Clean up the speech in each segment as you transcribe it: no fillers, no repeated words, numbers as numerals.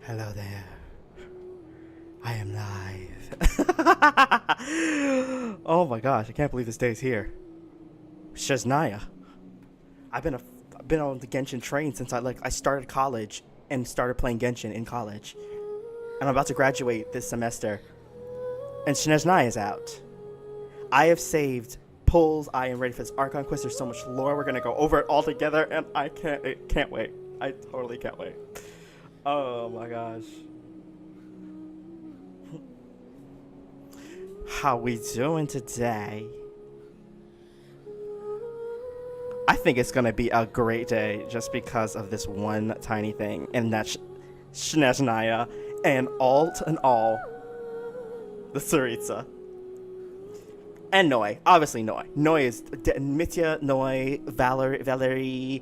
Hello there. I am live. Oh my gosh, I can't believe this day's here. SNEZHNAYA. I've been on the Genshin train since I started college and started playing Genshin in college. And I'm about to graduate this semester. And SNEZHNAYA is out. I have saved pulls. I am ready for this Archon quest. There's so much lore. We're gonna go over it all together, and I can't wait. I totally can't wait. Oh my gosh. How we doing today? I think it's gonna be a great day just because of this one tiny thing, and that's SNEZHNAYA and all, the Tsaritsa. And Noi. Obviously Noi. Noi is Mitya, Noi, Valerie,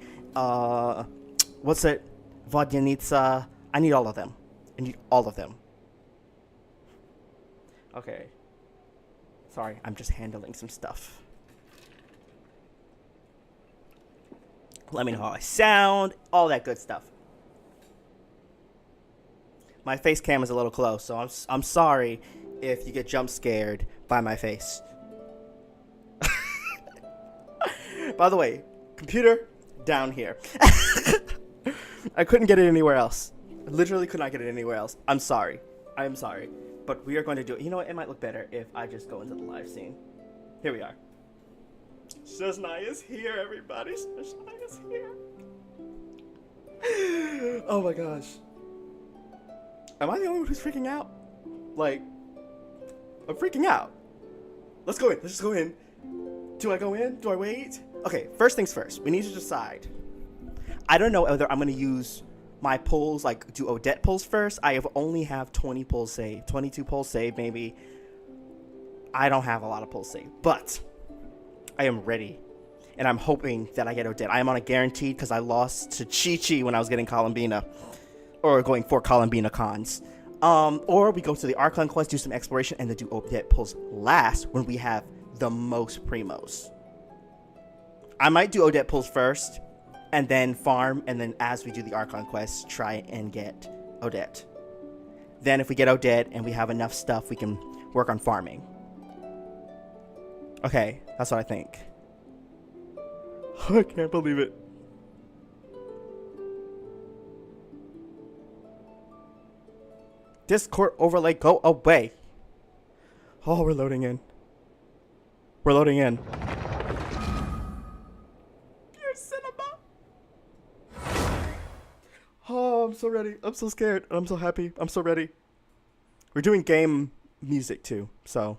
what's it? Vodyanitsa. I need all of them. I need all of them. Okay. Sorry, I'm just handling some stuff. Let me know how I sound. All that good stuff. My face cam is a little close, so I'm sorry if you get jump scared by my face. By the way, computer down here. I couldn't get it anywhere else. I literally could not get it anywhere else. I'm sorry. I'm sorry. But we are going to do it. You know what? It might look better if I just go into the live scene. Here we are. SNEZHNAYA is here, everybody. SNEZHNAYA is here. Oh my gosh. Am I the only one who's freaking out? Like, I'm freaking out. Let's go in. Let's just go in. Do I go in? Do I wait? Okay, first things first. We need to decide. I don't know whether I'm going to use my pulls, like do Odette pulls first. I only have 20 pulls saved. 22 pulls saved, maybe. I don't have a lot of pulls saved. But I am ready. And I'm hoping that I get Odette. I am on a guaranteed because I lost to Chi-Chi when I was getting Columbina. Or going for Columbina cons. Or we go to the Archon quest, do some exploration, and then do Odette pulls last when we have the most primos. I might do Odette pulls first, and then farm, and then as we do the Archon quest, try and get Odette. Then if we get Odette and we have enough stuff, we can work on farming. Okay, that's what I think. I can't believe it. Discord overlay, go away. Oh, we're loading in. We're loading in. Pure cinema. Oh, I'm so ready. I'm so scared. I'm so happy. I'm so ready. We're doing game music too, so.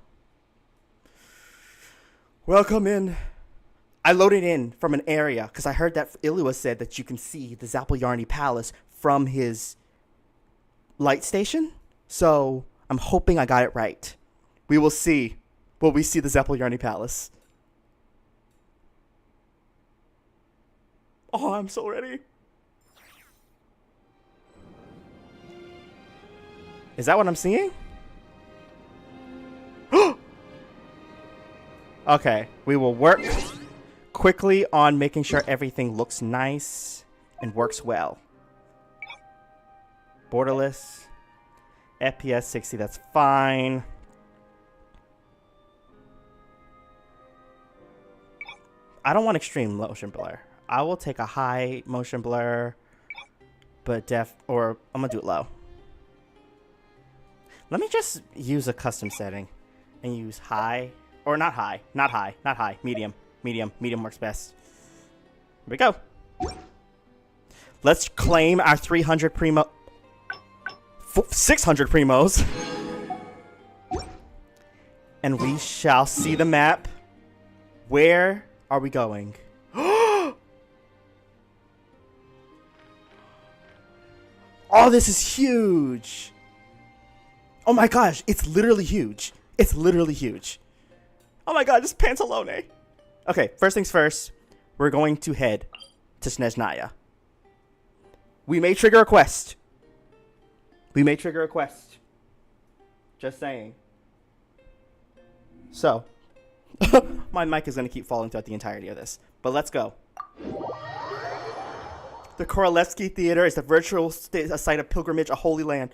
Welcome in. I loaded in from an area because I heard that Illua said that you can see the Zapoljarny Palace from his light station. So I'm hoping I got it right. We will see. Will we see the Zapoljarny Palace? Oh, I'm so ready. Is that what I'm seeing? Okay, we will work quickly on making sure everything looks nice and works well. Borderless. FPS 60, that's fine. I don't want extreme motion blur. I will take a high motion blur, but I'm gonna do it low. Let me just use a custom setting and use high, or not high, medium. Medium works best. Here we go. Let's claim our 300 primo. 600 primos. And we shall see the map. Where are we going? Oh, this is huge. Oh my gosh, it's literally huge. It's literally huge. Oh my god, it's Pantalone. Okay, first things first. We're going to head to SNEZHNAYA. We may trigger a quest. We may trigger a quest. Just saying. So, my mic is going to keep falling throughout the entirety of this. But let's go. The Korolevsky Theater is the virtual a site of pilgrimage, a holy land.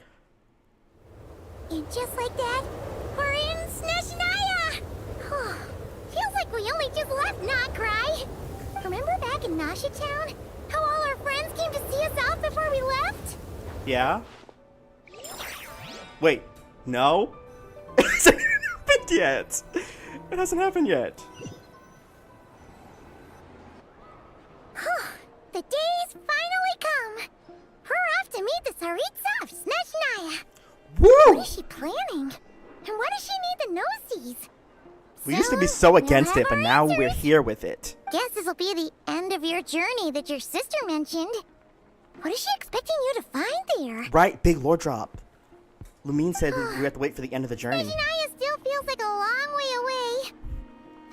And just like that, we're in SNEZHNAYA! Feels like we only just left Notcry. Remember back in Nasha Town? How all our friends came to see us off before we left? Yeah? Wait, no? It hasn't happened yet. It hasn't happened yet. The day's finally come. We're off to meet the Tsaritsa of SNEZHNAYA. Woo! What is she planning? And why does she need the nosies? We used to be so against we'll it, but have now our we're answers. here with it. Guess this will be the end of your journey that your sister mentioned. What is she expecting you to find there? Right, big lore drop. Lumine said we have to wait for the end of the journey. SNEZHNAYA still feels like a long way away.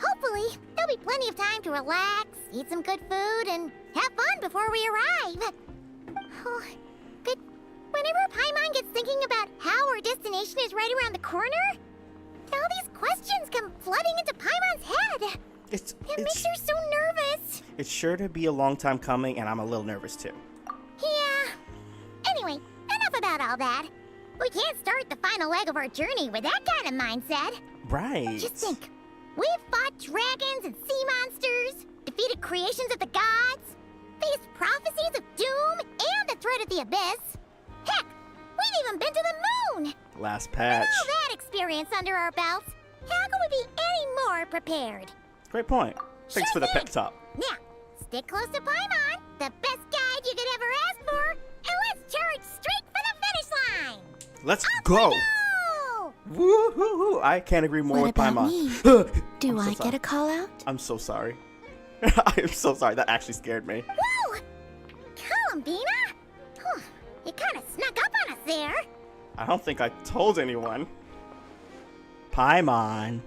Hopefully, there'll be plenty of time to relax, eat some good food, and have fun before we arrive. Oh, but whenever Paimon gets thinking about how our destination is right around the corner, all these questions come flooding into Paimon's head. It makes her so nervous. It's sure to be a long time coming, and I'm a little nervous too. Yeah. Anyway, enough about all that. We can't start the final leg of our journey with that kind of mindset. Right. Just think. We've fought dragons and sea monsters, defeated creations of the gods, faced prophecies of doom and the threat of the abyss. Heck, we've even been to the moon. Last patch. With all that experience under our belts, how can we be any more prepared? Great point. Thanks Sure for the thing. pep talk. Now, stick close to Paimon, the best guide you could ever ask for, and let's charge straight for the finish line. Let's Up go. we go! Woo-hoo-hoo. I can't agree more What with about Paimon. me? Do I'm so I sorry. get a call out? I'm so sorry. I am so sorry. That actually scared me. Whoa! Columbina? You kind of snuck up on us there. I don't think I told anyone. Paimon.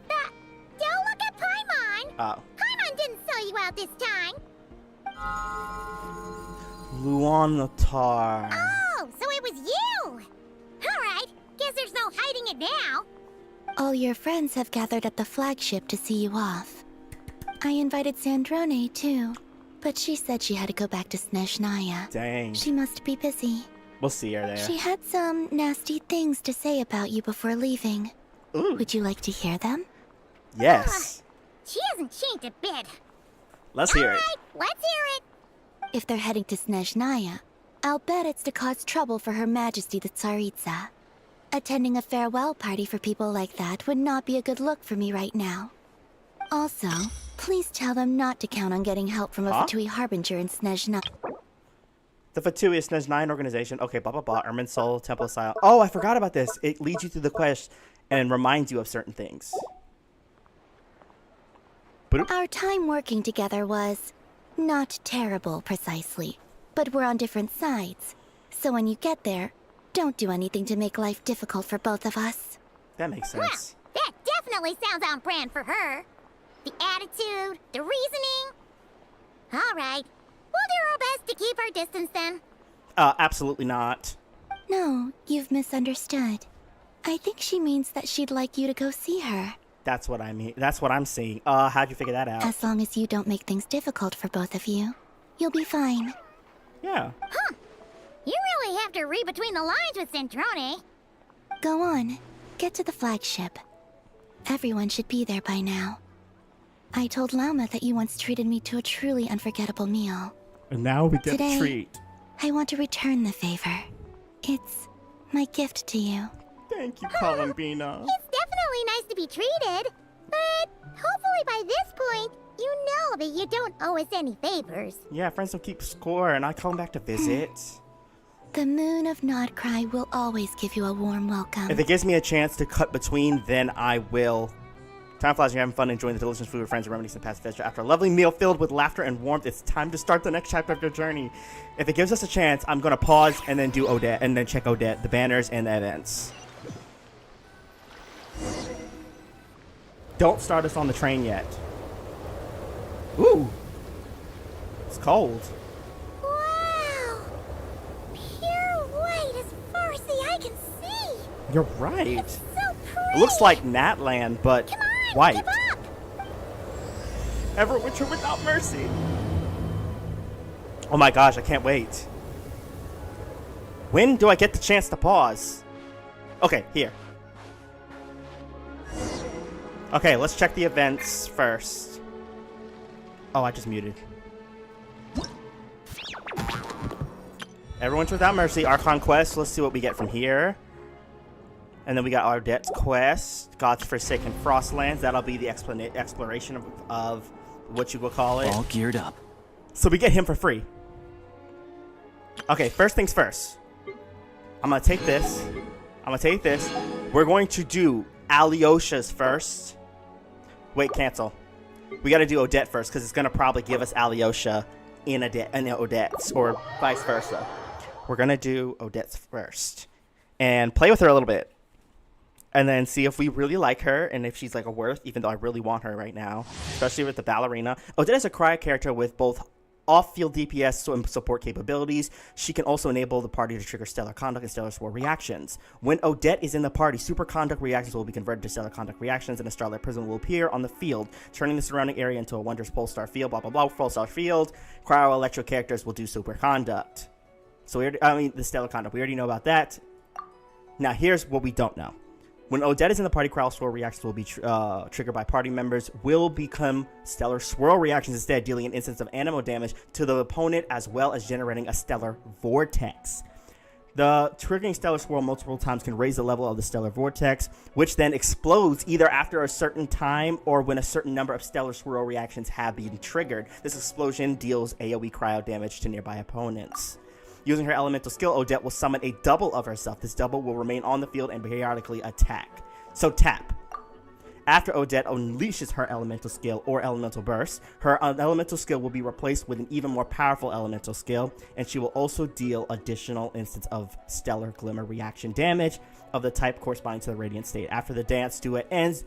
Don't look at Paimon. Oh. Paimon didn't sell you out this time. Luanatar. Oh, so it was you. All right. Guess there's no hiding it now. All your friends have gathered at the flagship to see you off. I invited Sandrone too, but she said she had to go back to SNEZHNAYA. Dang. She must be busy. We'll see her there. She had some nasty things to say about you before leaving. Ooh. Would you like to hear them? Yes. She hasn't changed a bit. Let's hear it. All right, let's hear it. If they're heading to SNEZHNAYA, I'll bet it's to cause trouble for Her Majesty the Tsaritsa. Attending a farewell party for people like that would not be a good look for me right now. Also, please tell them not to count on getting help from a Fatui Harbinger in SNEZHNAYA. The Fatui is SNEZ9 organization. Okay, blah, blah, blah. Ermin Soul, Temple Style. Oh, I forgot about this. It leads you through the quest and reminds you of certain things. Boop. Our time working together was not terrible, precisely, but we're on different sides. So when you get there, don't do anything to make life difficult for both of us. That makes Well, sense. that definitely sounds on brand for her. The attitude, the reasoning. All right. We'll do our best to keep our distance then. Absolutely not. No, you've misunderstood. I think she means that she'd like you to go see her. That's what I mean. That's what I'm seeing. How'd you figure that out? As long as you don't make things difficult for both of you, you'll be fine. Yeah. You really have to read between the lines with Centrone. Go on, get to the flagship. Everyone should be there by now. I told Lauma that you once treated me to a truly unforgettable meal. And now we get Today- a treat. I want to return the favor. It's my gift to you. Thank you, Columbina. It's definitely nice to be treated. But hopefully by this point, you know that you don't owe us any favors. Yeah, friends don't keep score, and I come back to visit. The moon of Nodcry will always give you a warm welcome. If it gives me a chance to cut between, then I will. Time flies, you're having fun enjoying the delicious food with friends and reminiscing past adventure. After a lovely meal filled with laughter and warmth, it's time to start the next chapter of your journey. If it gives us a chance, I'm gonna pause and then do Odette, and then check Odette, the banners, and the events. Don't start us on the train yet. Ooh. It's cold. Wow! Pure white as far as the eye can see. You're right. It's so pretty. It looks like Natland, but Come on, white. give up. Everwinter without mercy. Oh my gosh, I can't wait. When do I get the chance to pause? Okay, here. Okay, let's check the events first. Oh, I just muted. Everyone's Without Mercy, Archon quest. Let's see what we get from here. And then we got Ardette's quest, God's Forsaken Frostlands. That'll be the exploration of what you will call it. All geared up. So we get him for free. Okay, first things first. I'm gonna take this. We're going to do Alyosha's first. Wait, cancel. We gotta do Odette first, because it's gonna probably give us Alyosha in Odette's, or vice versa. We're gonna do Odette's first. And play with her a little bit. And then see if we really like her, and if she's like a worth, even though I really want her right now. Especially with the ballerina. Odette is a cryo character with both off-field DPS and support capabilities. She can also enable the party to trigger stellar conduct and stellar swirl reactions. When Odette is in the party, super conduct reactions will be converted to stellar conduct reactions, and a starlight prism will appear on the field, turning the surrounding area into a wondrous pulsar field, blah blah blah, pulsar field. Cryo-electro characters will do super conduct. So the stellar conduct, we already know about that. Now here's what we don't know. When Odette is in the party, cryo swirl reactions will be triggered by party members, will become stellar swirl reactions instead, dealing an instance of anemo damage to the opponent as well as generating a stellar vortex. The triggering stellar swirl multiple times can raise the level of the stellar vortex, which then explodes either after a certain time or when a certain number of stellar swirl reactions have been triggered. This explosion deals AoE cryo damage to nearby opponents. Using her elemental skill, Odette will summon a double of herself. This double will remain on the field and periodically attack. So tap. After Odette unleashes her elemental skill or elemental burst, her elemental skill will be replaced with an even more powerful elemental skill, and she will also deal additional instance of stellar glimmer reaction damage of the type corresponding to the radiant state. After the dance duet ends,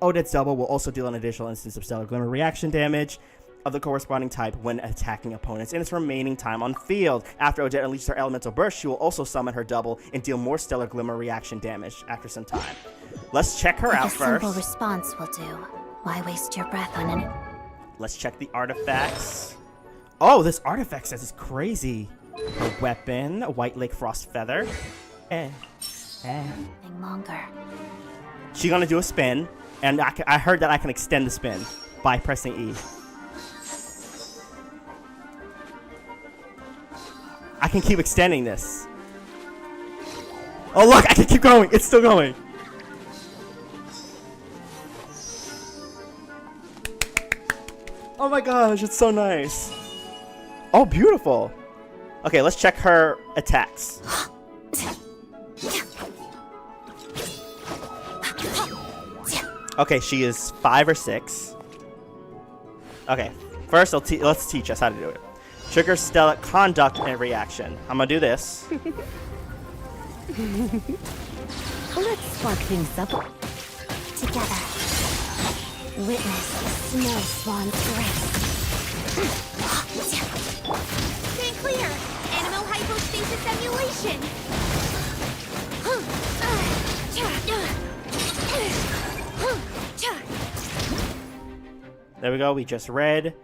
Odette's double will also deal an additional instance of stellar glimmer reaction damage of the corresponding type when attacking opponents in its remaining time on field. After Odette unleashes her elemental burst, she will also summon her double and deal more stellar glimmer reaction damage after some time. Let's check her out first. A simple response will do. Why waste your breath on any? Let's check the artifacts. Oh, this artifact says it's crazy. A weapon, a White Lake Frost Feather. Nothing longer. She's gonna do a spin, and I heard that I can extend the spin by pressing E. I can keep extending this. Oh look, I can keep going. It's still going. Oh my gosh, it's so nice. Oh, beautiful. Okay, let's check her attacks. Okay, she is 5 or 6. Okay, first let's teach us how to do it. Trigger stellar conduct and reaction. I'm gonna do this. Let's spark things up together. Witness the snow swan's grace. Stand clear! Animal hypostasis emulation! There we go, we just read.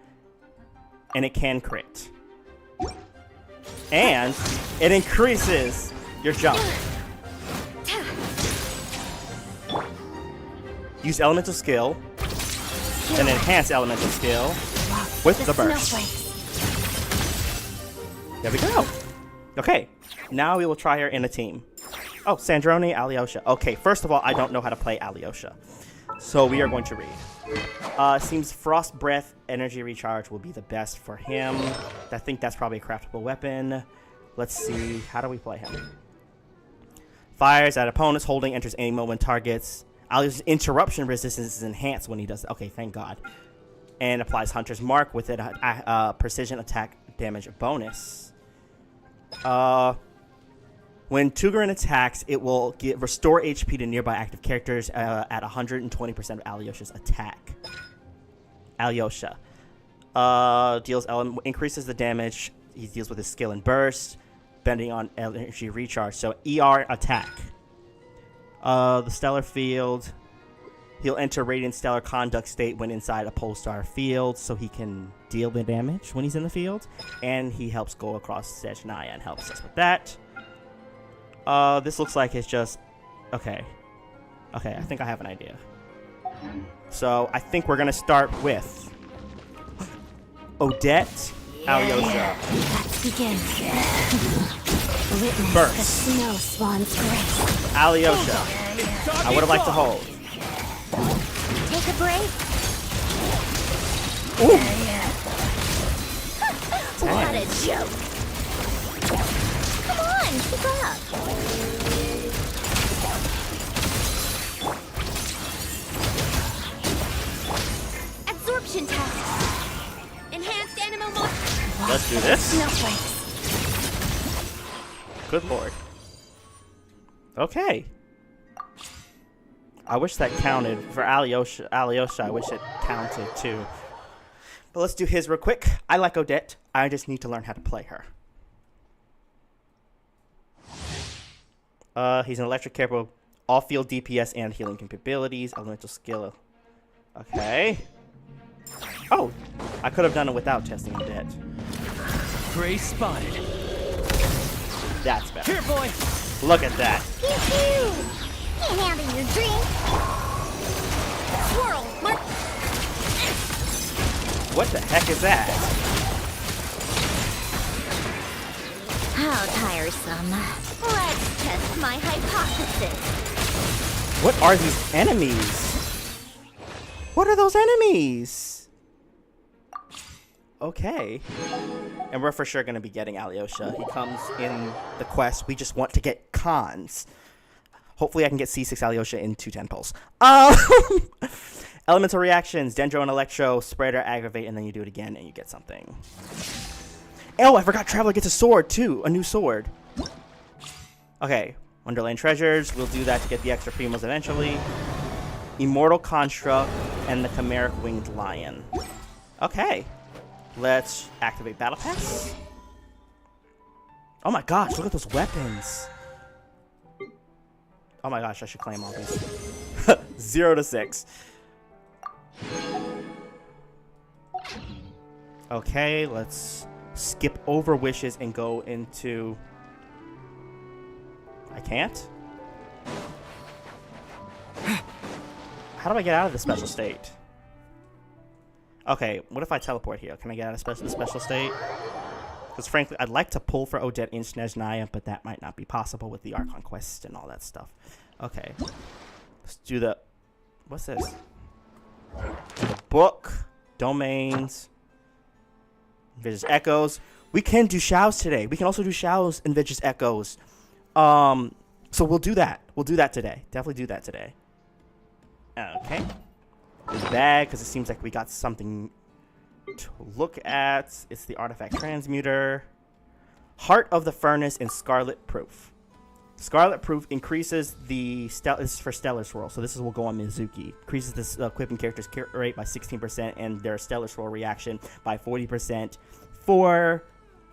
And it can crit. And it increases your jump. Use elemental skill, then enhance elemental skill with the burst. There we go. Okay, now we will try her in a team. Oh, Sandrone, Alyosha. Okay, first of all, I don't know how to play Alyosha. So we are going to read. Seems Frost Breath Energy Recharge will be the best for him. I think that's probably a craftable weapon. Let's see. How do we play him? Fires at opponents, holding, enters any moment targets. Alyosha's interruption resistance is enhanced when he does it. Okay, thank God. And applies Hunter's Mark with it precision attack damage bonus. When Tugarin attacks, it will restore HP to nearby active characters at 120% of Alyosha's attack. Alyosha increases the damage he deals with his skill and burst, bending on energy recharge. So ER attack. The stellar field. He'll enter Radiant Stellar Conduct state when inside a Polestar field, so he can deal the damage when he's in the field. And he helps go across SNEZHNAYA and helps us with that. This looks like it's just... Okay. Okay, I think I have an idea. So, I think we're going to start with... Odette, Alyosha. Let's begin. Witness Burst. the snow swan's grace. Alyosha. I would have liked to hold. Take a break. Ooh! What a joke. Come on, keep up. Absorption test. Enhanced animal mode. Let's do this. Snowflakes. Good lord. Okay. I wish that counted for Alyosha. Alyosha, I wish it counted too. But let's do his real quick. I like Odette. I just need to learn how to play her. He's an electric capable, off-field DPS and healing capabilities, elemental skill. Okay. Oh, I could have done it without testing Odette. Gray spotted. That's better. Here, boy. Look at that. Pew pew! Can't handle your drink. Swirl, mark. What the heck is that? How tiresome. Let's test my hypothesis. What are these enemies? What are those enemies? Okay. And we're for sure going to be getting Alyosha. He comes in the quest. We just want to get cons. Hopefully I can get C6 Alyosha in 210 pulls. Elemental reactions. Dendro and Electro. Spread or aggravate. And then you do it again and you get something. Oh, I forgot Traveler gets a sword too. A new sword. Okay. Wonderland Treasures. We'll do that to get the extra primos eventually. Immortal Construct. And the Chimeric Winged Lion. Okay. Let's activate Battle Pass. Oh my gosh, look at those weapons. Oh my gosh, I should claim all these. 0 to 6. Okay, let's skip over wishes and go into... I can't? How do I get out of the special state? Okay, what if I teleport here? Can I get out of the special state? Because frankly, I'd like to pull for Odette in SNEZHNAYA, but that might not be possible with the Archon quest and all that stuff. Okay. Let's do the... What's this? The book. Domains. Vicious Echoes. We can do Shao's today. We can also do Shao's and Vicious Echoes. So we'll do that. We'll do that today. Definitely do that today. Okay. This bag, because it seems like we got something to look at. It's the Artifact Transmuter. Heart of the Furnace and Scarlet Proof. Scarlet Proof increases the... This is for Stellar Swirl, so this will go on Mizuki. Increases this equipping character's rate by 16% and their Stellar Swirl reaction by 40%. For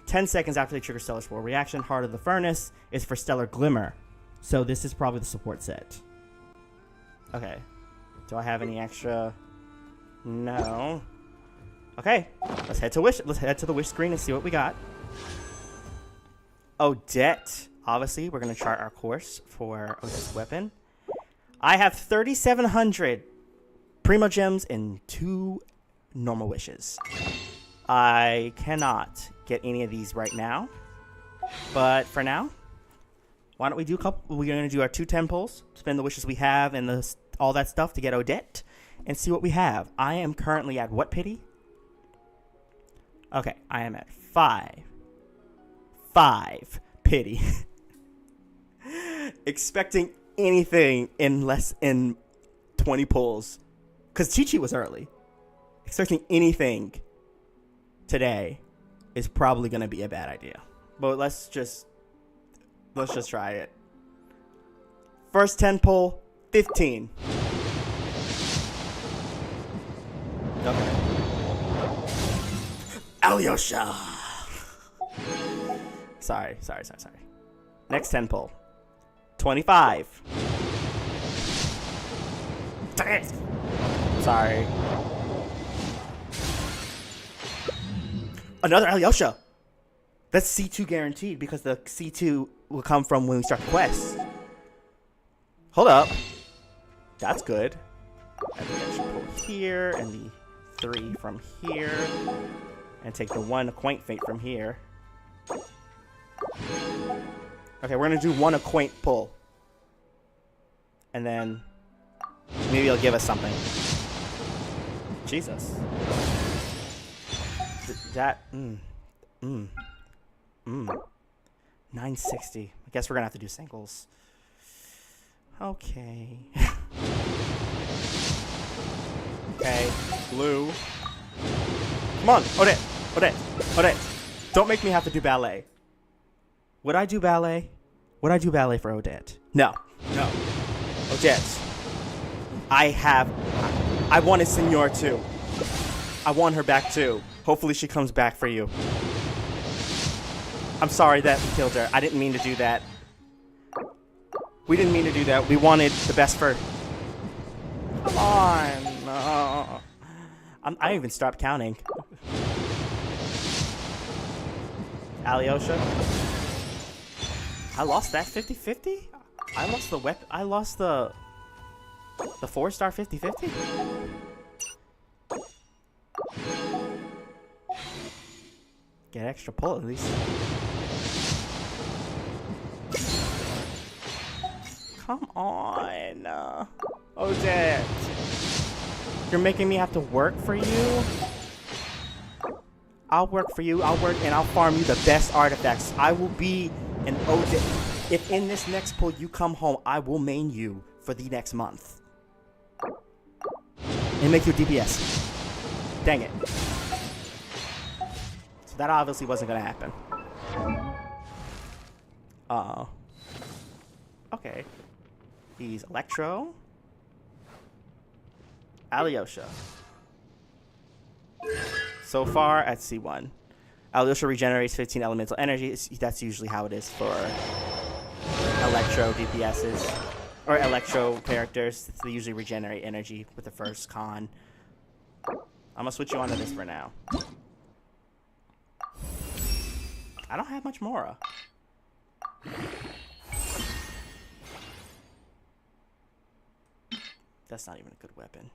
10 seconds after they trigger Stellar Swirl reaction, Heart of the Furnace is for Stellar Glimmer. So this is probably the support set. Okay. Do I have any extra? No. Okay, let's head to Wish. Let's head to the Wish screen and see what we got. Odette. Obviously, we're gonna chart our course for Odette's weapon. I have 3,700 Primo Gems and 2 normal wishes. I cannot get any of these right now, but for now, why don't we do a couple? We're gonna do our 2 10 pulls, spend the wishes we have and all that stuff to get Odette, and see what we have. I am currently at what pity? Okay, I am at 5 pity. Expecting anything in less than 20 pulls, because Chi-Chi was early. Expecting anything today is probably gonna be a bad idea. But let's just try it. First 10 pull, 15. Okay. Alyosha. Sorry. Next 10 pull. 25. Dang it! Sorry. Another Alyosha! That's C2 guaranteed because the C2 will come from when we start the quest. Hold up. That's good. And the extra pull here, and the 3 from here. And take the 1 Acquaint Fate from here. Okay, we're gonna do 1 Acquaint pull. And then maybe it'll give us something. Jesus. That 960. I guess we're gonna have to do singles. Okay. Okay, blue. Come on, Odette, Odette, Odette. Don't make me have to do ballet. Would I do ballet? Would I do ballet for Odette? No, no. Odette. I wanted Senor too. I want her back too. Hopefully she comes back for you. I'm sorry that we killed her. I didn't mean to do that. We didn't mean to do that. We wanted the best for... Come on. No. I even stopped counting. Alyosha. I lost that 50-50? I lost the weapon. I lost the 4-star 50-50? Get extra pull at least. Come on. Odette. You're making me have to work for you? I'll work for you. I'll work and I'll farm you the best artifacts. I will be an Odette. If in this next pull you come home, I will main you for the next month. And make you DPS. Dang it. So that obviously wasn't gonna happen. Okay. He's Electro. Alyosha. So far at C1. Alyosha regenerates 15 elemental energy. That's usually how it is for Electro DPSs. Or Electro characters. They usually regenerate energy with the first con. I'm gonna switch you onto this for now. I don't have much Mora. That's not even a good weapon.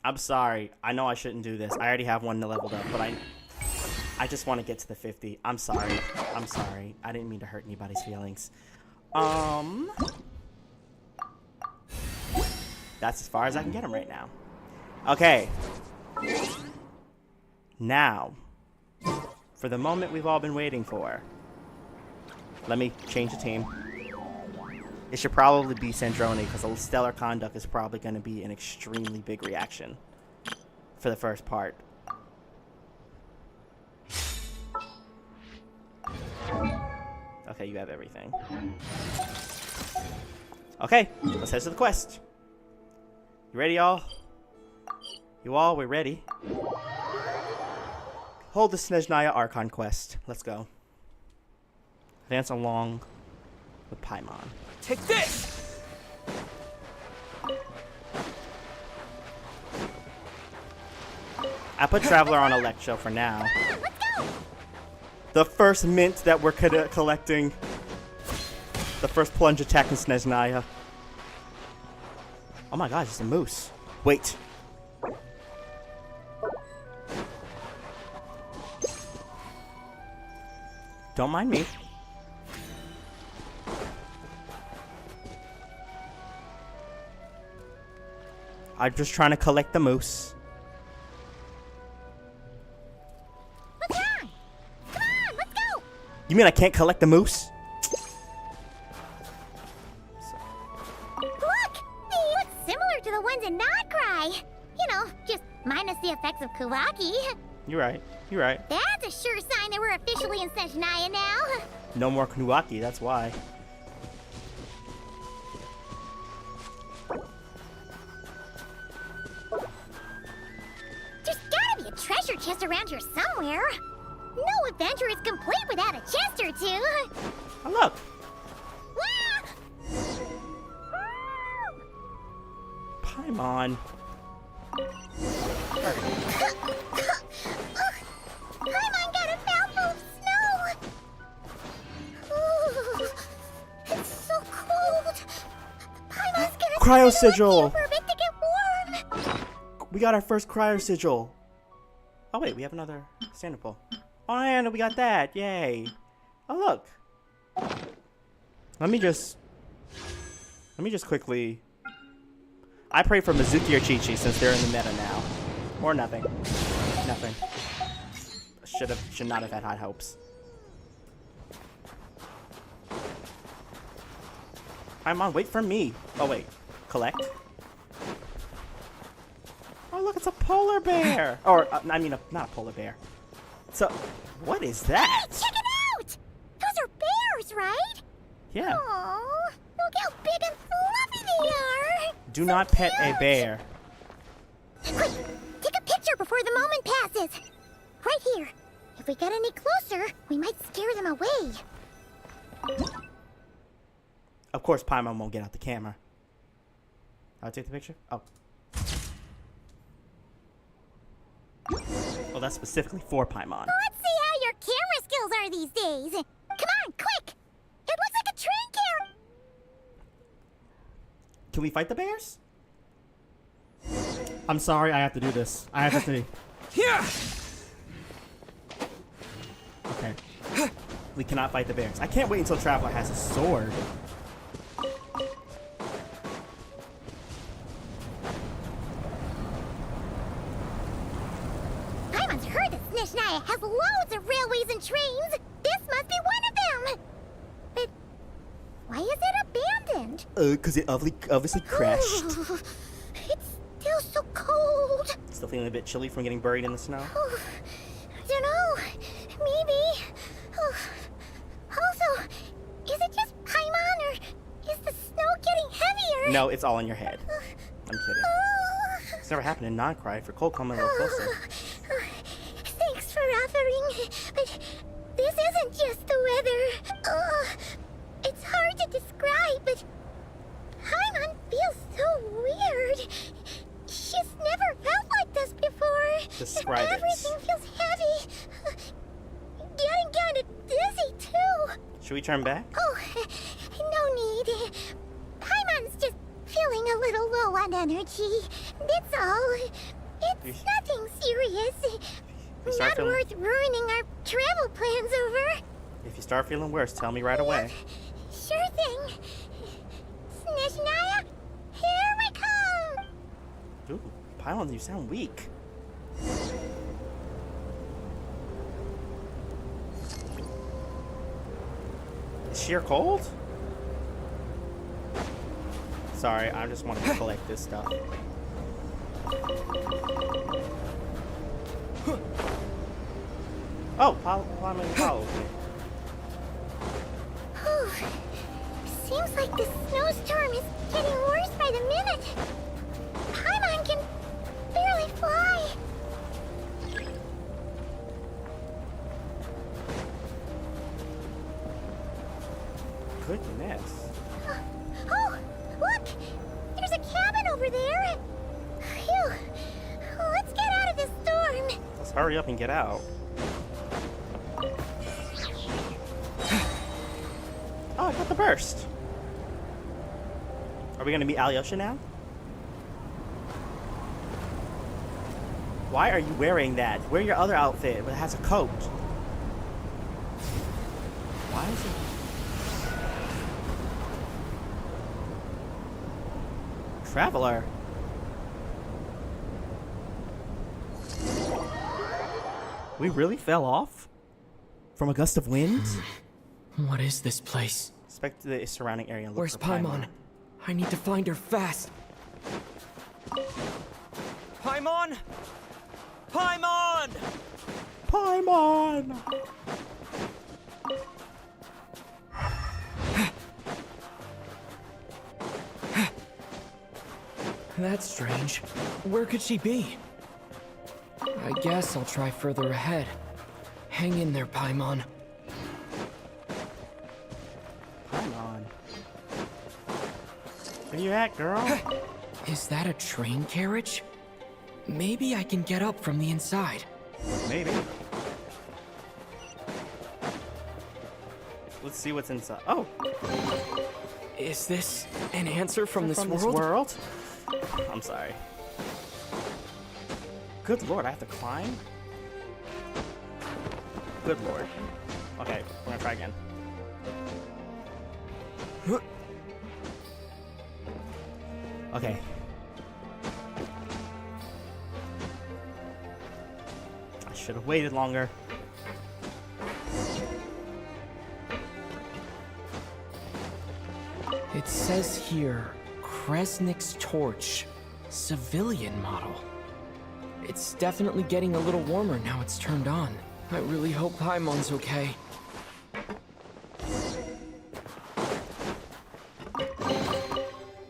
I'm sorry. I know I shouldn't do this. I already have one leveled up, but I just want to get to the 50. I'm sorry. I'm sorry. I didn't mean to hurt anybody's feelings. That's as far as I can get him right now. Okay. Now, for the moment we've all been waiting for. Let me change the team. It should probably be SNEZHNAYA because a stellar conduct is probably going to be an extremely big reaction for the first part. Okay, you have everything. Okay, let's head to the quest. You ready, y'all? You all, we're ready. Hold the SNEZHNAYA Archon quest. Let's go. Advance along with Paimon. Take this! I put Traveler on Electro for now. The first mint that we're collecting. The first plunge attack in SNEZHNAYA. Oh my god, it's a moose. Wait. Don't mind me. I'm just trying to collect the moose. What's wrong? Come on, let's go! You mean I can't collect the moose? Look! They look similar to the ones in Notcry. You know, just minus the effects of Kuwaki. You're right. You're right. That's a sure sign that we're officially in SNEZHNAYA now. No more Kuwaki, that's why. There's gotta be a treasure chest around here somewhere. No adventure is complete without a chest or two. Oh look, Paimon. Paimon got a mouthful of snow! Ooh, it's so cold! Paimon's gonna Cryo sit sigil! for a bit to get warm! We got our first cryo sigil. Oh wait, we have another standard pull. Oh and we got that! Yay! Oh look! Let me just quickly. I pray for Mizuki or Chi-Chi since they're in the meta now. Or nothing. Nothing. Should not have had high hopes. Paimon, wait for me. Oh wait, collect. Oh look, it's a polar bear. Or I mean, not a polar bear. So, what is that? Check it out! Those are bears, right? Yeah. Aww, look how big and fluffy they are! Do not pet a bear. Quick, take a picture before the moment passes. Right here. If we get any closer, we might scare them away. Of course, Paimon won't get out the camera. I'll take the picture. Oh. Oh, that's specifically for Paimon. Let's see how your camera skills are these days. Come on, quick! It looks like a train carriage. Can we fight the bears? I'm sorry, I have to do this. I have to. Yeah. Okay. We cannot fight the bears. I can't wait until Traveler has a sword. Paimon's heard that SNEZHNAYA has loads of railways and trains. This must be one of them. But why is it abandoned? Cause it obviously crashed. It's still so cold. Still feeling a bit chilly from getting buried in the snow. I don't know. Maybe. Also, is it just Paimon or is the snow getting heavier? No, it's all in your head. I'm kidding. It's never happened in non-cry for cold coming a little closer. Thanks for offering, but this isn't just the weather. It's hard to describe, but Paimon feels so weird. She's never felt like this before. Describe it. Everything feels heavy. Getting kind of dizzy, too. Should we turn back? Oh, no need. Paimon's just feeling a little low on energy. That's all. It's nothing serious. You start Not feeling- worth ruining our travel plans over. If you start feeling worse, tell me right away. Sure thing. SNEZHNAYA, here we come. Ooh, Paimon, you sound weak. Is sheer cold? Sorry, I just wanted to collect this stuff. Oh, Paimon followed me. Whew. Seems like the snowstorm is getting worse by the minute. Paimon can barely fly. Goodness. Oh, look! There's a cabin over there. Phew. Let's get out of this storm. Let's hurry up and get out. Oh, I got the burst. Are we gonna meet Alyosha now? Why are you wearing that? Wear your other outfit, but it has a coat. Why is it? Traveler. We really fell off? From a gust of wind? What is this place? Inspect the surrounding area and look Where's for Paimon? I need to find her fast. Paimon! Paimon! Paimon! That's strange. Where could she be? I guess I'll try further ahead. Hang in there, Paimon. Paimon. Where you at, girl? Is that a train carriage? Maybe I can get up from the inside. Maybe. Let's see what's inside. Oh! Is this an answer from this From world? I'm sorry. Good lord, I have to climb? Good lord. Okay, we're gonna try again. Okay. I should have waited longer. It says here, Kresnik's torch, civilian model. It's definitely getting a little warmer now it's turned on. I really hope Paimon's okay.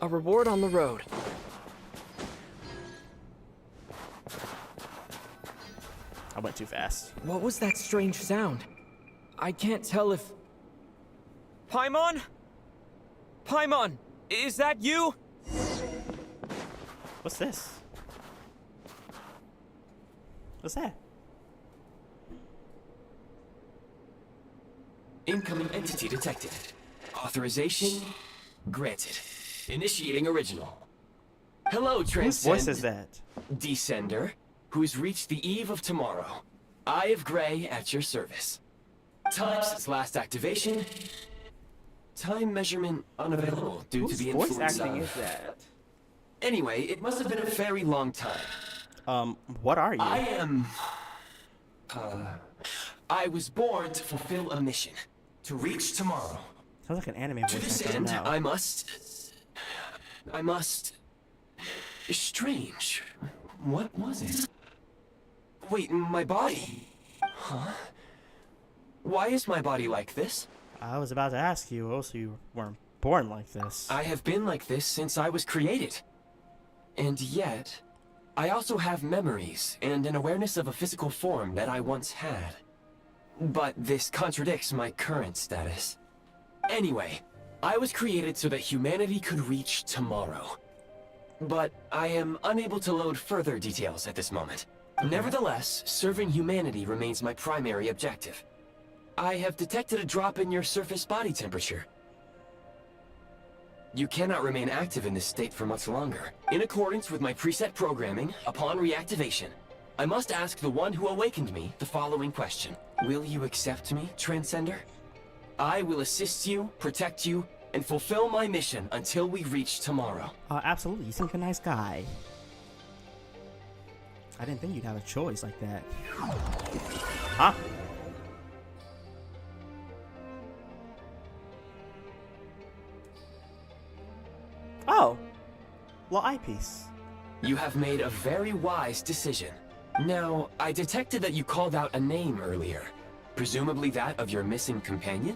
A reward on the road. I went too fast. What was that strange sound? I can't tell if... Paimon? Paimon, is that you? What's this? What's that? Incoming entity detected. Authorization granted. Initiating original. Hello, Whose Transcend. voice is that? Descender, who's reached the eve of tomorrow. Eye of Grey at your service. Time since last activation. Time measurement unavailable due Whose to the voice influence acting of... is that? Anyway, it must have been a very long time. What are you? I am... I was born to fulfill a mission. To reach tomorrow. Sounds like an anime To voice. this I don't end, know. I must... Strange. What was it? Wait, my body? Huh? Why is my body like this? I was about to ask you. Also, you weren't born like this. I have been like this since I was created. And yet, I also have memories and an awareness of a physical form that I once had. But this contradicts my current status. Anyway, I was created so that humanity could reach tomorrow. But I am unable to load further details at this moment. Nevertheless, serving humanity remains my primary objective. I have detected a drop in your surface body temperature. You cannot remain active in this state for much longer. In accordance with my preset programming, upon reactivation, I must ask the one who awakened me the following question. Will you accept me, Transcender? I will assist you, protect you, and fulfill my mission until we reach tomorrow. Absolutely. You seem like a nice guy. I didn't think you'd have a choice like that. Huh? Oh. Well, eyepiece. You have made a very wise decision. Now, I detected that you called out a name earlier. Presumably that of your missing companion?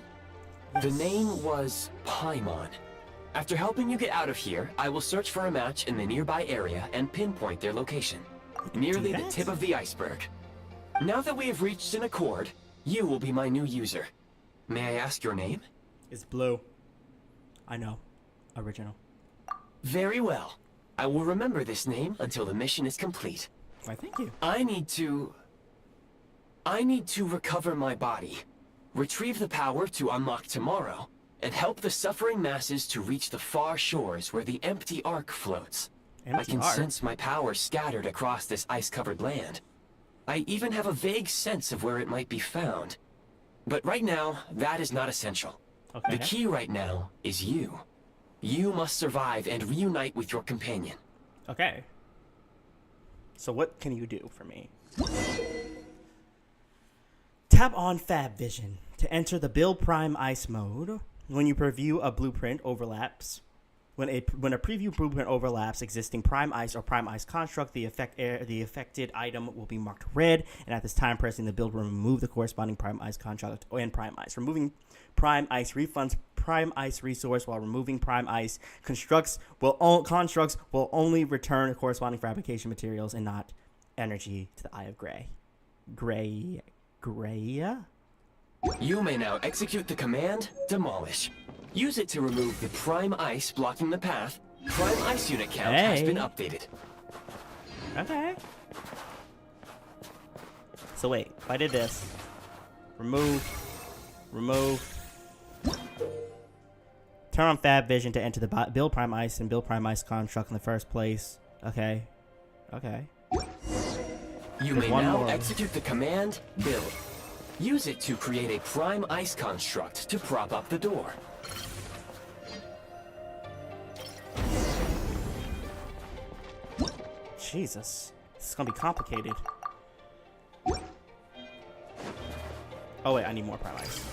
Yes. The name was Paimon. After helping you get out of here, I will search for a match in the nearby area and pinpoint their location. Nearly the tip of the iceberg. Now that we have reached an accord, you will be my new user. May I ask your name? It's blue. I know. Original. Very well. I will remember this name until the mission is complete. Why, thank you. I need to recover my body, retrieve the power to unlock tomorrow, and help the suffering masses to reach the far shores where the empty ark floats. I can sense my power scattered across this ice-covered land. I even have a vague sense of where it might be found. But right now, that is not essential. Okay. The key right now is you. You must survive and reunite with your companion. Okay. So what can you do for me? Tap on Fab Vision to enter the Build Prime Ice mode. When you preview a blueprint overlaps, when a preview blueprint overlaps existing Prime Ice or Prime Ice construct, the affected item will be marked red, and at this time, pressing the build will remove the corresponding Prime Ice construct and Prime Ice. Removing Prime Ice refunds Prime Ice resource, while removing Prime Ice constructs will only return corresponding fabrication materials and not energy to the Eye of Grey. Greya? You may now execute the command, Demolish. Use it to remove the prime ice blocking the path, Prime Ice Unit count has Hey. been updated. Okay. So wait, if I did this, remove, turn on Fab Vision to enter the build Prime Ice and build Prime Ice construct in the first place. Okay. Okay. You There's may one now more. execute the command build. Use it to create a Prime Ice construct to prop up the door. Jesus. This is gonna be complicated. Oh wait, I need more Prime Ice.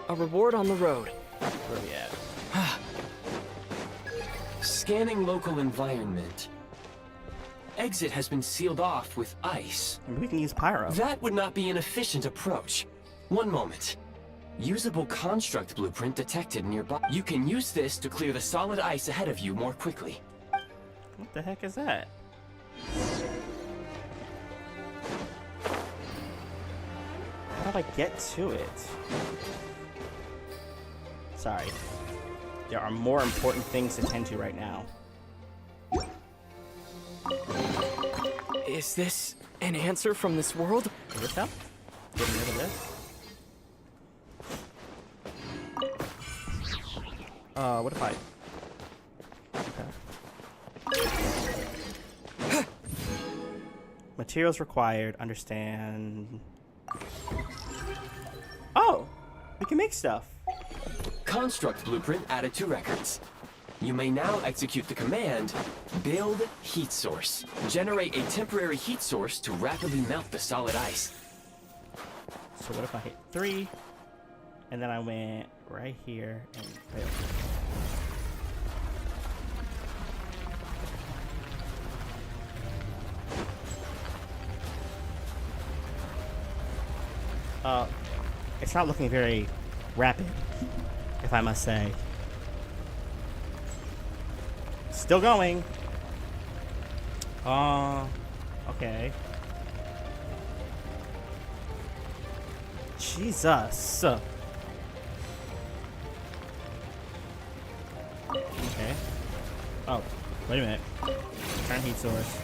A reward on the road. Where are we at? Scanning local environment. Exit has been sealed off with ice. Maybe we can use Pyro. That would not be an efficient approach. One moment. Usable construct blueprint detected nearby. You can use this to clear the solid ice ahead of you more quickly. What the heck is that? How do I get to it? Sorry. There are more important things to tend to right now. Is this an answer from this world? Is this help? Getting rid of this? What if I... Okay. Materials required, understand... Oh! We can make stuff! Construct blueprint added to records. You may now execute the command build heat source. Generate a temporary heat source to rapidly melt the solid ice. So what if I hit 3, and then I went right here and failed? It's not looking very rapid, if I must say. Still going. Okay. Jesus. Okay. Oh, wait a minute. Turn heat source.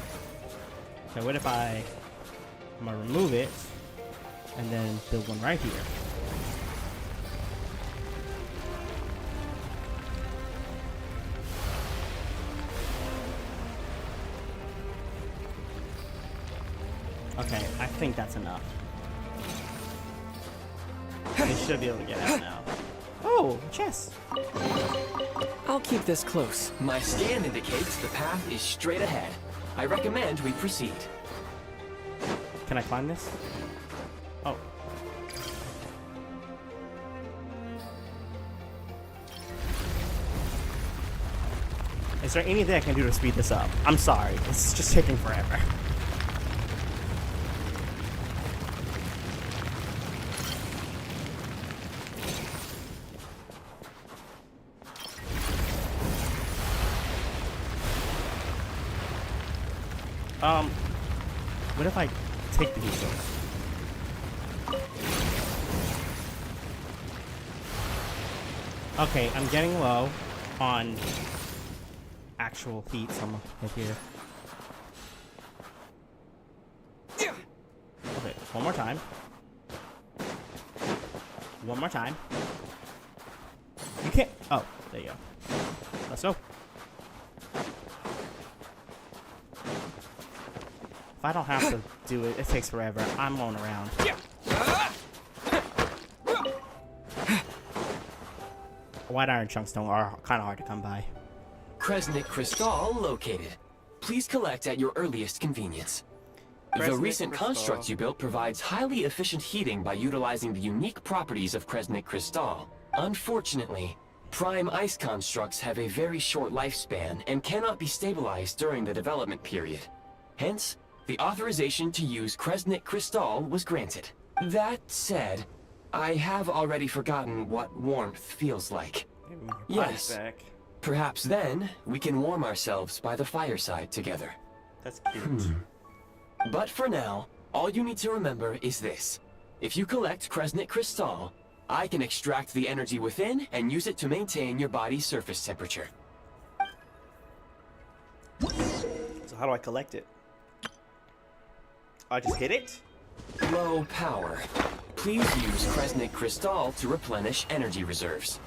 So what if I'm gonna remove it and then build one right here? Okay, I think that's enough. They should be able to get out now. Oh, chest. I'll keep this close. My scan indicates the path is straight ahead. I recommend we proceed. Can I climb this? Oh. Is there anything I can do to speed this up? I'm sorry, it's just taking forever. What if I take the heat source? Okay, I'm getting low on actual heat, so I'm gonna hit here. Okay, one more time. One more time. You can't. Oh, there you go. Let's go. If I don't have to do it, it takes forever. I'm going around. White iron chunks are kind of hard to come by. Kresnik Crystal located. Please collect at your earliest convenience. The Kresnik recent Crystal. construct you built provides highly efficient heating by utilizing the unique properties of Kresnik Crystal. Unfortunately, Prime Ice constructs have a very short lifespan and cannot be stabilized during the development period. Hence, the authorization to use Kresnik Crystal was granted. That said, I have already forgotten what warmth feels like. Give me your Yes. pipe back. Perhaps then, we can warm ourselves by the fireside together. That's cute. But for now, all you need to remember is this. If you collect Kresnik Crystal, I can extract the energy within and use it to maintain your body's surface temperature. So how do I collect it? I just hit it? Low power. Please use Kresnik Crystal to replenish energy reserves.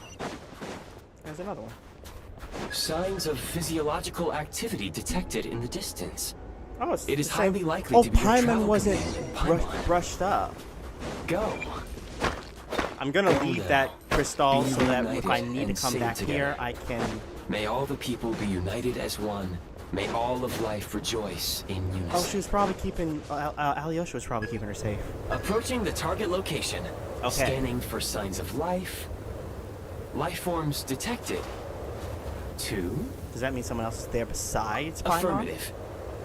There's another one. Signs of physiological activity detected in the distance. Oh, it's It is the same- highly likely oh, to be your Paimon travel wasn't companion, Paimon. brushed up. Go. I'm gonna leave that crystal Be so that if I united need to and come sing back together. here, I can. May all the people be united as one. May all of life rejoice in unison. Oh, she was probably keeping. Alyosha was probably keeping her safe. Approaching the target location. Okay. Scanning for signs of life. Life forms detected. 2. Does that mean someone else is there besides Paimon? Affirmative.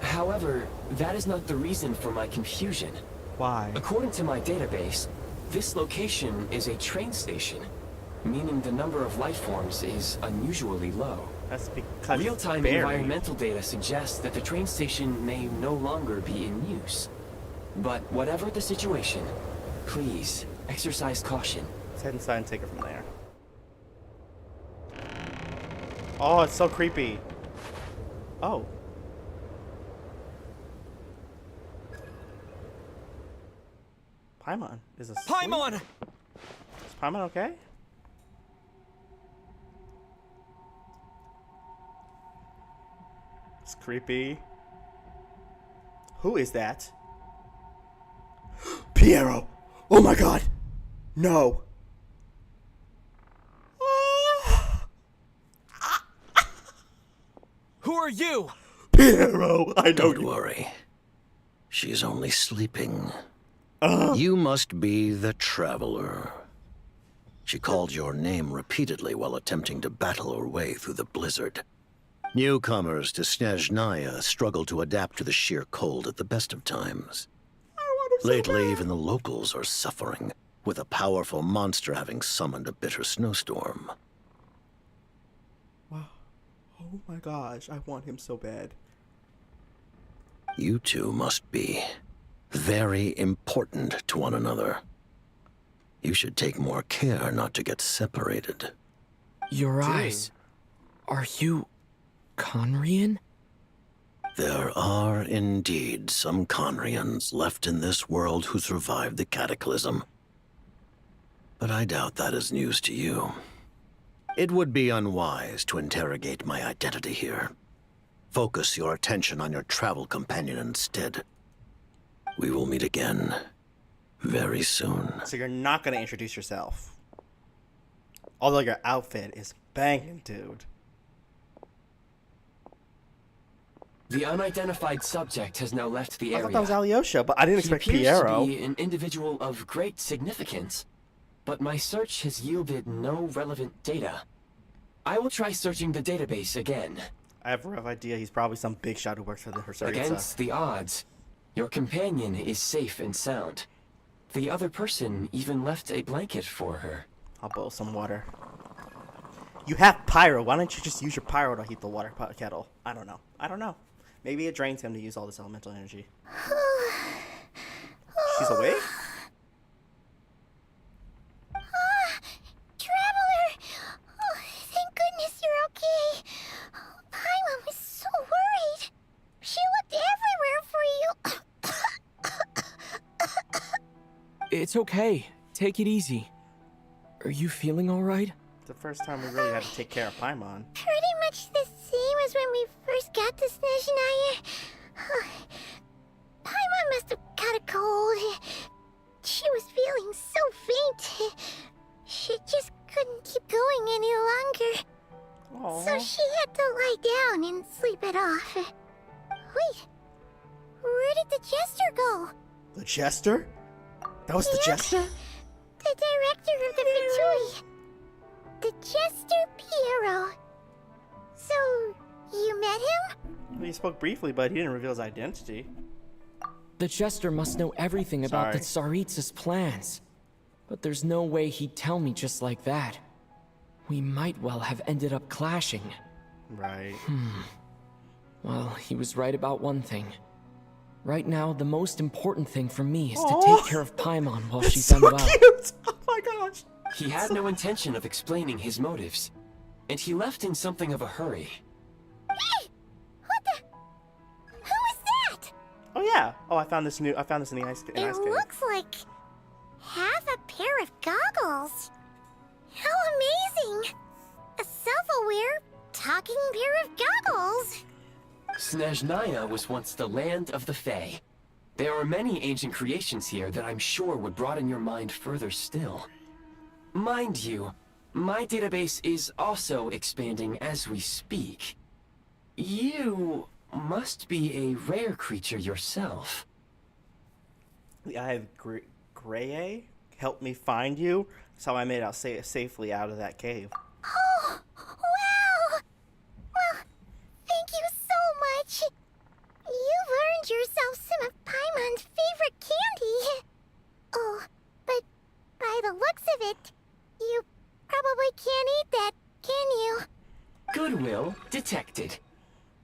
However, that is not the reason for my confusion. Why? According to my database, this location is a train station, meaning the number of life forms is unusually low. That's because Real-time it's buried. environmental data suggests that the train station may no longer be in use. But whatever the situation, please exercise caution. Let's head inside and take her from there. Oh, it's so creepy. Oh. Paimon is asleep. Paimon! Is Paimon okay? It's creepy. Who is that? Piero! Oh my god! No! Who are you? Piero! I know Don't you. worry. She's only sleeping. You must be the Traveler. She called your name repeatedly while attempting to battle her way through the blizzard. Newcomers to SNEZHNAYA struggle to adapt to the sheer cold at the best of times. Lately, even the locals are suffering, with a powerful monster having summoned a bitter snowstorm. Wow. Oh my gosh, I want him so bad. You two must be very important to one another. You should take more care not to get separated. Your eyes. Are you Conrian? There are indeed some Conrians left in this world who survived the cataclysm. But I doubt that is news to you. It would be unwise to interrogate my identity here. Focus your attention on your travel companion instead. We will meet again very soon. So you're not gonna introduce yourself. Although your outfit is banging, dude. The unidentified subject has now left the I area. thought that was Alyosha, but I didn't He expect appears Piero. to be an individual of great significance, but my search has yielded no relevant data. I will try searching the database again. I have a rough idea he's probably some big shot who works for the Hersaritsa. Against the odds, your companion is safe and sound. The other person even left a blanket for her. I'll boil some water. You have pyro. Why don't you just use your pyro to heat the water kettle? I don't know. I don't know. Maybe it drains him to use all this elemental energy. She's awake? Traveler! Oh, thank goodness you're okay. Oh, Paimon was so worried. She looked everywhere for you. It's okay. Take it easy. Are you feeling all right? It's the first time we really had to take care of Paimon. Pretty much the same as when we first got to SNEZHNAYA. Paimon must have caught a cold. She was feeling so faint. She just couldn't keep going any longer. Aww. So she had to lie down and sleep it off. Wait, where did the jester go? The jester? That was the Yep. jester? The director of the Fatui. The jester Piero. So, you met him? Well, he spoke briefly, but he didn't reveal his identity. The Jester must know everything about the Tsaritsa's plans. But there's no way he'd tell me just like that. We might well have ended up clashing. Right. Well, he was right about one thing. Right now, the most important thing for me is to Aw. take care of Paimon while That's she's so unwell. cute! Oh my gosh. He had no intention of explaining his motives, and he left in something of a hurry. Hey! What the? Who is that? Oh yeah. Oh, I found this in the ice cave. It looks like half a pair of goggles. How amazing! A self-aware, talking pair of goggles. SNEZHNAYA was once the land of the Fae. There are many ancient creations here that I'm sure would broaden your mind further still. Mind you, my database is also expanding as we speak. You must be a rare creature yourself. I have Graye help me find you. That's how I made out safely out of that cave. Oh, wow! Well, thank you so much. You've earned yourself some of Paimon's favorite candy. Oh, but by the looks of it, you probably can't eat that, can you? Goodwill detected.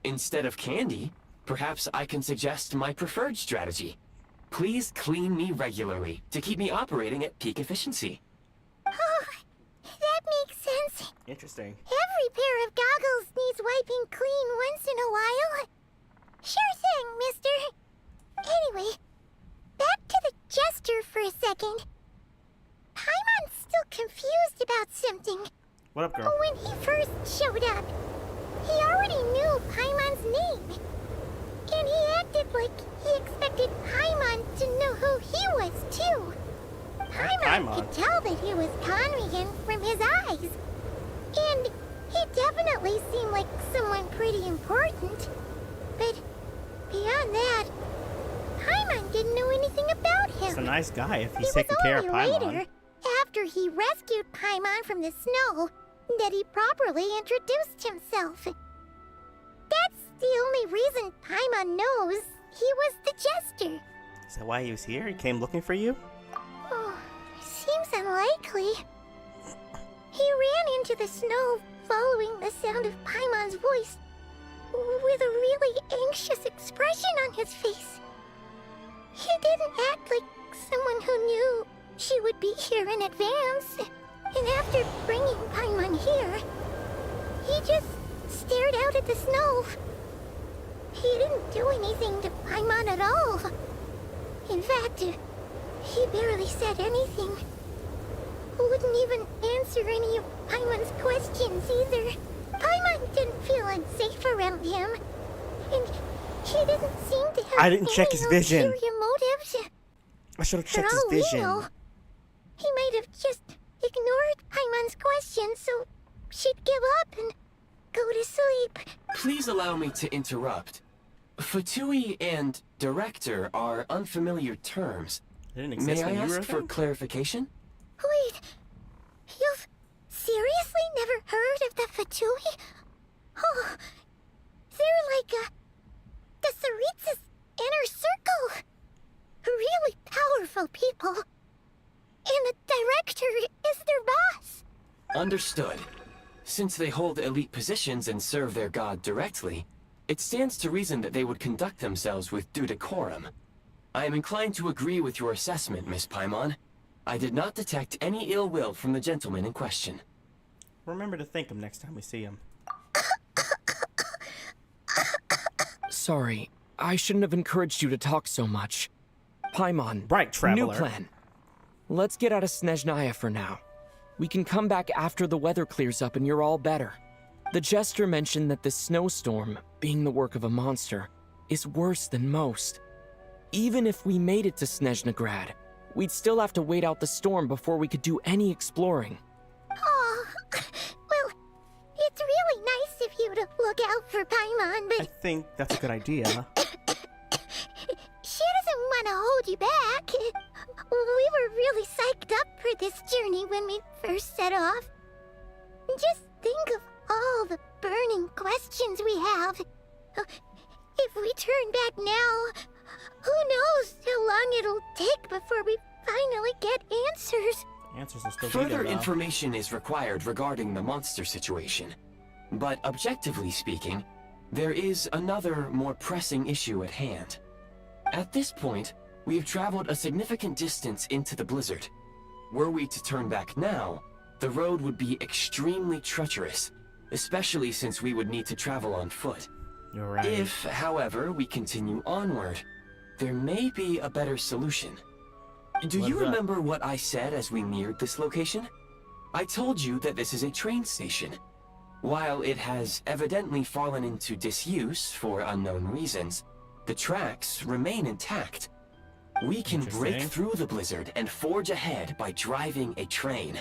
Instead of candy, perhaps I can suggest my preferred strategy. Please clean me regularly to keep me operating at peak efficiency. Oh, that makes sense. Interesting. Every pair of goggles needs wiping clean once in a while. Sure thing, mister. Anyway, back to the jester for a second. Paimon's still confused about something. What up, girl? When he first showed up, he already knew Paimon's name. And he acted like he expected Paimon to know who he was, too. Paimon could tell that he was Conrigan from his eyes. And he definitely seemed like someone pretty important. But beyond that, Paimon didn't know anything about him. He's a nice guy if he's It taking was care of only Paimon. later, after he rescued Paimon from the snow, that he properly introduced himself. That's the only reason Paimon knows he was the jester. Is that why he was here? He came looking for you? Oh, seems unlikely. He ran into the snow following the sound of Paimon's voice, with a really anxious expression on his face. He didn't act like someone who knew she would be here in advance. And after bringing Paimon here, he just stared out at the snow. He didn't do anything to Paimon at all. In fact, he barely said anything. Wouldn't even answer any of Paimon's questions either. Paimon didn't feel unsafe around him. And he didn't seem to have I didn't check any his vision. ulterior motives. I should have For checked his all we vision. know, he might have just ignored Paimon's questions so she'd give up and go to sleep. Please allow me to interrupt. Fatui and director are unfamiliar terms. They didn't exist May I when you were a ask for thing? clarification? Wait, you've seriously never heard of the Fatui? Oh, they're like the Tsaritsa's inner circle. Really powerful people. And the director is their boss. Understood. Since they hold elite positions and serve their god directly, it stands to reason that they would conduct themselves with due decorum. I am inclined to agree with your assessment, Miss Paimon. I did not detect any ill will from the gentleman in question. Remember to thank him next time we see him. Sorry, I shouldn't have encouraged you to talk so much. Paimon, Right, traveler. new plan. Let's get out of SNEZHNAYA for now. We can come back after the weather clears up and you're all better. The jester mentioned that this snowstorm, being the work of a monster, is worse than most. Even if we made it to Snezhnagrad, we'd still have to wait out the storm before we could do any exploring. Oh, well, it's really nice of you to look out for Paimon, I but think that's a good idea. she doesn't want to hold you back. We were really psyched up for this journey when we first set off. Just think of all the burning questions we have. If we turn back now, who knows how long it'll take before we finally get answers. Answers will still be Further there, though. information is required regarding the monster situation. But objectively speaking, there is another, more pressing issue at hand. At this point, we have traveled a significant distance into the blizzard. were we to turn back now, the road would be extremely treacherous, especially since we would need to travel on foot. You're right. If, however, we continue onward, there may be a better solution. Do What you is that? remember what I said as we neared this location? I told you that this is a train station. While it has evidently fallen into disuse for unknown reasons, the tracks remain intact. We can break Interesting. through the blizzard and forge ahead by driving a train.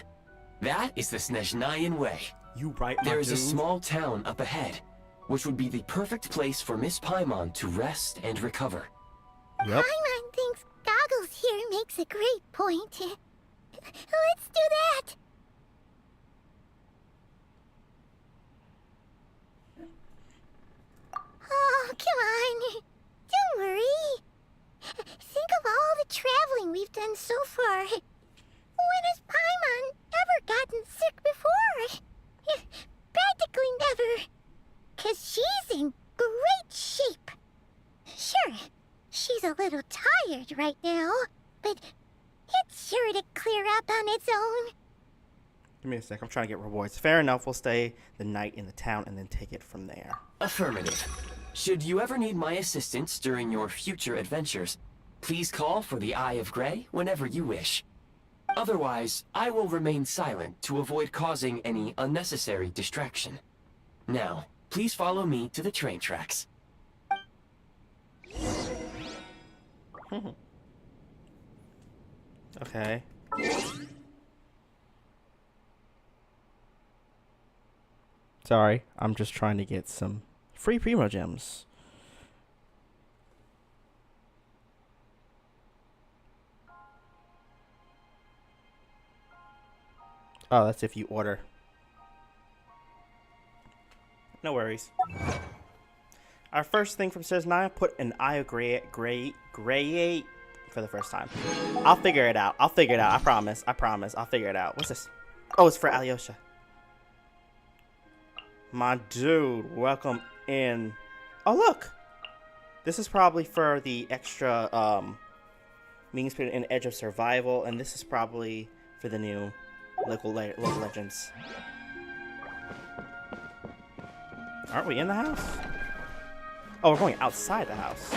That is the SNEZHNAYAN way. You right, my There is a dude. small town up ahead, which would be the perfect place for Miss Paimon to rest and recover. Yep. Paimon thinks Goggles here makes a great point. Let's do that. Oh, come on. Don't worry. Think of all the traveling we've done so far. When has Paimon ever gotten sick before? Practically never. 'Cause she's in great shape. Sure, she's a little tired right now, but it's sure to clear up on its own. Give me a sec. I'm trying to get rewards. Fair enough. We'll stay the night in the town and then take it from there. Affirmative. Should you ever need my assistance during your future adventures, please call for the Eye of Grey whenever you wish. Otherwise, I will remain silent to avoid causing any unnecessary distraction. Now, please follow me to the train tracks. Okay. Sorry, I'm just trying to get some free Primo Gems. Oh, that's if you order. No worries. Our first thing from SNEZHNAYA, put an Eye of Grey for the first time. I'll figure it out. I'll figure it out. I promise. I promise. I'll figure it out. What's this? Oh, it's for Alyosha. My dude, welcome in. Oh, look. This is probably for the extra mean spirit and edge of survival, and this is probably for the new local legends. Aren't we in the house? Oh, we're going outside the house.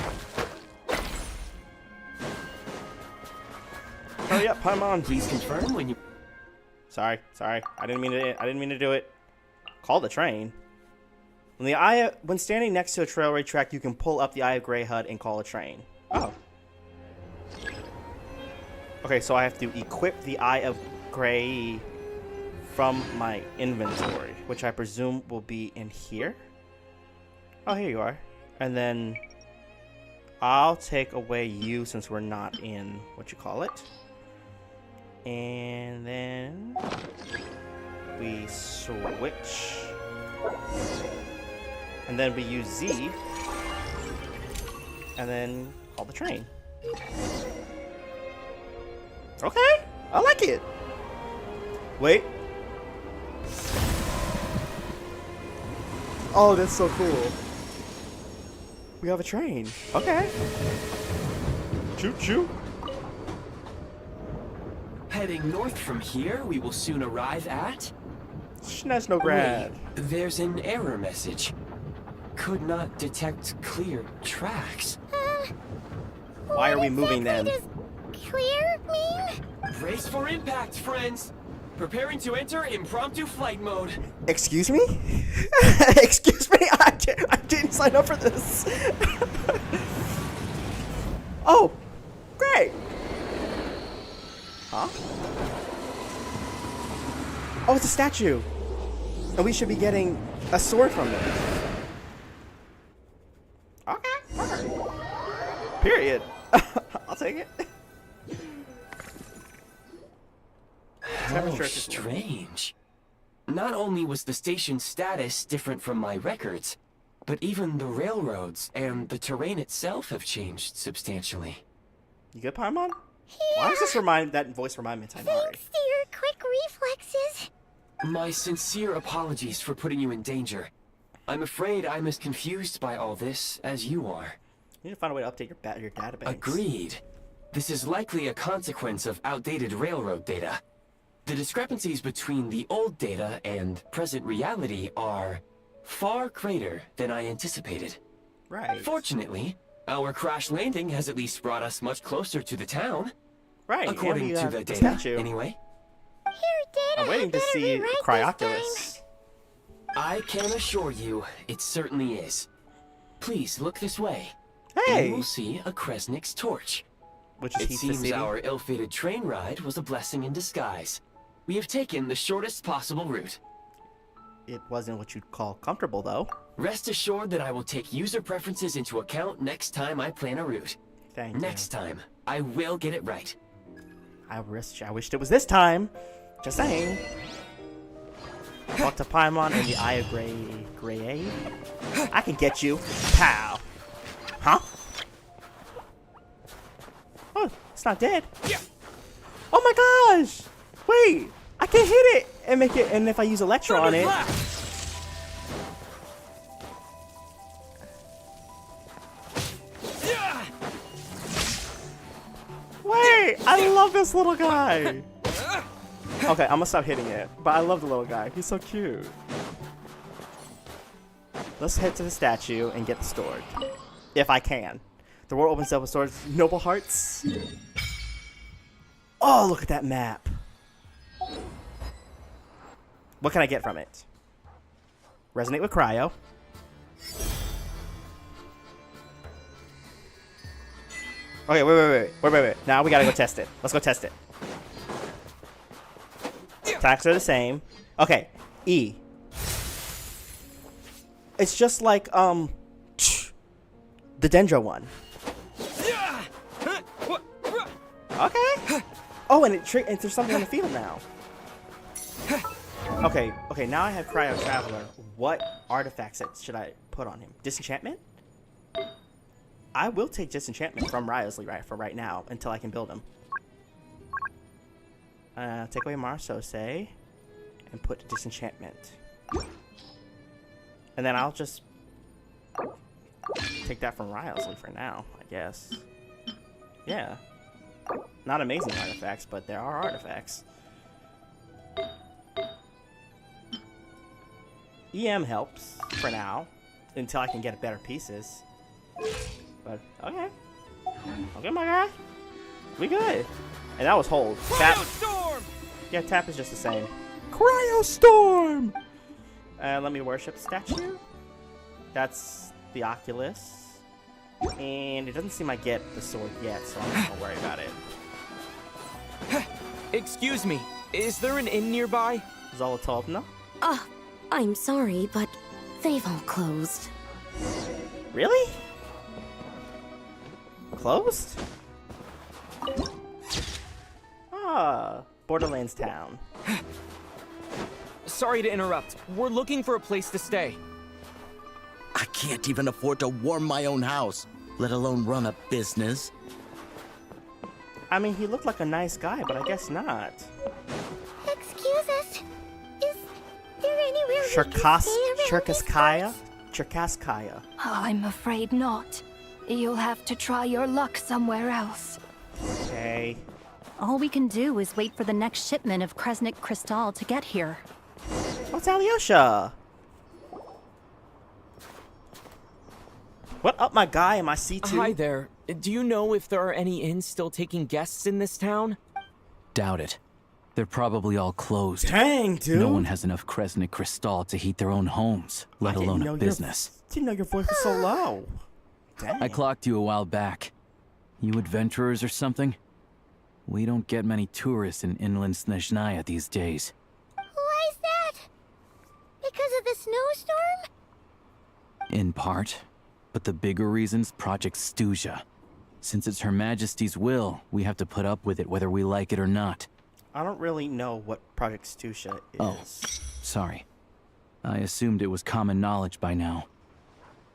Hurry up, Paimon. Please confirm when you... Sorry. I didn't mean to do it. Call the train. When standing next to a trailway track, you can pull up the Eye of Grey HUD and call a train. Oh. Okay, so I have to equip the Eye of Grey from my inventory, which I presume will be in here. Oh, here you are. And then I'll take away you since we're not in what you call it. And then we switch. And then we use Z. And then call the train. Okay, I like it. Wait. Oh, that's so cool. We have a train. Okay. Choo choo. Heading north from here, we will soon arrive at... SNEZHNOGRAD. Wait, there's an error message. Could not detect clear tracks. Why are we moving then? Does clear mean? Brace for impact, friends! Preparing to enter impromptu flight mode. Excuse me? Excuse me? I didn't sign up for this. Oh, great. Huh? Oh, it's a statue. And we should be getting a sword from it. Okay. Period. I'll take it. How strange. Not only was the station's status different from my records, but even the railroads and the terrain itself have changed substantially. You good, Paimon? Yeah. Why does this that voice remind me of Tainari? Thanks to your quick reflexes. My sincere apologies for putting you in danger. I'm afraid I'm as confused by all this as you are. You need to find a way to update your database. Agreed. This is likely a consequence of outdated railroad data. The discrepancies between the old data and present reality are far greater than I anticipated. Right. Fortunately, our crash landing has at least brought us much closer to the town. Right. According to the data, statue. anyway. Here, Data, I'm waiting to better see be right Cryoculus. I can assure you, it certainly is. Please look this way. Hey! You will see a Kresnik's torch. Which is It Heath the seems City. our ill-fated train ride was a blessing in disguise. We have taken the shortest possible route. It wasn't what you'd call comfortable, though. Rest assured that I will take user preferences into account next time I plan a route. Thank you. Next time, I will get it right. I wished it was this time. Just saying. Talk to Paimon in the Eye of Grey. I can get you. Pow. Huh? Oh, it's not dead. Oh my gosh! Wait, I can hit it and make it, and if I use Electro on it. Wait, I love this little guy. Okay, I'm gonna stop hitting it, but I love the little guy. He's so cute. Let's head to the statue and get the sword. If I can. The world opens up with swords. Noble hearts. Oh, look at that map. What can I get from it? Resonate with Cryo. Okay, wait. Now we gotta go test it. Let's go test it. Attacks are the same. Okay, E. It's just like, the Dendro one. Okay. Oh, and there's something on the field now. Okay, now I have Cryo Traveler. What artifacts should I put on him? Disenchantment? I will take Disenchantment from Ryosley for right now until I can build him. Take away Marsose and put Disenchantment. And then I'll just take that from Ryosley for now, I guess. Yeah. Not amazing artifacts, but there are artifacts. EM helps for now until I can get better pieces. But okay. Okay, my guy. We good. And that was hold. Tap. Yeah, tap is just the same. Cryostorm! Let me worship the statue. That's the Oculus. And it doesn't seem I get the sword yet, so I'm not gonna worry about it. Excuse me, is there an inn nearby? Zolotovna? I'm sorry, but they've all closed. Really? Closed? Ah, Borderlands Town. Sorry to interrupt. We're looking for a place to stay. I can't even afford to warm my own house, let alone run a business. I mean, he looked like a nice guy, but I guess not. Excuse us. Is there anywhere we can stay around this place? Cherkaskaya. I'm afraid not. You'll have to try your luck somewhere else. Okay. All we can do is wait for the next shipment of Kresnik Crystal to get here. What's Alyosha? What up, my guy? Am I C2? Hi there. Do you know if there are any inns still taking guests in this town? Doubt it. They're probably all closed. Dang, dude. No one has enough Kresnik Crystal to heat their own homes, let alone a business. Didn't know your voice was so low. Dang. I clocked you a while back. You adventurers or something? We don't get many tourists in inland SNEZHNAYA these days. Why is that? Because of the snowstorm? In part. But the bigger reason's Project SNEZHNAYA. Since it's Her Majesty's will, we have to put up with it whether we like it or not. I don't really know what Project SNEZHNAYA is. Oh, sorry. I assumed it was common knowledge by now.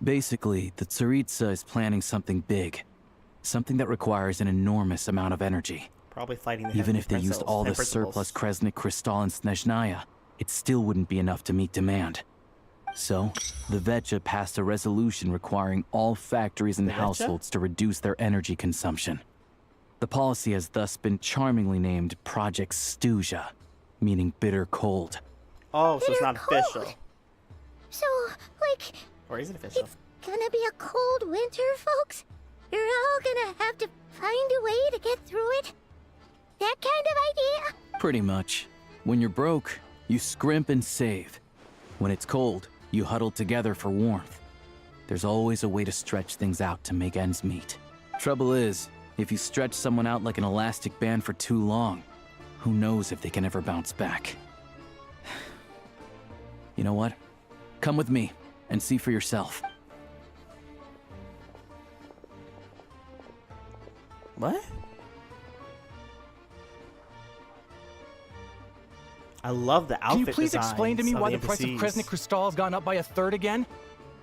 Basically, the Tsaritsa is planning something big. Something that requires an enormous amount of energy. Probably fighting the Even Heavenly if they used Principles- all the Principles. surplus Kresnik Crystal in SNEZHNAYA, it still wouldn't be enough to meet demand. So, the Vetja passed a resolution requiring all factories and The Vetja? households to reduce their energy consumption. The policy has thus been charmingly named Project SNEZHNAYA, meaning bitter cold. Oh, so it's Bitter not official. So, like, Or is it official? it's gonna be a cold winter, folks? You're all gonna have to find a way to get through it? That kind of idea? Pretty much. When you're broke, you scrimp and save. When it's cold, you huddle together for warmth. There's always a way to stretch things out to make ends meet. Trouble is, if you stretch someone out like an elastic band for too long, who knows if they can ever bounce back. You know what? Come with me and see for yourself. What? I love the outfit Can you please designs explain to me of why the price of NPCs. Kresnik Crystal has gone up by 1/3 again?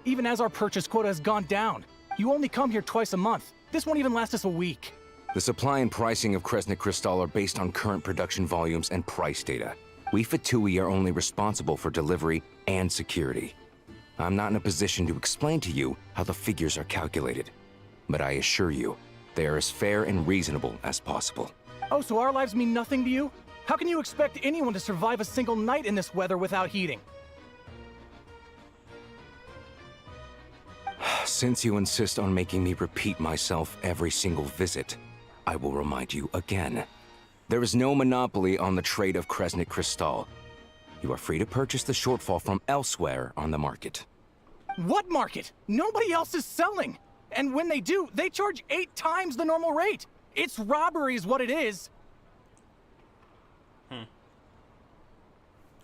Even as our purchase quota has gone down. You only come here twice a month. This won't even last us a week. The supply and pricing of Kresnik Crystal are based on current production volumes and price data. We Fatui are only responsible for delivery and security. I'm not in a position to explain to you how the figures are calculated, but I assure you, they are as fair and reasonable as possible. Oh, so our lives mean nothing to you? How can you expect anyone to survive a single night in this weather without heating? Since you insist on making me repeat myself every single visit, I will remind you again. There is no monopoly on the trade of Kresnik Crystal. You are free to purchase the shortfall from elsewhere on the market. What market? Nobody else is selling. And when they do, they charge 8 times the normal rate. It's robbery is what it is.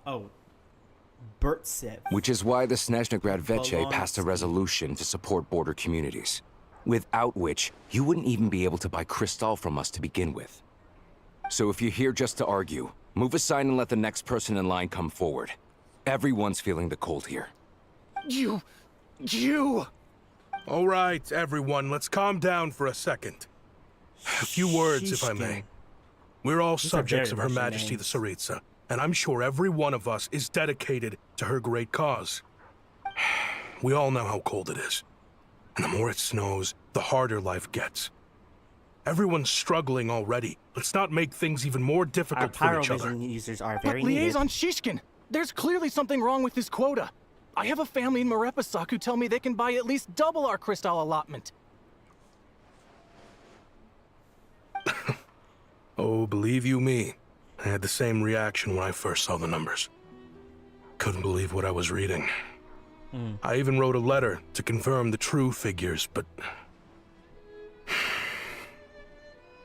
Oh. Bertsev. Which is why the SNEZHNA Veche passed a resolution to support border communities, without which you wouldn't even be able to buy Crystal from us to begin with. So if you're here just to argue, move aside and let the next person in line come forward. Everyone's feeling the cold here. You... All right, everyone, let's calm down for a second. A few words, if I may. We're all subjects of Her Majesty the Tsaritsa, and I'm sure every one of us is dedicated to her great cause. We all know how cold it is. And the more it snows, the harder life gets. Everyone's struggling already. Let's not make things even more difficult for each other. Pyrovision users are But very needed. Liaison Shishkin, there's clearly something wrong with this quota. I have a family in Marepasak who tell me they can buy at least double our crystal allotment. Oh, believe you me, I had the same reaction when I first saw the numbers. Couldn't believe what I was reading. I even wrote a letter to confirm the true figures, but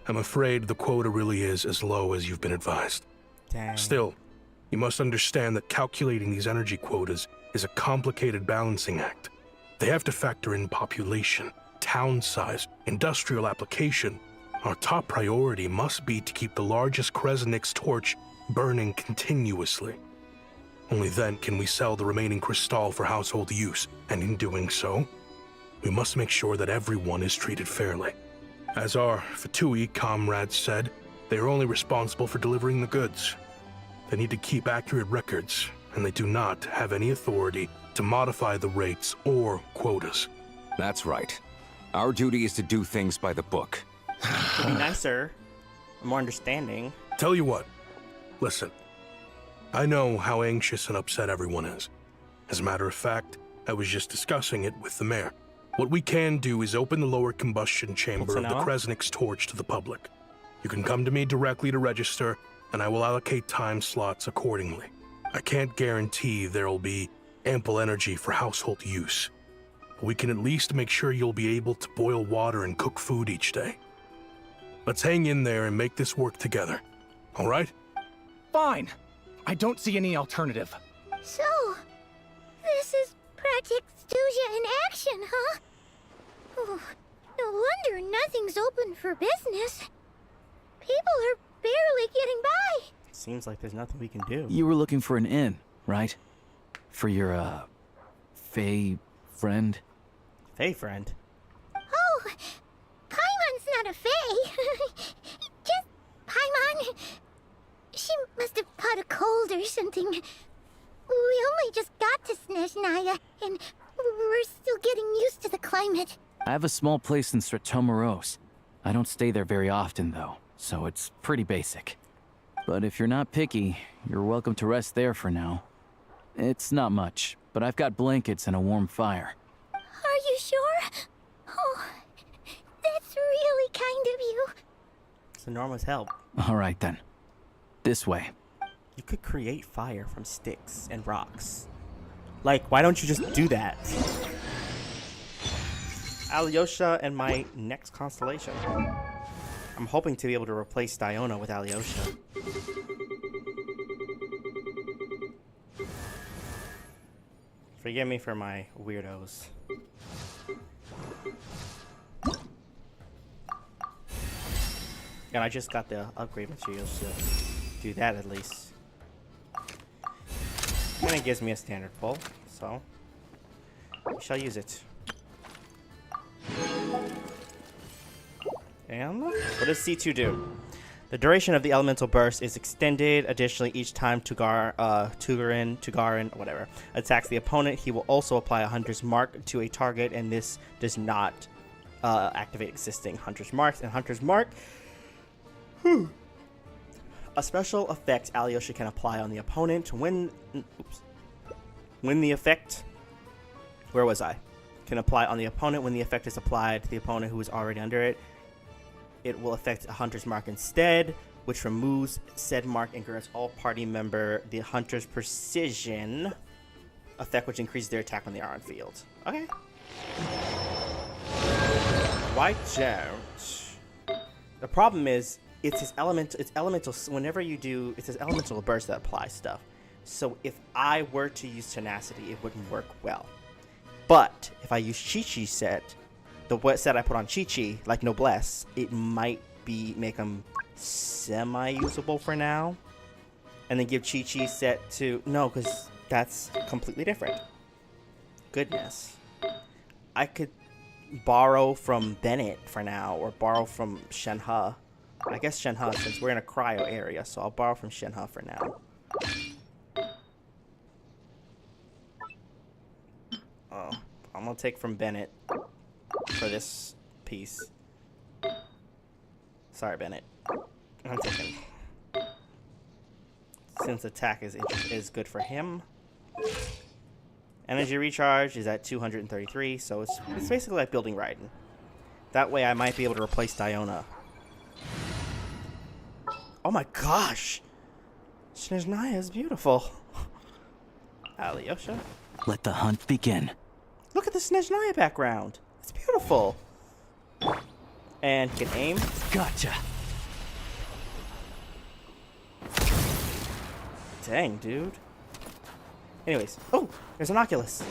I'm afraid the quota really is as low as you've been advised. Dang. Still, you must understand that calculating these energy quotas is a complicated balancing act. They have to factor in population, town size, industrial application. Our top priority must be to keep the largest Kresnik's torch burning continuously. Only then can we sell the remaining crystal for household use, and in doing so, we must make sure that everyone is treated fairly. As our Fatui comrades said, they are only responsible for delivering the goods. They need to keep accurate records, and they do not have any authority to modify the rates or quotas. That's right. Our duty is to do things by the book. To be nicer, more understanding. Tell you what, listen. I know how anxious and upset everyone is. As a matter of fact, I was just discussing it with the mayor. What we can do is open the lower combustion chamber of the Kresnik's torch to the public. You can come to me directly to register, and I will allocate time slots accordingly. I can't guarantee there'll be ample energy for household use. But we can at least make sure you'll be able to boil water and cook food each day. Let's hang in there and make this work together. All right? Fine. I don't see any alternative. So, this is Project SNEZHNAYA in action, huh? Oh, no wonder nothing's open for business. People are barely getting by. Seems like there's nothing we can do. You were looking for an inn, right? For your, Fae friend? Fae friend? Oh, Paimon's not a fae. Just Paimon. She must have caught a cold or something. We only just got to SNEZHNAYA, and we're still getting used to the climate. I have a small place in Stratomaros. I don't stay there very often, though, so it's pretty basic. But if you're not picky, you're welcome to rest there for now. It's not much, but I've got blankets and a warm fire. Are you sure? Oh, that's really kind of you. It's enormous help. All right, then. This way. You could create fire from sticks and rocks. Like, why don't you just do that? Alyosha and my next constellation. I'm hoping to be able to replace Diona with Alyosha. Forgive me for my weirdos. And I just got the upgrade materials to do that at least. And it gives me a standard pull, so we shall use it. And what does C2 do? The duration of the elemental burst is extended. Additionally, each time Tugarin, whatever, attacks the opponent, he will also apply a Hunter's Mark to a target, and this does not activate existing Hunter's Marks. And Hunter's Mark, a special effect Alyosha can apply on the opponent when the effect, where was I? Can apply on the opponent when the effect is applied to the opponent who is already under it. It will affect a Hunter's Mark instead, which removes said mark and grants all party member the Hunter's Precision effect, which increases their attack when they are on field. Okay. Why don't? The problem is it's his element. It's elemental. Whenever you do, it's his elemental burst that applies stuff. So if I were to use tenacity, it wouldn't work well. But if I use Chi-Chi set, the set I put on Chi-Chi, like Noblesse, it might make him semi-usable for now. And then give Chi-Chi set to... No, because that's completely different. Goodness. I could borrow from Bennett for now, or borrow from Shenhe. I guess Shenhe, since we're in a cryo area, so I'll borrow from Shenhe for now. Oh, I'm gonna take from Bennett for this piece. Sorry, Bennett. I'm taking. Since attack is good for him. Energy recharge is at 233, so it's basically like building Raiden. That way I might be able to replace Diona. Oh my gosh! SNEZHNAYA is beautiful. Alyosha? Let the hunt begin. Look at the SNEZHNAYA background. It's beautiful. And he can aim. Gotcha. Dang, dude. Anyways. Oh, there's an Oculus.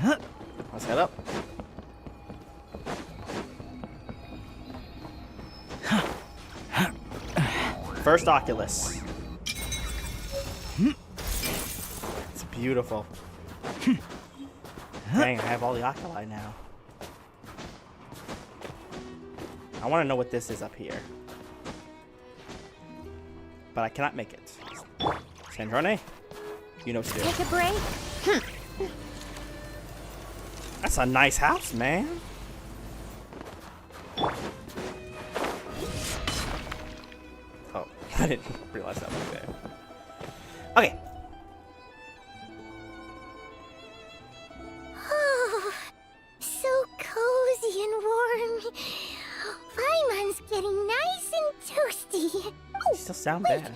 Let's head up. First Oculus. It's beautiful. Dang, I have all the oculi now. I want to know what this is up here. But I cannot make it. SNEZHNAYA, you know still. Take a break? That's a nice house, man. Oh, I didn't realize that was there. Okay. Oh, so cozy and warm. Paimon's getting nice and toasty. You still sound bad.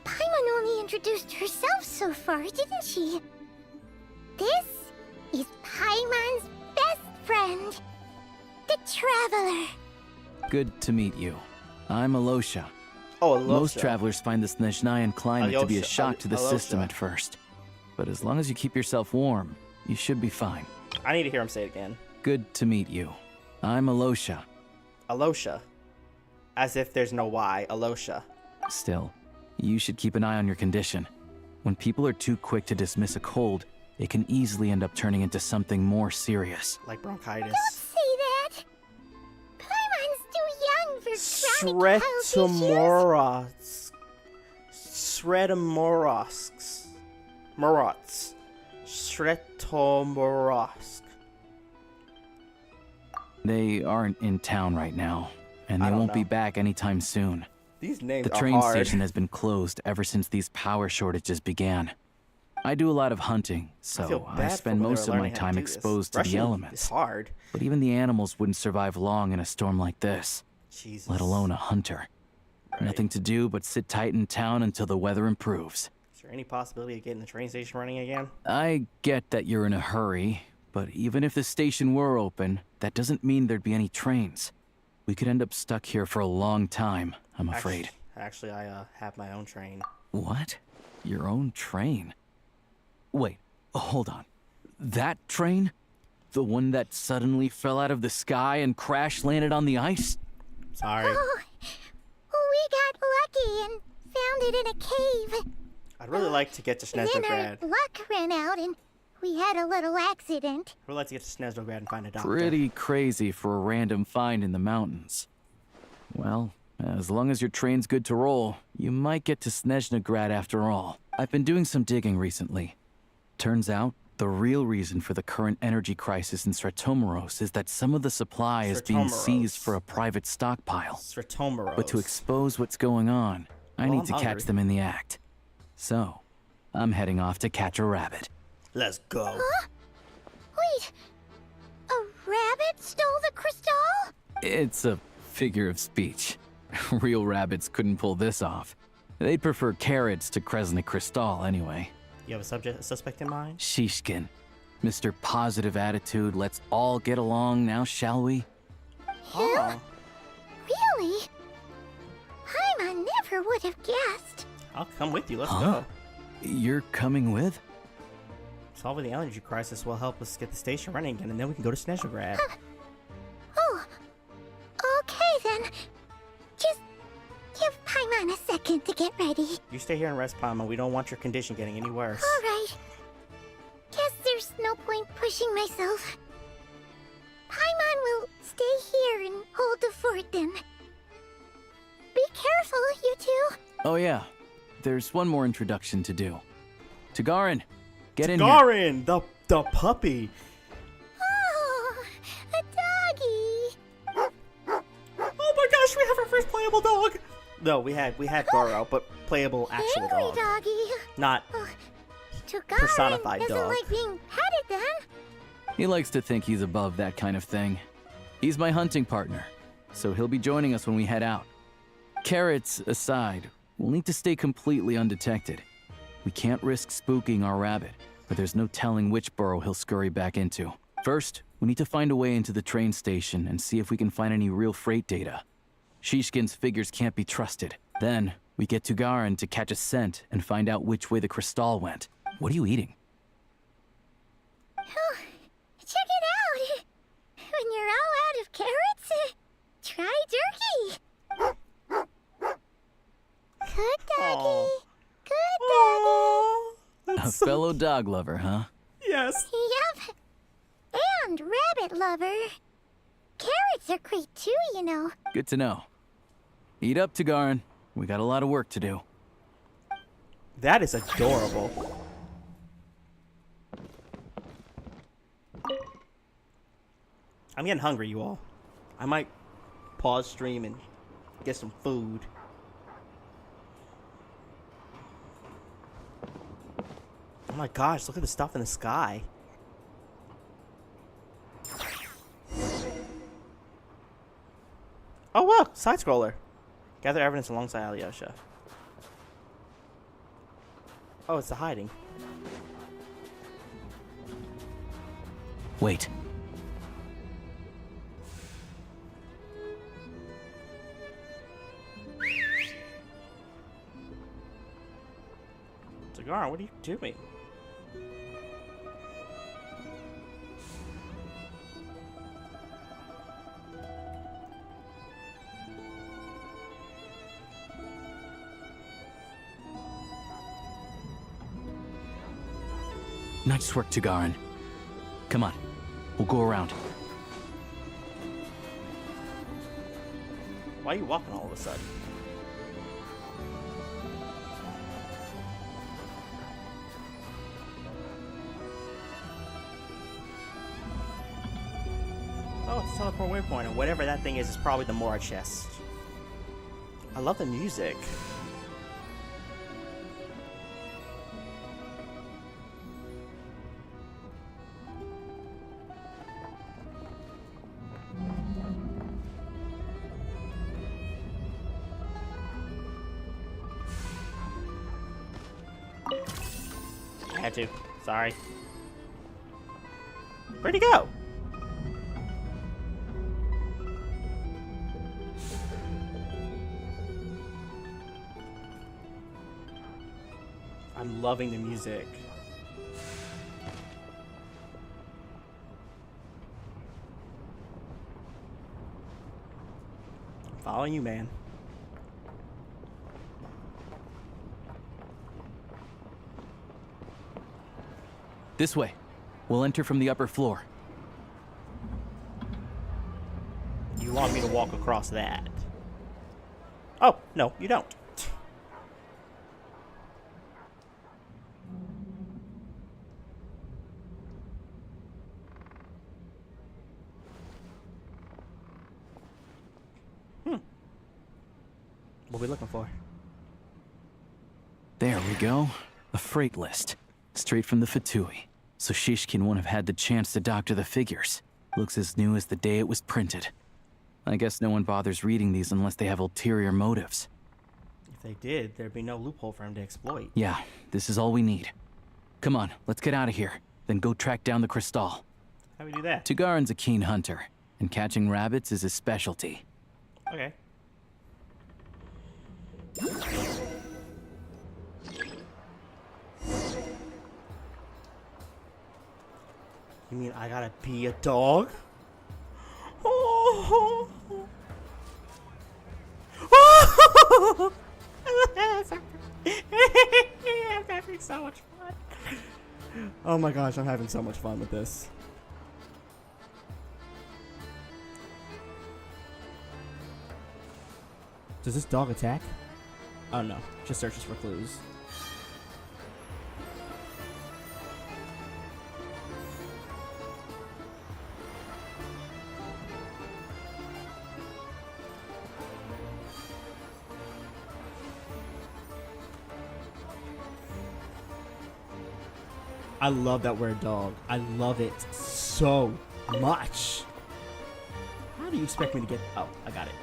Paimon only introduced herself so far, didn't she? This is Paimon's best friend, the Traveler. Good to meet you. I'm Alyosha. Oh, Alyosha. Most travelers find the SNEZHNAYAN climate to be a shock to the Alyosha. system at first. But as long as you keep yourself warm, you should be fine. I need to hear him say it again. Good to meet you. I'm Alyosha. Alyosha. As if there's no Y. Alyosha. Still, you should keep an eye on your condition. When people are too quick to dismiss a cold, it can easily end up turning into something more serious. Like bronchitis. Don't say that. Paimon's too young for chronic health issues. Sretomorosks. Sretomorosks. They aren't in town right now, and they won't be back anytime soon. These names The are train hard. station has been closed ever since these power shortages began. I do a lot of hunting, so I spend most of my time exposed to the elements. It's hard. But even the animals wouldn't survive long in a storm like this, let alone a hunter. Nothing to do but sit tight in town until the weather improves. Is there any possibility of getting the train station running again? I get that you're in a hurry, but even if the station were open, that doesn't mean there'd be any trains. We could end up stuck here for a long time, I'm afraid. Actually, I have my own train. What? Your own train? Wait, hold on. That train? The one that suddenly fell out of the sky and crash landed on the ice? Sorry. Oh, we got lucky and found it in a cave. I'd really like to get to Then SNEZHNAYA. our luck ran out and we had a little accident. I'd really like to get to SNEZHNAYA and find a doctor. Pretty crazy for a random find in the mountains. Well, as long as your train's good to roll, you might get to SNEZHNAYA after all. I've been doing some digging recently. Turns out, the real reason for the current energy crisis in Stratomeros is that some of the supply is being seized for a private stockpile. Stratomeros. But to expose what's going on, I need to catch them in the act. So, I'm heading off to catch a rabbit. Let's go. Huh? Wait, a rabbit stole the crystal? It's a figure of speech. Real rabbits couldn't pull this off. They'd prefer carrots to Kresnik Crystal anyway. You have a suspect in mind? Shishkin. Mr. Positive Attitude, let's all get along now, shall we? Oh. Really? I never would have guessed. I'll come with you. Let's go. You're coming with? Solving the energy crisis will help us get the station running again, and then we can go to SNEZHNAYA. Oh, okay then. Just give Paimon a second to get ready. You stay here and rest, Paimon. We don't want your condition getting any worse. All right. Guess there's no point pushing myself. Paimon will stay here and hold the fort then. Be careful, you two. Oh yeah, there's one more introduction to do. Tagarin, get in here. Tagarin, the puppy. Oh, a doggy. Oh my gosh, we have our first playable dog. No, we had Goro, but playable actual Angry dog. doggy. Not Tagarin personified doesn't dog. like being petted then. He likes to think he's above that kind of thing. He's my hunting partner, so he'll be joining us when we head out. Carrots aside, we'll need to stay completely undetected. We can't risk spooking our rabbit, but there's no telling which burrow he'll scurry back into. First, we need to find a way into the train station and see if we can find any real freight data. Shishkin's figures can't be trusted. Then, we get Tagarin to catch a scent and find out which way the crystal went. What are you eating? Oh, check it out. When you're all out of carrots, try jerky. Good doggy. Aw. Good doggy. A fellow dog lover, huh? Yes. Yep. And rabbit lover. Carrots are great too, you know. Good to know. Eat up, Tagarin. We got a lot of work to do. That is adorable. I'm getting hungry, you all. I might pause stream and get some food. Oh my gosh, look at the stuff in the sky. Oh wow, side scroller. Gather evidence alongside Alyosha. Oh, it's the hiding. Wait. Tagarin, what are you doing? Nice work, Tagarin. Come on, we'll go around. Why are you walking all of a sudden? Oh, it's teleport waypoint, and whatever that thing is probably the Mora chest. I love the music. I had to. Sorry. Where'd he go? I'm loving the music. I'm following you, man. This way. We'll enter from the upper floor. You want me to walk across that? Oh, no, you don't. What are we looking for? There we go. A freight list. Straight from the Fatui. So Shishkin won't have had the chance to doctor the figures. Looks as new as the day it was printed. I guess no one bothers reading these unless they have ulterior motives. If they did, there'd be no loophole for him to exploit. Yeah, this is all we need. Come on, let's get out of here. Then go track down the crystal. How do we do that? Tugarin's a keen hunter, and catching rabbits is his specialty. Okay. You mean I gotta be a dog? Oh. Oh. I'm having so much fun. Oh my gosh, I'm having so much fun with this. Does this dog attack? Oh no, just searches for clues. I love that we're a dog. I love it so much. How do you expect me to get... Oh, I got it.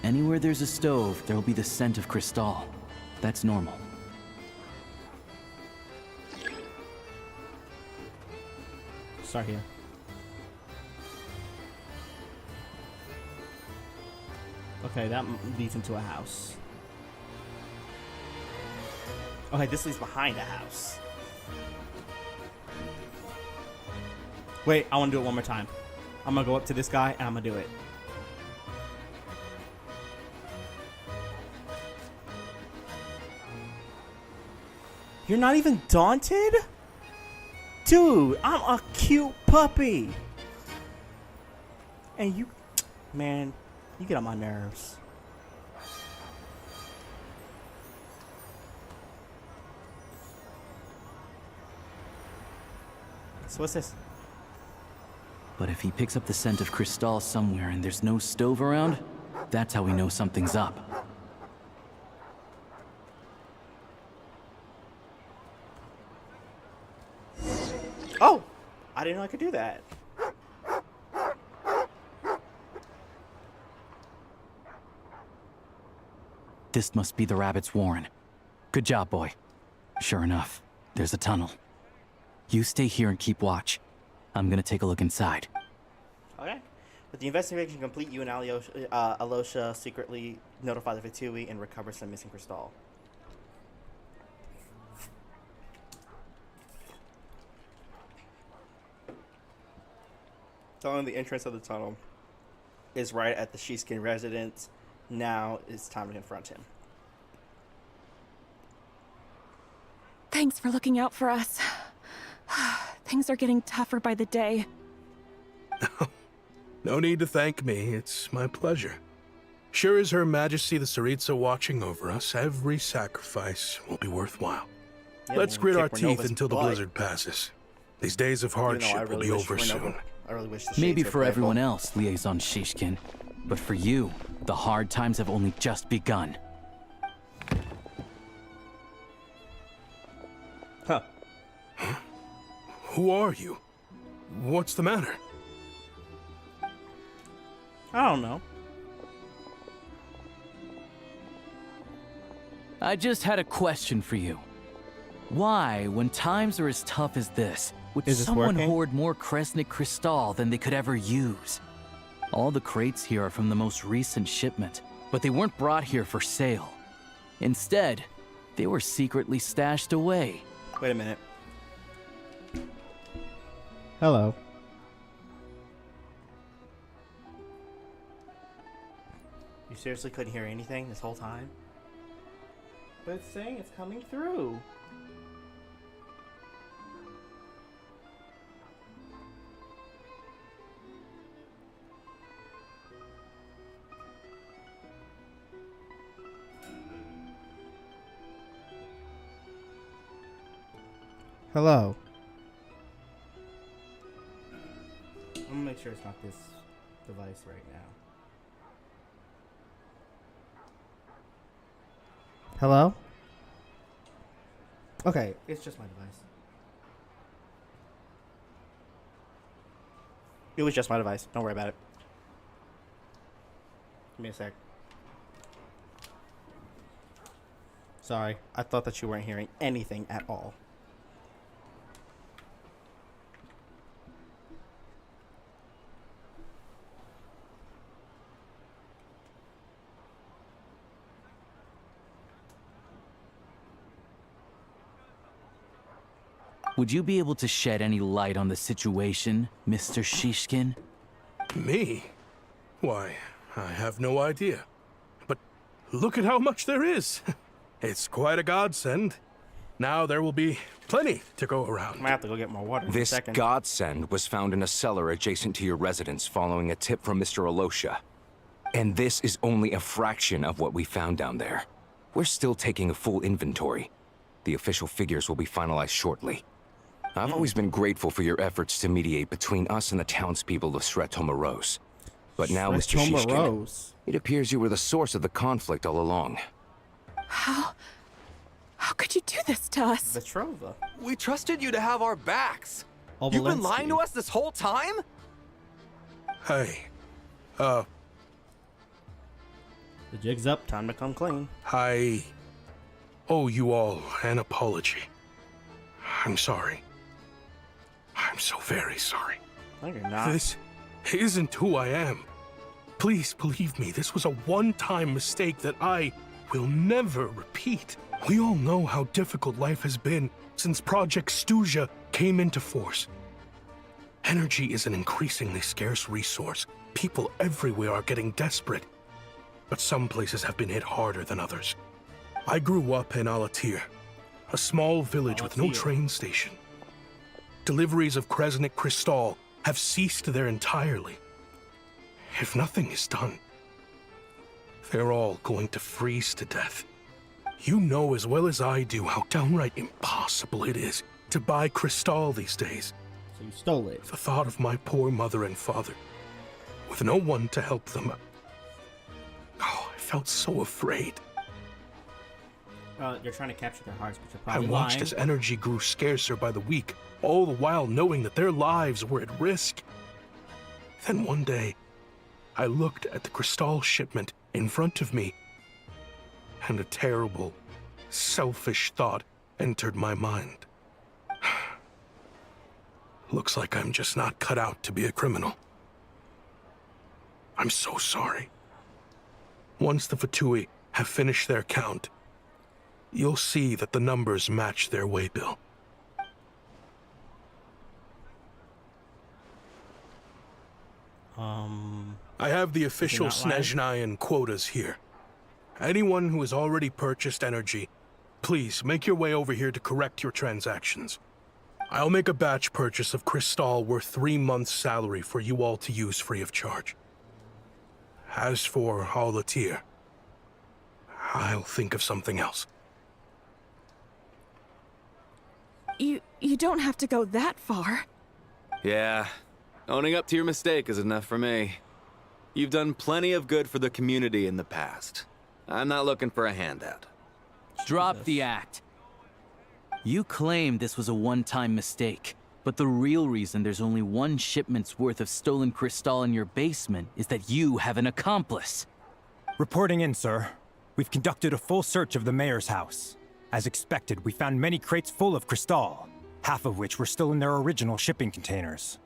Anywhere there's a stove, there'll be the scent of crystal. That's normal. Start here. Okay, that leads into a house. Okay, this leads behind a house. Wait, I want to do it one more time. I'm gonna go up to this guy and I'm gonna do it. You're not even daunted? Dude, I'm a cute puppy. And you, man, you get on my nerves. So what's this? But if he picks up the scent of crystal somewhere and there's no stove around, that's how we know something's up. Oh! I didn't know I could do that. This must be the rabbit's warren. Good job, boy. Sure enough, there's a tunnel. You stay here and keep watch. I'm gonna take a look inside. Okay. With the investigation complete, you and Alosha secretly notify the Fatui and recover some missing crystal. Telling the entrance of the tunnel is right at the Shishkin residence. Now it's time to confront him. Thanks for looking out for us. Things are getting tougher by the day. No need to thank me. It's my pleasure. Sure as Her Majesty the Tsaritsa watching over us, every sacrifice will be worthwhile. Yeah, Let's man, grit our kick teeth Renova's until the butt. blizzard passes. These days of Even though I hardship will really be wish over it went soon. over. I really wish the Maybe shades were for playable. everyone else, Liaison Shishkin. But for you, the hard times have only just begun. Huh. Who are you? What's the matter? I don't know. I just had a question for you. Why, when times are as tough as this, would Is this someone working? hoard more Kresnik Crystal than they could ever use? All the crates here are from the most recent shipment, but they weren't brought here for sale. Instead, they were secretly stashed away. Wait a minute. Hello. You seriously couldn't hear anything this whole time? But it's saying it's coming through. Hello. I'm gonna make sure it's not this device right now. Hello? Okay, it's just my device. It was just my device. Don't worry about it. Give me a sec. Sorry, I thought that you weren't hearing anything at all. Would you be able to shed any light on the situation, Mr. Shishkin? Me? Why, I have no idea. But look at how much there is. It's quite a godsend. Now there will be plenty to go around. I might have to go get more water in a This second. godsend was found in a cellar adjacent to your residence following a tip from Mr. Alosha. And this is only a fraction of what we found down there. We're still taking a full inventory. The official figures will be finalized shortly. I've always been grateful for your efforts to mediate between us and the townspeople of Sretomaros. But now, Mr. Shishkin, Sretomaros. it appears you were the source of the conflict all along. How could you do this to us? Vetrova. We trusted you to have our backs. You've been lying to us this whole time? Hey, The jig's up. Time to come clean. I owe you all an apology. I'm sorry. I'm so very sorry. No, you're not. This isn't who I am. Please believe me, this was a one-time mistake that I will never repeat. We all know how difficult life has been since Project Stuzha came into force. Energy is an increasingly scarce resource. People everywhere are getting desperate. But some places have been hit harder than others. I grew up in Alatir, a small village with no train station. Deliveries of Kresnik Crystal have ceased there entirely. If nothing is done, they're all going to freeze to death. You know as well as I do how downright impossible it is to buy Crystal these days. So you stole it. The thought of my poor mother and father, with no one to help them. Oh, I felt so afraid. You're trying to capture their hearts, but you're I probably watched lying. as energy grew scarcer by the week, all the while knowing that their lives were at risk. Then one day, I looked at the Crystal shipment in front of me, and a terrible, selfish thought entered my mind. Looks like I'm just not cut out to be a criminal. I'm so sorry. Once the Fatui have finished their count, you'll see that the numbers match their waybill. I have the official not lying? SNEZHNAYA quotas here. Anyone who has already purchased energy, please make your way over here to correct your transactions. I'll make a batch purchase of Crystal worth 3 months' salary for you all to use free of charge. As for Alatir, I'll think of something else. You You don't have to go that far. Yeah, owning up to your mistake is enough for me. You've done plenty of good for the community in the past. I'm not looking for a handout. Drop the act. You claim this was a one-time mistake, but the real reason there's only one shipment's worth of stolen crystal in your basement is that you have an accomplice. Reporting in, sir. We've conducted a full search of the mayor's house. As expected, we found many crates full of crystal, half of which were still in their original shipping containers.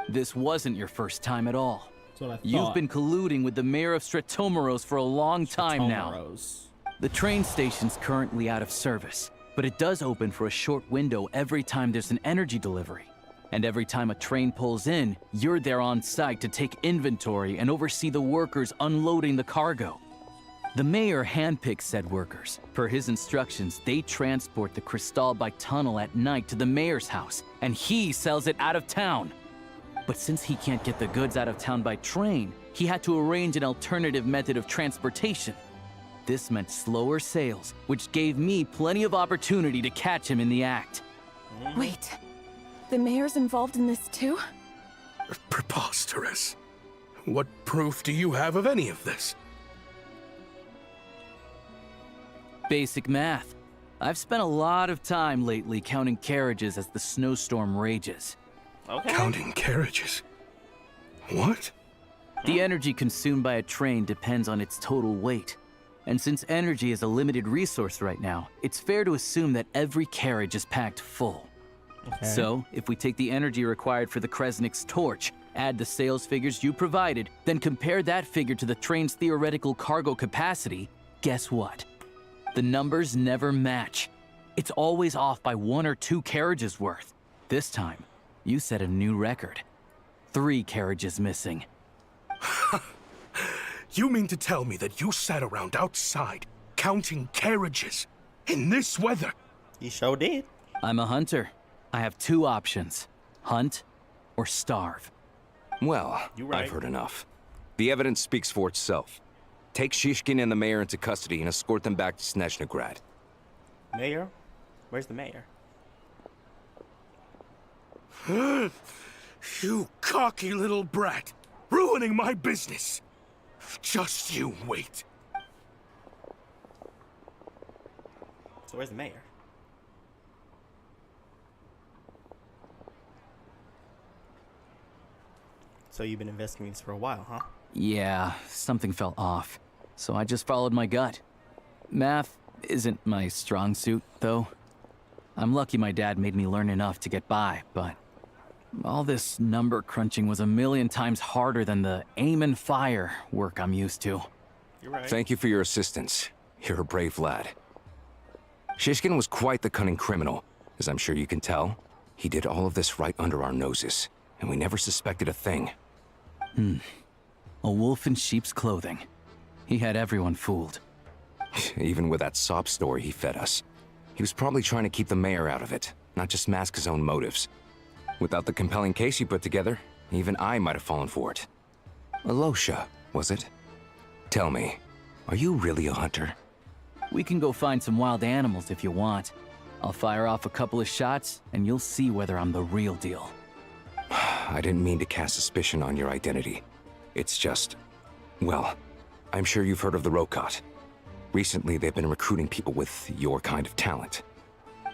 This wasn't your first time at all. That's what I thought. You've been colluding with the mayor of Stratomeros for a long time now. The train station's currently out of service, but it does open for a short window every time there's an energy delivery. And every time a train pulls in, you're there on site to take inventory and oversee the workers unloading the cargo. The mayor handpicks said workers. Per his instructions, they transport the crystal by tunnel at night to the mayor's house, and he sells it out of town. But since he can't get the goods out of town by train, he had to arrange an alternative method of transportation. This meant slower sales, which gave me plenty of opportunity to catch him in the act. Wait, the mayor's involved in this too? Preposterous. What proof do you have of any of this? Basic math. I've spent a lot of time lately counting carriages as the snowstorm rages. Okay. Counting carriages? What? The energy consumed by a train depends on its total weight. And since energy is a limited resource right now, it's fair to assume that every carriage is packed full. Okay. So, if we take the energy required for the Kresnik's torch, add the sales figures you provided, then compare that figure to the train's theoretical cargo capacity, guess what? The numbers never match. It's always off by 1 or 2 carriages worth. This time, you set a new record. 3 carriages missing. You mean to tell me that you sat around outside, counting carriages, in this weather? You sure did. I'm a hunter. I have 2 options. Hunt or starve. Well, I've heard enough. The evidence speaks for itself. Take Shishkin and the mayor into custody and escort them back to SNEZHNAYA. Mayor? Where's the mayor? You cocky little brat, ruining my business. Just you wait. So where's the mayor? So you've been investigating this for a while, huh? Yeah, something felt off. So I just followed my gut. Math isn't my strong suit, though. I'm lucky my dad made me learn enough to get by, but all this number crunching was a million times harder than the aim and fire work I'm used to. You're right. Thank you for your assistance. You're a brave lad. Shishkin was quite the cunning criminal, as I'm sure you can tell. He did all of this right under our noses, and we never suspected a thing. A wolf in sheep's clothing. He had everyone fooled. Even with that sob story he fed us. He was probably trying to keep the mayor out of it, not just mask his own motives. Without the compelling case you put together, even I might have fallen for it. Alosha, was it? Tell me, are you really a hunter? We can go find some wild animals if you want. I'll fire off a couple of shots, and you'll see whether I'm the real deal. I didn't mean to cast suspicion on your identity. It's just... well, I'm sure you've heard of the Rokot. Recently, they've been recruiting people with your kind of talent.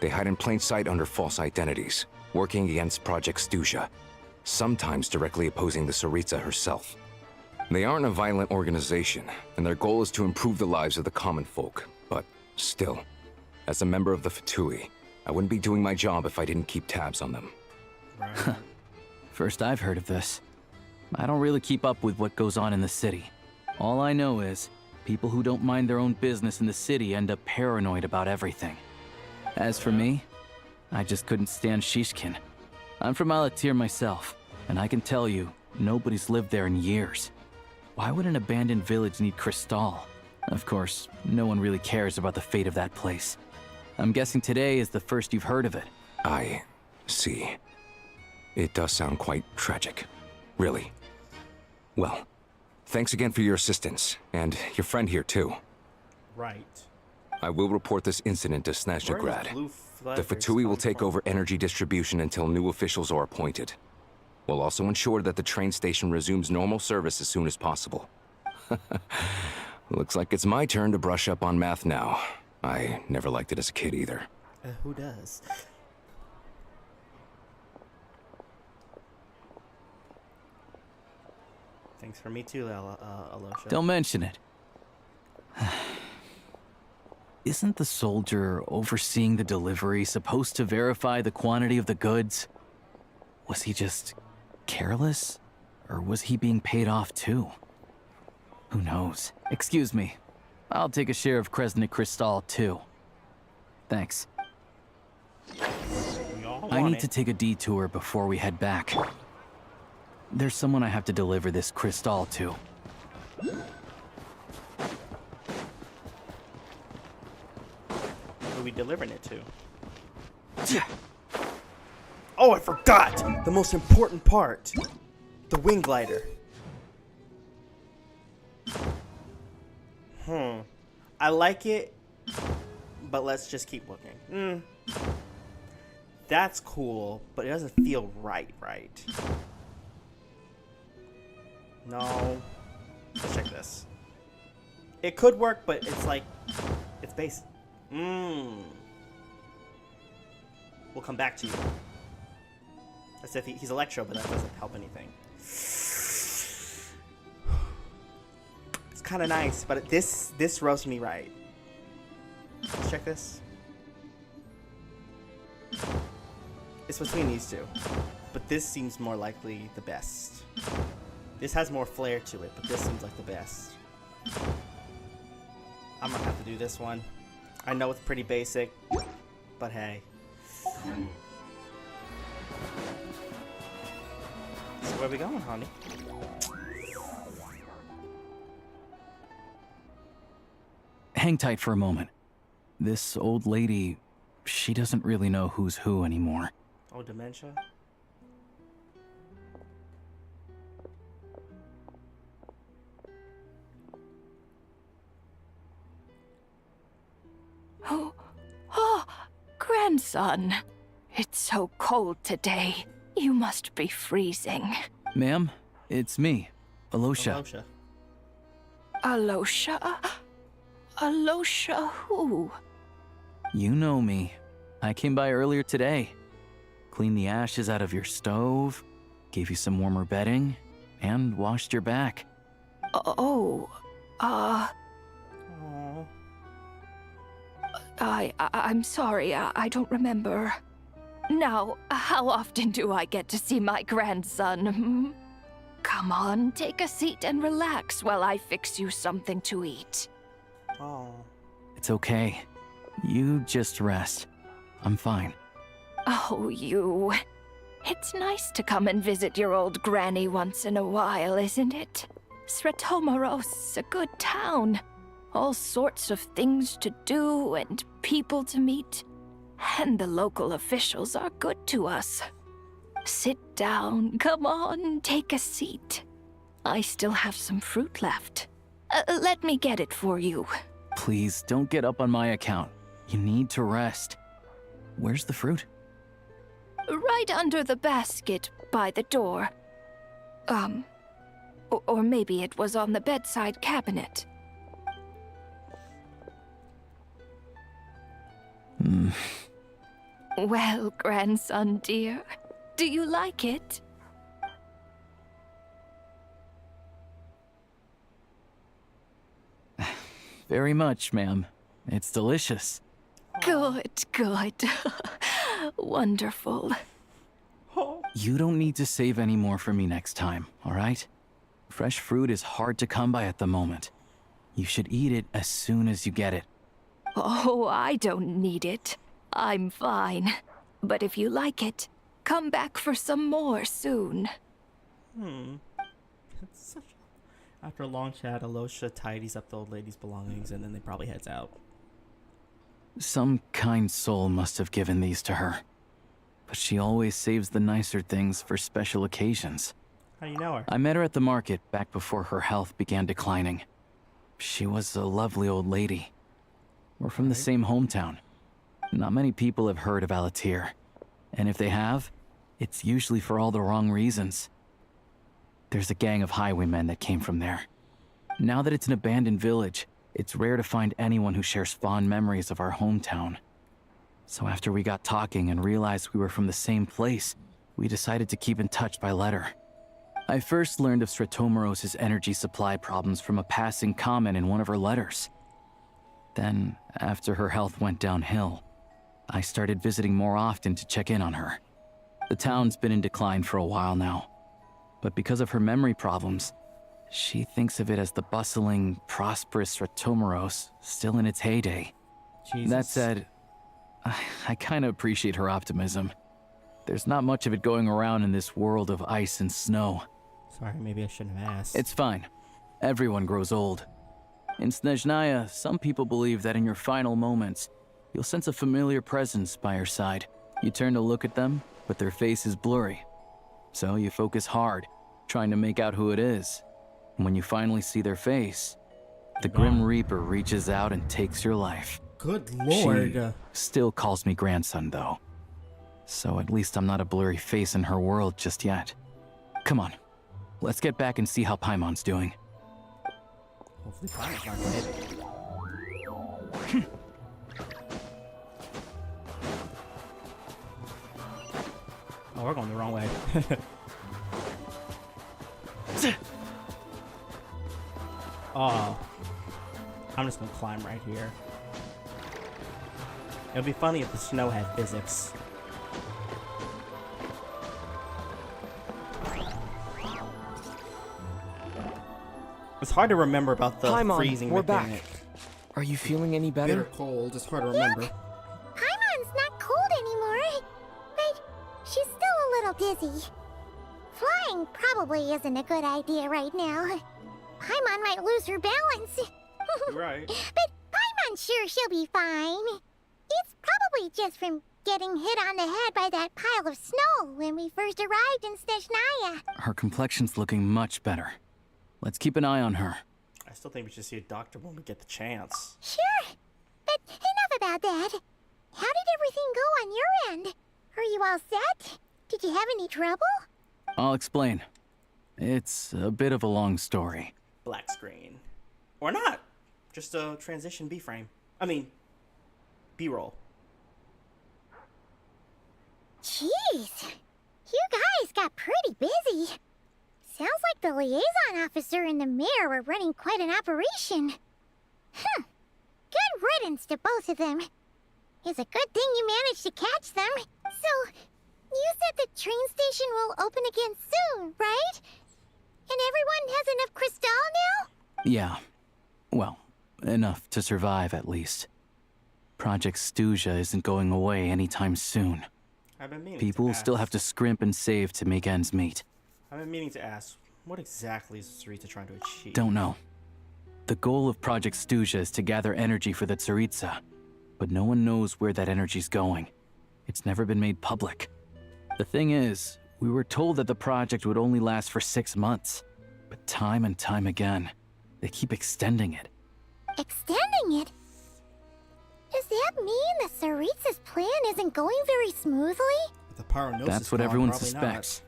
They hide in plain sight under false identities, working against Project Stuzha, sometimes directly opposing the Tsaritsa herself. They aren't a violent organization, and their goal is to improve the lives of the common folk. But still, as a member of the Fatui, I wouldn't be doing my job if I didn't keep tabs on them. Right. First I've heard of this. I don't really keep up with what goes on in the city. All I know is, people who don't mind their own business in the city end up paranoid about everything. As for me, I just couldn't stand Shishkin. I'm from Alatir myself, and I can tell you, nobody's lived there in years. Why would an abandoned village need crystal? Of course, no one really cares about the fate of that place. I'm guessing today is the first you've heard of it. I see. It does sound quite tragic. Really. Well, thanks again for your assistance, and your friend here too. Right. I will report this incident to SNEZHNAYA. The Fatui will take over energy distribution until new officials are appointed. We'll also ensure that the train station resumes normal service as soon as possible. Looks like it's my turn to brush up on math now. I never liked it as a kid either. Who does? Thanks for me too, Alosha. Don't mention it. Isn't the soldier overseeing the delivery supposed to verify the quantity of the goods? Was he just careless? Or was he being paid off too? Who knows? Excuse me. I'll take a share of Kresnik Kristall too. Thanks. I need to take a detour before we head back. There's someone I have to deliver this Kristall to. Who are we delivering it to? Oh, I forgot! The most important part. The wing glider. I like it, but let's just keep looking. That's cool, but it doesn't feel right. No. Let's check this. It could work, but it's like, it's basic. We'll come back to you. As if he's Electro, but that doesn't help anything. It's kind of nice, but this rubs me right. Let's check this. It's between these two, but this seems more likely the best. This has more flair to it, but this seems like the best. I'm gonna have to do this one. I know it's pretty basic, but hey. So where are we going, honey? Hang tight for a moment. This old lady, she doesn't really know who's who anymore. Oh, dementia? Oh, grandson. It's so cold today. You must be freezing. Ma'am, it's me, Alosha. Alosha? Alosha who? You know me. I came by earlier today. Cleaned the ashes out of your stove, gave you some warmer bedding, and washed your back. I'm sorry, I don't remember. Now, how often do I get to see my grandson? Come on, take a seat and relax while I fix you something to eat. Oh. It's okay. You just rest. I'm fine. Oh, you. It's nice to come and visit your old granny once in a while, isn't it? Sretomaros, a good town. All sorts of things to do and people to meet. And the local officials are good to us. Sit down, come on, take a seat. I still have some fruit left. Let me get it for you. Please, don't get up on my account. You need to rest. Where's the fruit? Right under the basket by the door. Or maybe it was on the bedside cabinet. Well, grandson dear, do you like it? Very much, ma'am. It's delicious. Good, good. Wonderful. You don't need to save any more for me next time, all right? Fresh fruit is hard to come by at the moment. You should eat it as soon as you get it. Oh, I don't need it. I'm fine. But if you like it, come back for some more soon. After a long chat, Alosha tidies up the old lady's belongings and then they probably heads out. Some kind soul must have given these to her. But she always saves the nicer things for special occasions. How do you know her? I met her at the market back before her health began declining. She was a lovely old lady. We're from the same hometown. Not many people have heard of Alatir. And if they have, it's usually for all the wrong reasons. There's a gang of highwaymen that came from there. Now that it's an abandoned village, it's rare to find anyone who shares fond memories of our hometown. So after we got talking and realized we were from the same place, we decided to keep in touch by letter. I first learned of Stratomoros's energy supply problems from a passing comment in one of her letters. Then, after her health went downhill, I started visiting more often to check in on her. The town's been in decline for a while now, but because of her memory problems, she thinks of it as the bustling, prosperous Stratomoros still in its heyday. Jesus. That said, I kind of appreciate her optimism. There's not much of it going around in this world of ice and snow. Sorry, maybe I shouldn't have asked. It's fine. Everyone grows old. In SNEZHNAYA, some people believe that in your final moments, you'll sense a familiar presence by your side. You turn to look at them, but their face is blurry. So you focus hard, trying to make out who it is. And when you finally see their face, the Grim Reaper reaches out and takes your life. Good lord. She still calls me grandson, though. So at least I'm not a blurry face in her world just yet. Come on, let's get back and see how Paimon's doing. Hopefully Paimon's not dead. Oh, we're going the wrong way. Oh. I'm just gonna climb right here. It'd be funny if the snow had physics. It's hard to remember about the freezing we're mechanic. back. Are you feeling any better? Bitter cold. It's hard to remember. Paimon's not cold anymore, but she's still a little dizzy. Flying probably isn't a good idea right now. Paimon might lose her balance. Right. But Paimon's sure she'll be fine. It's probably just from getting hit on the head by that pile of snow when we first arrived in SNEZHNAYA. Her complexion's looking much better. Let's keep an eye on her. I still think we should see a doctor when we get the chance. Sure, but enough about that. How did everything go on your end? Are you all set? Did you have any trouble? I'll explain. It's a bit of a long story. Black screen. Or not. Just a transition B-frame. I mean, B-roll. Jeez, you guys got pretty busy. Sounds like the liaison officer and the mayor were running quite an operation. Good riddance to both of them. It's a good thing you managed to catch them. So, you said the train station will open again soon, right? And everyone has enough crystal now? Yeah. Well, enough to survive at least. Project SNEZHNAYA isn't going away anytime soon. I've been meaning People to will still ask. have to scrimp and save to make ends meet. I've been meaning to ask, what exactly is Tsaritsa trying to achieve? Don't know. The goal of Project SNEZHNAYA is to gather energy for the Tsaritsa, but no one knows where that energy's going. It's never been made public. The thing is, we were told that the project would only last for 6 months, but time and time again, they keep extending it. Extending it? Does that mean the Tsaritsa's plan isn't going very smoothly? The Pyronosis That's what gone, everyone probably suspects.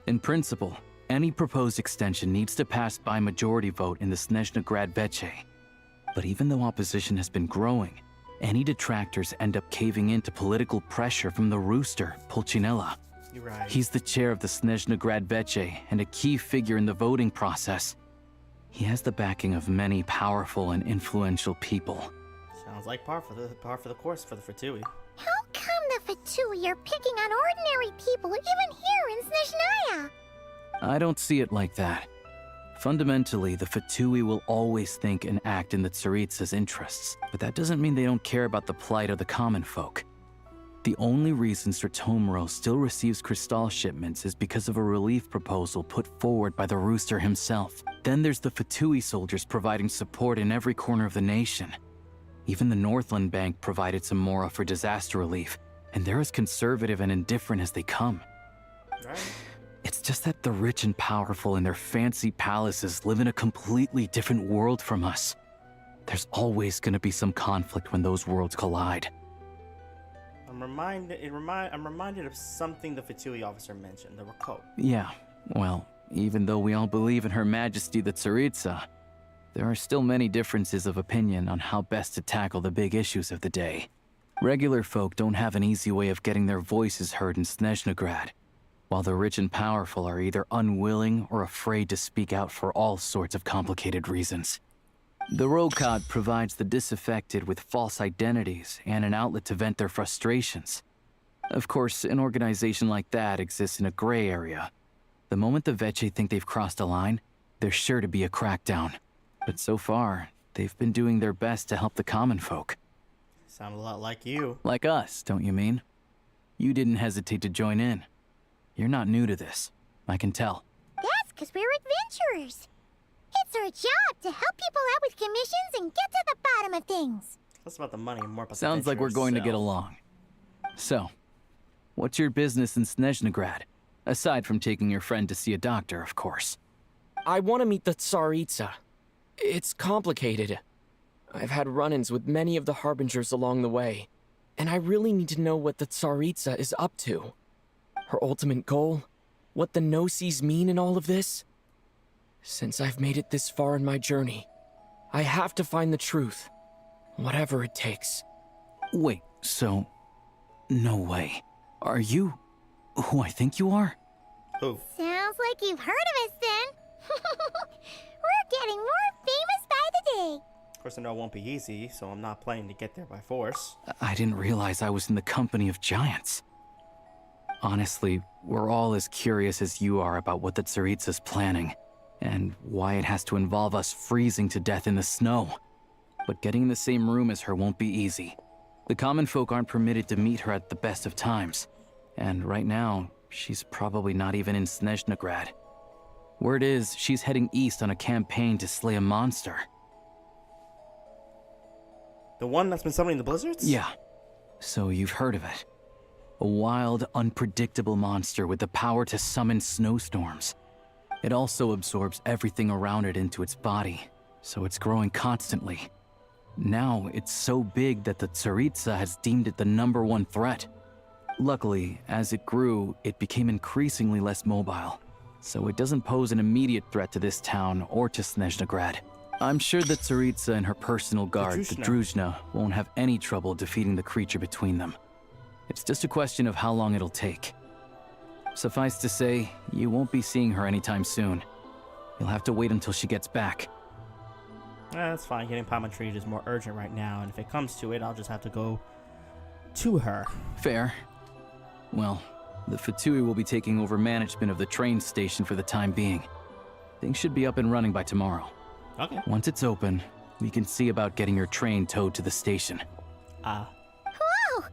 In principle, any proposed extension needs to pass by majority vote in the SNEZHNA Veche. But even though opposition has been growing, any detractors end up caving in to political pressure from the rooster, Pulcinella. You're right. He's the chair of the SNEZHNA Veche and a key figure in the voting process. He has the backing of many powerful and influential people. Sounds like par for the course for the Fatui. How come the Fatui are picking on ordinary people even here in SNEZHNAYA? I don't see it like that. Fundamentally, the Fatui will always think and act in the Tsaritsa's interests, but that doesn't mean they don't care about the plight of the common folk. The only reason Stratomoros still receives crystal shipments is because of a relief proposal put forward by the Rooster himself. Then there's the Fatui soldiers providing support in every corner of the nation. Even the Northland Bank provided some mora for disaster relief, and they're as conservative and indifferent as they come. Right. It's just that the rich and powerful in their fancy palaces live in a completely different world from us. There's always gonna be some conflict when those worlds collide. I'm reminded of something the Fatui officer mentioned, the Rakot. Yeah, well, even though we all believe in Her Majesty the Tsaritsa, there are still many differences of opinion on how best to tackle the big issues of the day. Regular folk don't have an easy way of getting their voices heard in SNEZHNAYA, while the rich and powerful are either unwilling or afraid to speak out for all sorts of complicated reasons. The Rokad provides the disaffected with false identities and an outlet to vent their frustrations. Of course, an organization like that exists in a gray area. The moment the Veche think they've crossed a line, there's sure to be a crackdown. But so far, they've been doing their best to help the common folk. Sound a lot like you. Like us, don't you mean? You didn't hesitate to join in. You're not new to this. I can tell. That's because we're adventurers. It's our job to help people out with commissions and get to the bottom of things. Less about the money and more about Sounds like we're going to get along. So, what's your business in SNEZHNAYA? Aside from taking your friend to see a doctor, of course. I want to meet the Tsaritsa. It's complicated. I've had run-ins with many of the Harbingers along the way, and I really need to know what the Tsaritsa is up to. Her ultimate goal? What the no-sees mean in all of this? Since I've made it this far in my journey, I have to find the truth, whatever it takes. Wait, so... No way. Are you who I think you are? Who? Sounds like you've heard of us then. We're getting more famous by the day. Of course, I know it won't be easy, so I'm not planning to get there by force. I didn't realize I was in the company of giants. Honestly, we're all as curious as you are about what the Tsaritsa's planning, and why it has to involve us freezing to death in the snow. But getting in the same room as her won't be easy. The common folk aren't permitted to meet her at the best of times, and right now, she's probably not even in SNEZHNAYA. Word is, she's heading east on a campaign to slay a monster. The one that's been summoning the blizzards? Yeah. So you've heard of it. A wild, unpredictable monster with the power to summon snowstorms. It also absorbs everything around it into its body, so it's growing constantly. Now, it's so big that the Tsaritsa has deemed it the #1 threat. Luckily, as it grew, it became increasingly less mobile, so it doesn't pose an immediate threat to this town or to SNEZHNAYA. I'm sure that Tsaritsa and her personal guard, the Druzhna, won't have any trouble defeating the creature between them. It's just a question of how long it'll take. Suffice to say, you won't be seeing her anytime soon. You'll have to wait until she gets back. That's fine. Getting Palmatreed is more urgent right now, and if it comes to it, I'll just have to go to her. Fair. Well, the Fatui will be taking over management of the train station for the time being. Things should be up and running by tomorrow. Okay. Once it's open, we can see about getting your train towed to the station. Whoa!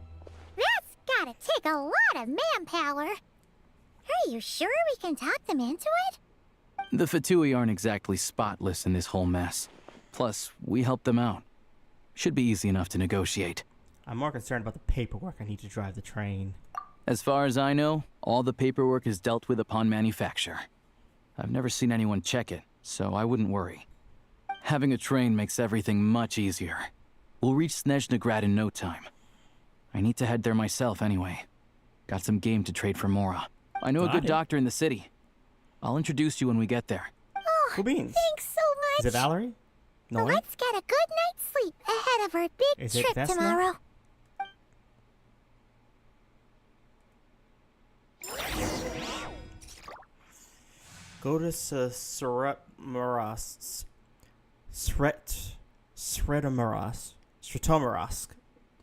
That's gotta take a lot of manpower. Are you sure we can talk them into it? The Fatui aren't exactly spotless in this whole mess. Plus, we helped them out. Should be easy enough to negotiate. I'm more concerned about the paperwork I need to drive the train. As far as I know, all the paperwork is dealt with upon manufacture. I've never seen anyone check it, so I wouldn't worry. Having a train makes everything much easier. We'll reach SNEZHNAYA in no time. I need to head there myself anyway. Got some game to trade for Mora. I know a good doctor in the city. I'll introduce you when we get there. Oh, Cool beans. thanks so much. Is it Valerie? No. Let's get a good night's sleep ahead of our big Is it trip Vesna? tomorrow. Go to Sretomarsk.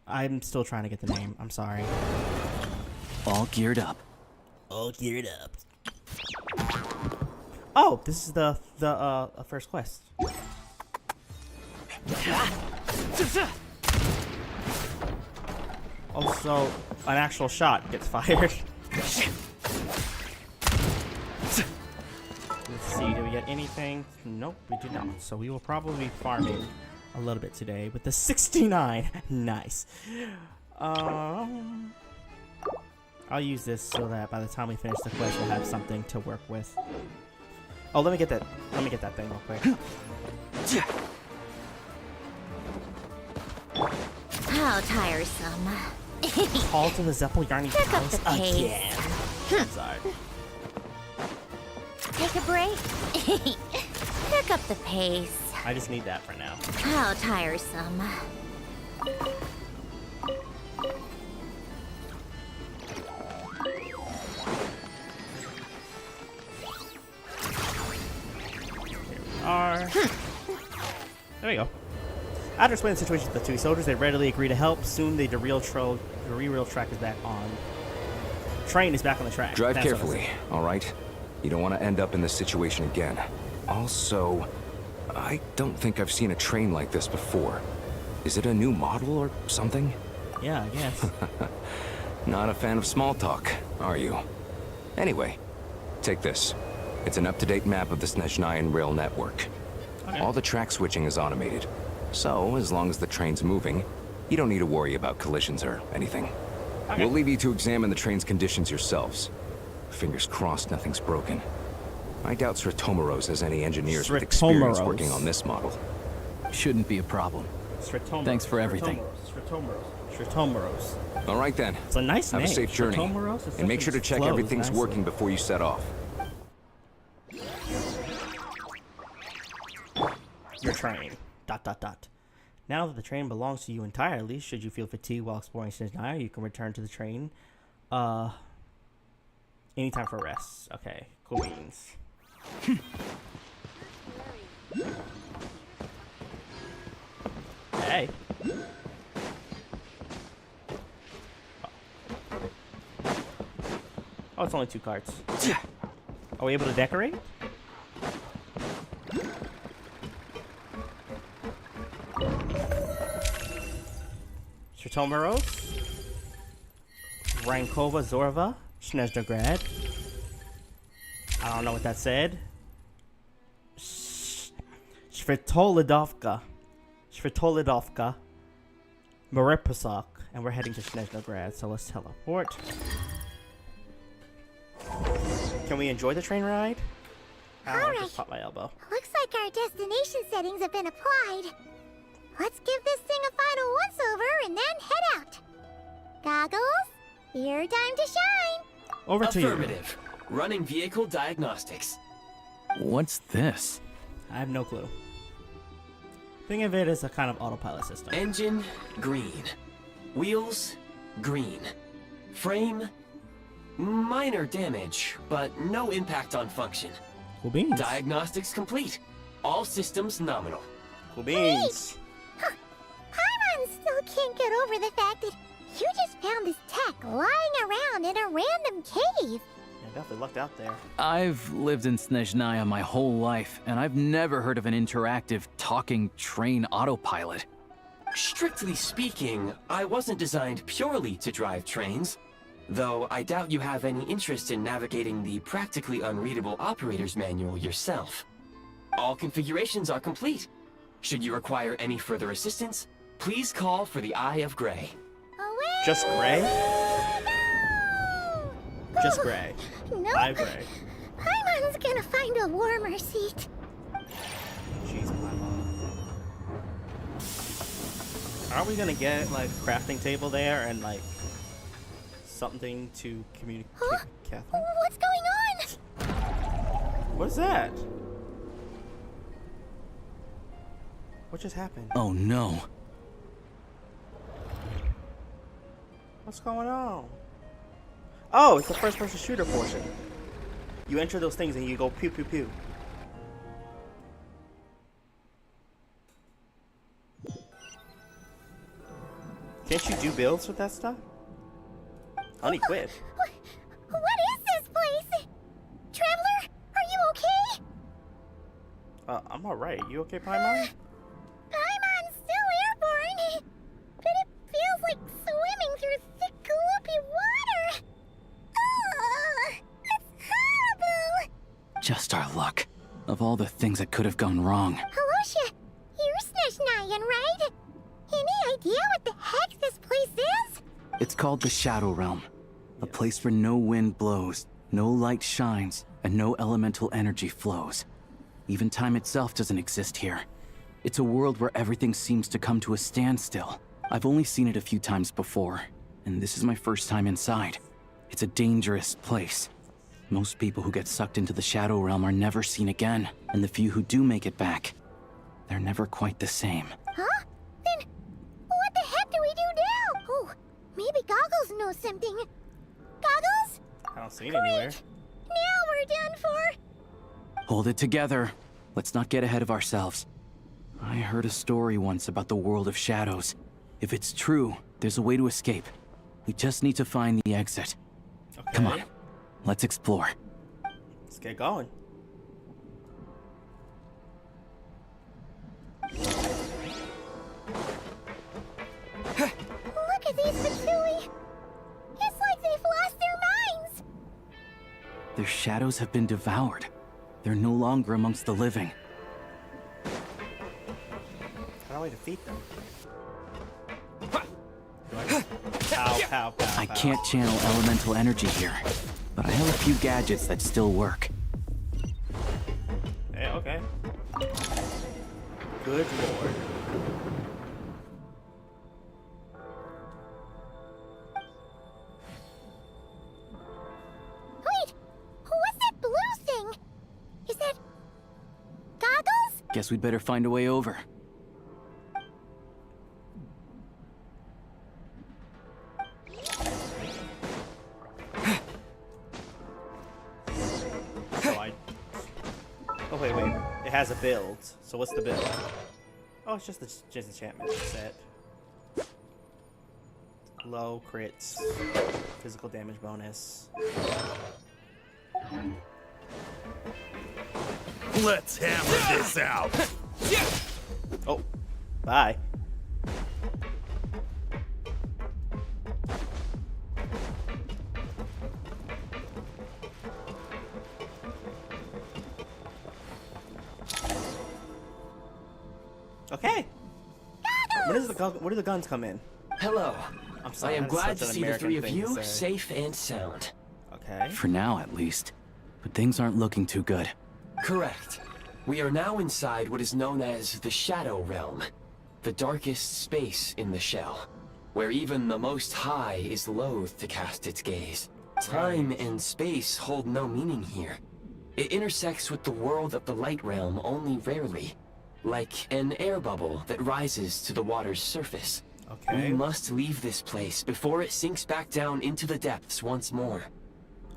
I'm still trying to get the name. I'm sorry. All geared up. All geared up. Oh, this is the first quest. Also, an actual shot gets fired. Let's see, did we get anything? Nope, we did not. So we will probably be farming a little bit today with the 69. Nice. I'll use this so that by the time we finish the quest, we'll have something to work with. Oh, let me get that. Let me get that thing real quick. How tiresome. Call to the Zeppelarni Pick up the house pace. again. I'm sorry. Take a break. Pick up the pace. I just need that for now. How tiresome. There we go. After explaining the situation to the two soldiers, they readily agree to help. Soon the derailed track is back on. The train is back on the track. Drive That's what I carefully, said. all right? You don't want to end up in this situation again. Also, I don't think I've seen a train like this before. Is it a new model or something? Yeah, I guess. Not a fan of small talk, are you? Anyway, take this. It's an up-to-date map of the SNEZHNAYA rail network. Okay. All the track switching is automated. So, as long as the train's moving, you don't need to worry about collisions or anything. Okay. We'll leave you to examine the train's conditions yourselves. Fingers crossed nothing's broken. I doubt Sritomoros has any engineers with experience working on this model. Shouldn't be a problem. Thanks for everything. Sritomoros. All right then. It's a nice Have name. a safe journey. Sritomoros is And make sure to check flows everything's nicely. working before you set off. Your train. ... Now that the train belongs to you entirely, should you feel fatigued while exploring SNEZHNAYA, you can return to the train. Anytime for rest. Okay, cool beans. Hey. Oh, it's only 2 cards. Are we able to decorate? Sritomoros, Rankova Zorva, SNEZHNAGRAD. I don't know what that said. Svitolidovka, Mariposak, and we're heading to SNEZHNAGRAD, so let's teleport. Can we enjoy the train ride? I just popped my elbow. Looks like our destination settings have been applied. Let's give this thing a final once-over and then head out. Goggles, your time to shine. Over to you. Affirmative. Running vehicle diagnostics. What's this? I have no clue. Think of it as a kind of autopilot system. Engine, green. Wheels, green. Frame, minor damage, but no impact on function. Cool beans. Diagnostics complete. All systems nominal. Cool beans. Paimon still can't get over the fact that you just found this tech lying around in a random cave. Yeah, definitely lucked out there. I've lived in SNEZHNAYA my whole life, and I've never heard of an interactive talking train autopilot. Strictly speaking, I wasn't designed purely to drive trains, though I doubt you have any interest in navigating the practically unreadable operator's manual yourself. All configurations are complete. Should you require any further assistance, please call for the Eye of Gray. Just gray? Just gray. No. Eye of Gray. Paimon's gonna find a warmer seat. Jeez, Paimon. Are we gonna get like a crafting table there and like something to communicate with Catherine? What's going on? What is that? What just happened? Oh no. What's going on? Oh, it's the first-person shooter portion. You enter those things and you go pew pew pew. Can't you do builds with that stuff? Unequipped. What is this place? Traveler, are you okay? I'm alright. You okay, Paimon? Paimon's still airborne, but it feels like swimming through thick, gloopy water. Ugh, it's horrible. Just our luck. Of all the things that could have gone wrong. Halosha, you're SNEZHNAYAN, right? Any idea what the heck this place is? It's called the Shadow Realm. A place where no wind blows, no light shines, and no elemental energy flows. Even time itself doesn't exist here. It's a world where everything seems to come to a standstill. I've only seen it a few times before, and this is my first time inside. It's a dangerous place. Most people who get sucked into the Shadow Realm are never seen again, and the few who do make it back, they're never quite the same. Huh? Then what the heck do we do now? Oh, maybe Goggles knows something. Goggles? I don't see it anywhere. Now we're done for. Hold it together. Let's not get ahead of ourselves. I heard a story once about the world of shadows. If it's true, there's a way to escape. We just need to find the exit. Okay. Come on, let's explore. Let's get going. Look at these Patui. It's like they've lost their minds. Their shadows have been devoured. They're no longer amongst the living. How do I defeat them? Pow, pow, pow, I can't channel elemental energy here, but I have a few gadgets that still work. Hey, okay. Good lord. Wait, what's that blue thing? Is that Goggles? Guess we'd better find a way over. Oh, wait. It has a build. So what's the build? Oh, it's just the enchantment set. Low crits. Physical damage bonus. Let's hammer this out. Oh, bye. Okay. Where do the guns come in? Hello. I'm sorry. I am glad that's to such an see the American three of thing to you say. safe and sound. Okay. For now, at least. But things aren't looking too good. Correct. We are now inside what is known as the Shadow Realm, the darkest space in the shell, where even the Most High is loath to cast its gaze. Time and space hold no meaning here. It intersects with the world of the Light Realm only rarely, like an air bubble that rises to the water's surface. Okay. We must leave this place before it sinks back down into the depths once more.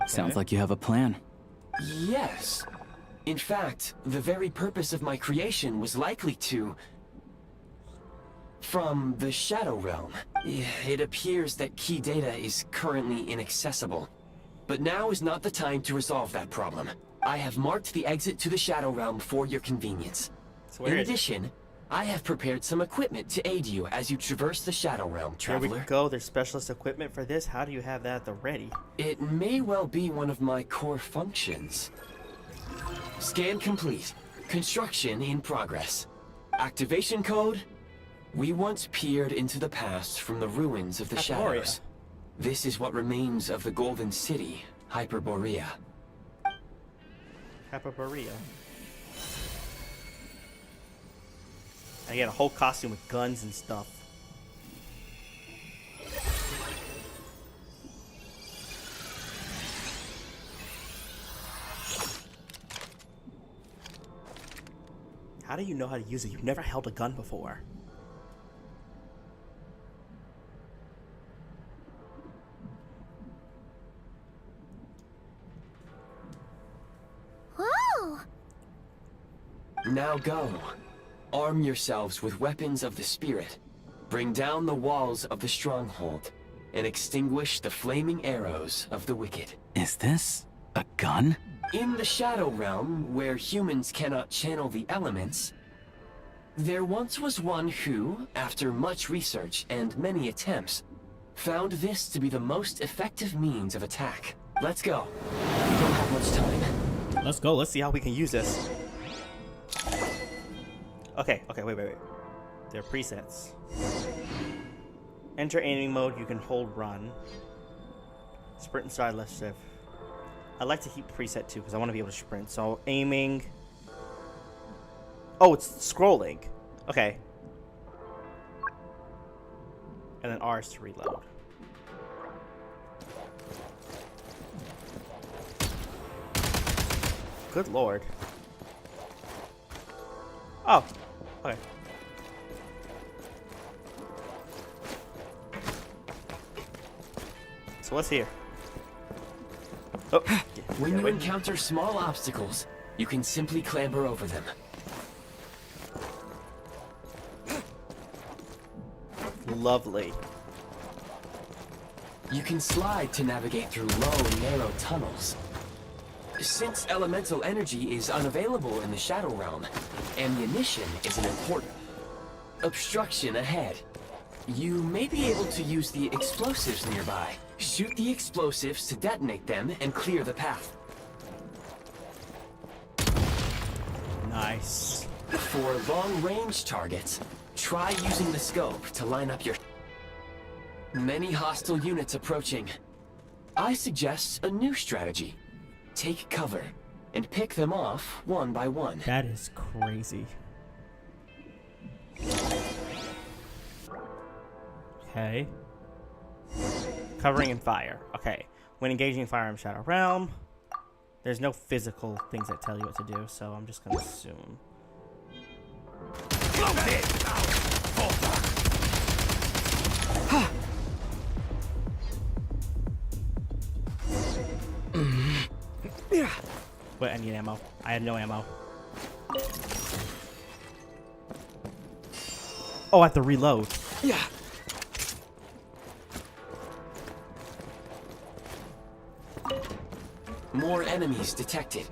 Sounds like you have a plan. Yes. In fact, the very purpose of my creation was likely to... From the Shadow Realm. It appears that key data is currently inaccessible. But now is not the time to resolve that problem. I have marked the exit to the Shadow Realm for your convenience. So where In is it? addition, I have prepared some equipment to aid you as you traverse the Shadow Realm, Traveler. Here we go. There's specialist equipment for this. How do you have that at the ready? It may well be one of my core functions. Scan complete. Construction in progress. Activation code. We once peered into the past from the ruins of the Hyperborea. shadows. This is what remains of the Golden City, Hyperborea. Hyperborea. I get a whole costume with guns and stuff. How do you know how to use it? You've never held a gun before. Whoa! Now go. Arm yourselves with weapons of the spirit. Bring down the walls of the stronghold and extinguish the flaming arrows of the wicked. Is this a gun? In the Shadow Realm, where humans cannot channel the elements, there once was one who, after much research and many attempts, found this to be the most effective means of attack. Let's go. We don't have much time. Let's go. Let's see how we can use this. Okay, wait. There are presets. Enter aiming mode, you can hold run. Sprint and side left shift. I like to keep preset too, because I want to be able to sprint. So aiming. Oh, it's scrolling. Okay. And then R is to reload. Good lord. Oh, okay. So what's here? Oh. When you encounter small obstacles, you can simply clamber over them. Lovely. You can slide to navigate through low, narrow tunnels. Since elemental energy is unavailable in the Shadow Realm, ammunition is an important obstruction ahead. You may be able to use the explosives nearby. Shoot the explosives to detonate them and clear the path. Nice. For long-range targets, try using the scope to line up your... Many hostile units approaching. I suggest a new strategy. Take cover and pick them off one by one. That is crazy. Okay. Covering and fire. Okay. When engaging fire in Shadow Realm, there's no physical things that tell you what to do, so I'm just gonna assume. Wait, I need ammo. I had no ammo. Oh, I have to reload. Yeah. More enemies detected.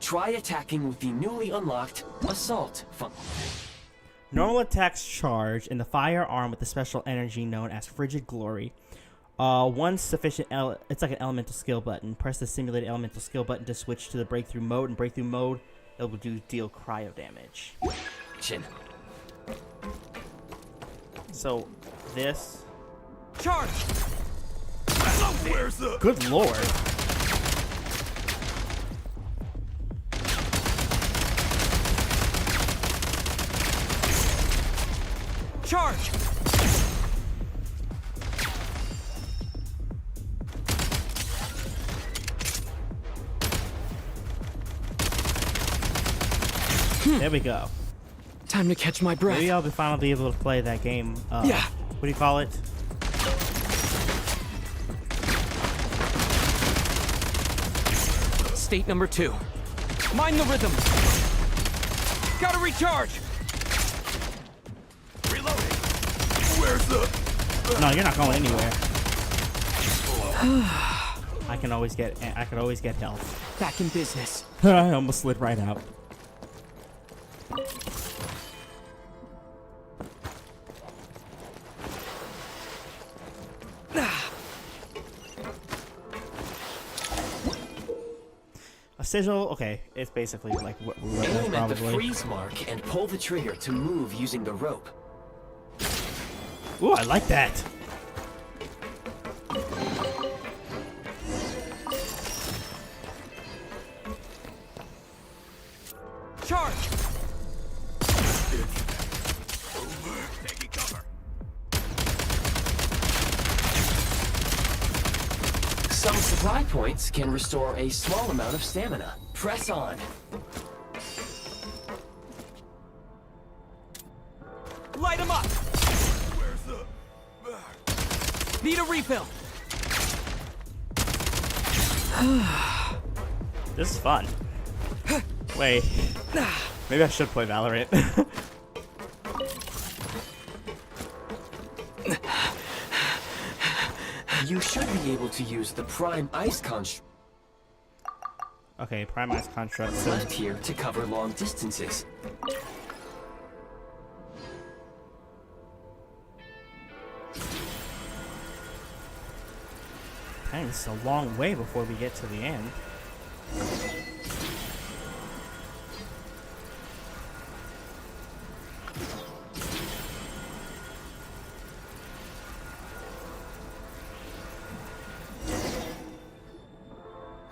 Try attacking with the newly unlocked Assault function. Normal attacks charge in the firearm with the special energy known as Frigid Glory. One sufficient it's like an elemental skill button. Press the simulated elemental skill button to switch to the breakthrough mode. In breakthrough mode, it will deal cryo damage. Chin. So, this... Charge! Where's the... Good lord. Charge! There we go. Time to catch my breath. Maybe I'll finally be able to play that game. Yeah. What do you call it? State number 2. Mind the rhythm. Gotta recharge. Reloading. Where's the... No, you're not going anywhere. I can always get health. Back in business. I almost slid right out. A sigil, okay, it's basically like what we were Aim at the probably. freeze mark and pull the trigger to move using the rope. Ooh, I like that. Charge! Taking cover. Some supply points can restore a small amount of stamina. Press on. Light him up. Where's the... Need a refill. This is fun. Wait. Maybe I should play Valorant. You should be able to use the Prime Ice Construct Okay, Prime Ice Construct. So left here to cover long distances. dang, this is a long way before we get to the end.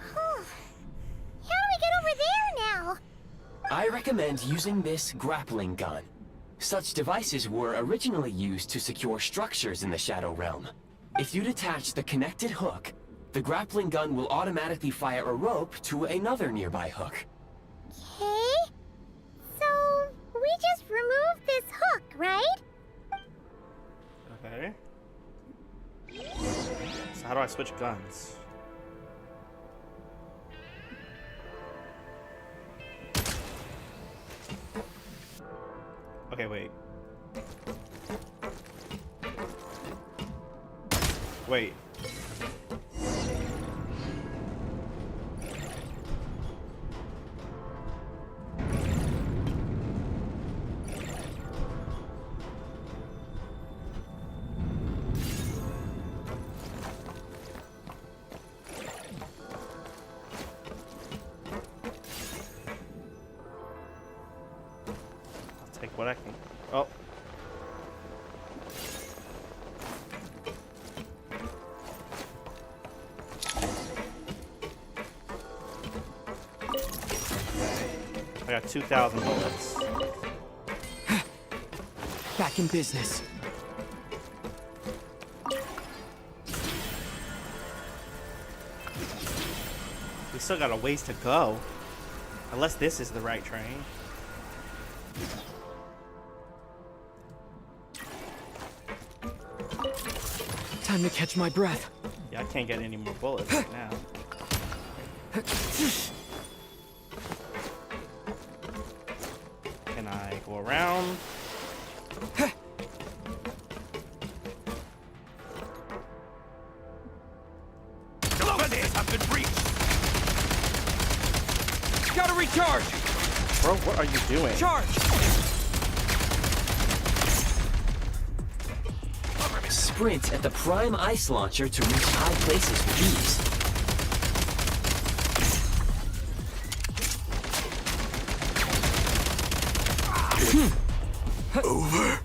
How do we get over there now? I recommend using this grappling gun. Such devices were originally used to secure structures in the Shadow Realm. If you detach the connected hook, the grappling gun will automatically fire a rope to another nearby hook. Okay. So, we just removed this hook, right? Okay. So how do I switch guns? Okay, wait. Wait. I'll take what I can. Oh. I got 2,000 bullets. Back in business. We still got a ways to go. Unless this is the right train. Time to catch my breath. Yeah, I can't get any more bullets right now. Can I go around? I've been breached. Gotta recharge! Bro, what are you doing? Charge! Sprint at the prime ice launcher to reach high places with ease. Over.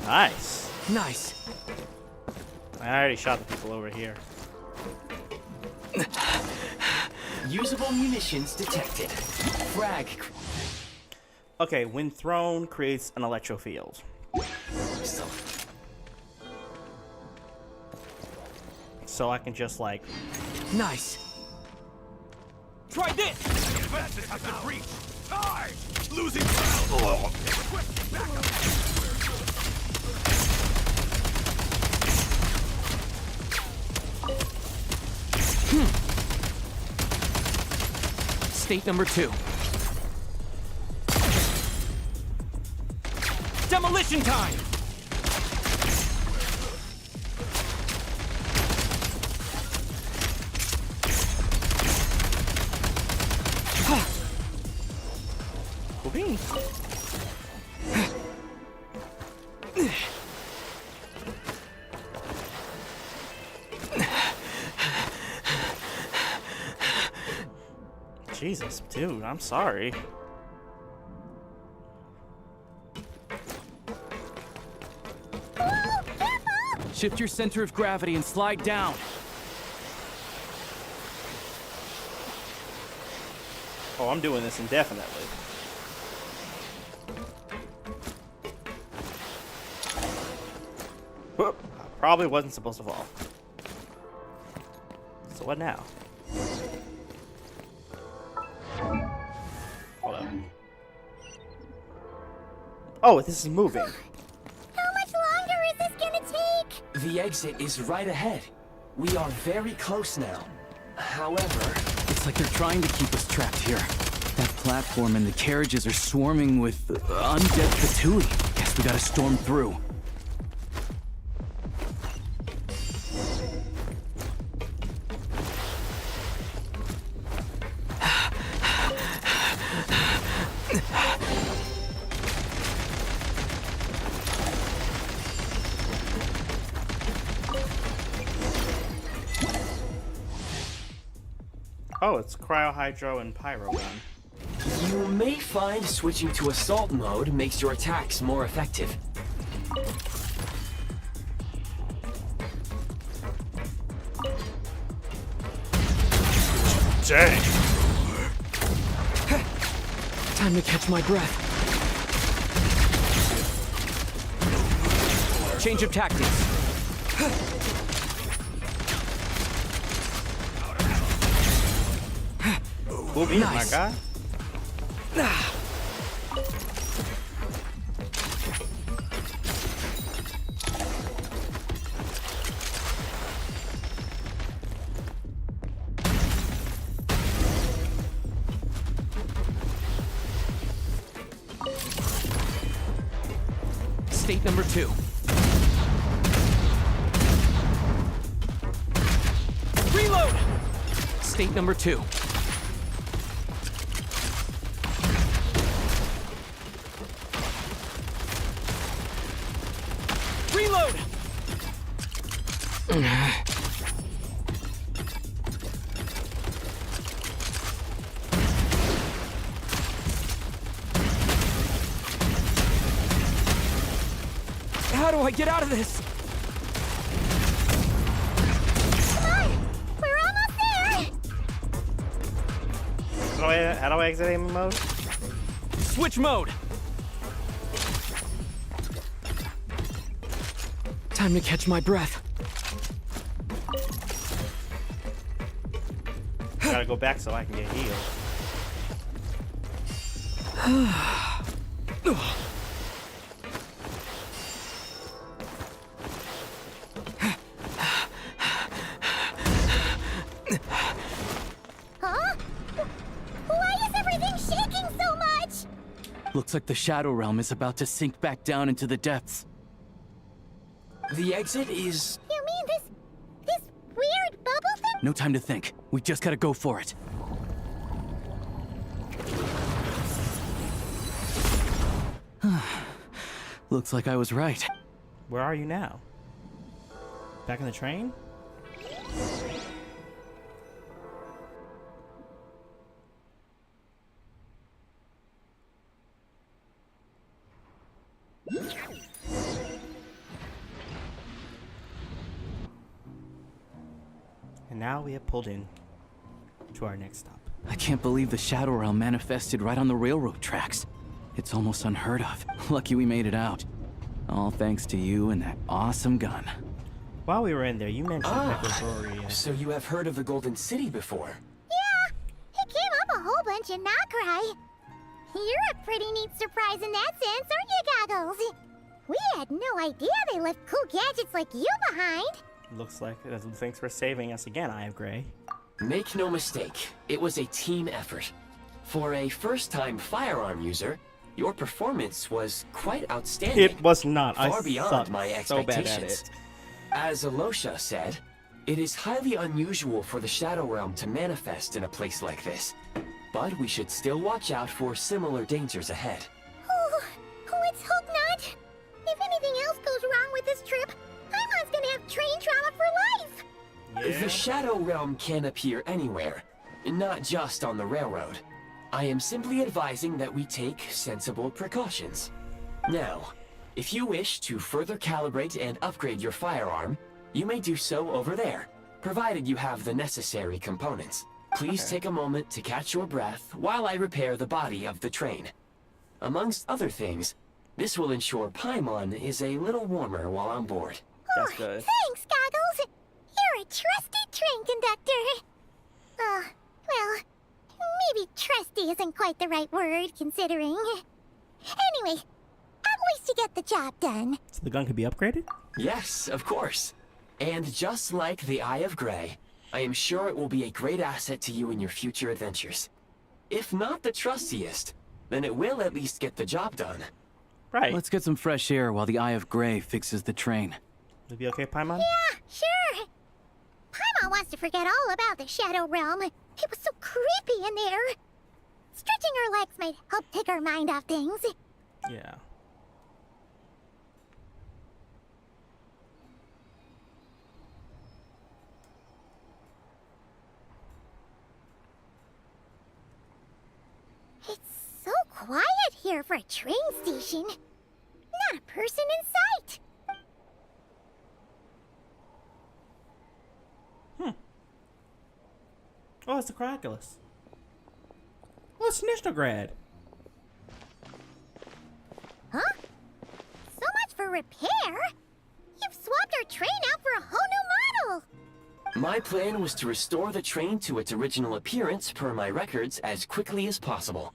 Nice. Nice. I already shot the people over here. Usable munitions detected. Frag. Okay, when thrown, creates an electro field. So I can just like. Nice. Try this! Defenses have been breached. Time! Losing ground! Requesting backup! State number 2. Demolition time! Cool beans. Jesus, dude, I'm sorry. Shift your center of gravity and slide down. Oh, I'm doing this indefinitely. Whoop. I probably wasn't supposed to fall. So what now? Hold up. Oh, this is moving. How much longer is this gonna take? The exit is right ahead. We are very close now. However, It's like they're trying to keep us trapped here. That platform and the carriages are swarming with undead Fatui. Guess we gotta storm through. Oh, it's cryo, hydro, and pyro gun. You may find switching to assault mode makes your attacks more effective. Dang. Time to catch my breath. Change of tactics. Cool beat, my guy. State number 2. Reload! State number 2. Reload! How do I get out of this? Come on! We're almost there! How do I exit aim mode? Switch mode! Time to catch my breath. I gotta go back so I can get healed. Huh? Why is everything shaking so much? Looks like the Shadow Realm is about to sink back down into the depths. The exit is... You mean this weird bubble thing? No time to think. We just gotta go for it. Looks like I was right. Where are you now? Back in the train? And now we have pulled in to our next stop. I can't believe the Shadow Realm manifested right on the railroad tracks. It's almost unheard of. Lucky we made it out. All thanks to you and that awesome gun. While we were in there, you mentioned Necrozoria. So you have heard of the Golden City before? Yeah, it came up a whole bunch in Nokrai. You're a pretty neat surprise in that sense, aren't you, Goggles? We had no idea they left cool gadgets like you behind. Looks like it. Thanks for saving us again, Eye of Grey. Make no mistake, it was a team effort. For a first-time firearm user, your performance was quite outstanding. It was not. Far I beyond sucked my so bad at expectations. it. As Alosha said, it is highly unusual for the Shadow Realm to manifest in a place like this. But we should still watch out for similar dangers ahead. Oh, let's hope not. If anything else goes wrong with this trip, Paimon's gonna have train trauma for life. The Shadow Realm can appear anywhere, not just on the railroad. I am simply advising that we take sensible precautions. Now, if you wish to further calibrate and upgrade your firearm, you may do so over there, provided you have the necessary components. Please take a moment to catch your breath while I repair the body of the train. Amongst other things, this will ensure Paimon is a little warmer while on board. That's good. Thanks, Goggles. You're a trusty train conductor. Well, maybe trusty isn't quite the right word, considering. Anyway, at least you get the job done. So the gun could be upgraded? Yes, of course. And just like the Eye of Grey, I am sure it will be a great asset to you in your future adventures. If not the trustiest, then it will at least get the job done. Right. Let's get some fresh air while the Eye of Grey fixes the train. Will be okay, Paimon? Yeah, sure. Paimon wants to forget all about the Shadow Realm. It was so creepy in there. Stretching her legs might help take her mind off things. Yeah. here for a train station. Not a person in sight. Oh, it's the Cryoculus. Oh, it's Snezhnograd. Huh? So much for repair. You've swapped our train out for a whole new model. My plan was to restore the train to its original appearance per my records as quickly as possible.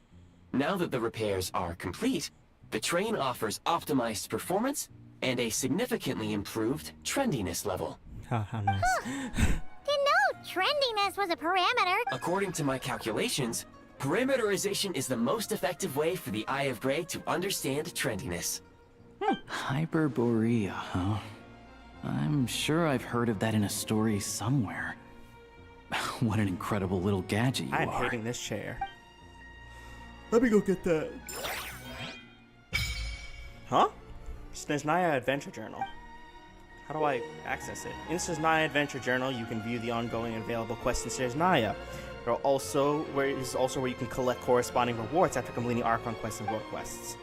Now that the repairs are complete, the train offers optimized performance and a significantly improved trendiness level. How nice. Didn't know trendiness was a parameter. According to my calculations, parameterization is the most effective way for the Eye of Grey to understand trendiness. Hyperborea, huh? I'm sure I've heard of that in a story somewhere. What an incredible little gadget you are. I'm hating this chair. Let me go get that. Huh? SNEZHNAYA Adventure Journal. How do I access it? In SNEZHNAYA Adventure Journal, you can view the ongoing and available quests in SNEZHNAYA. This is also where you can collect corresponding rewards after completing Archon quests and world quests.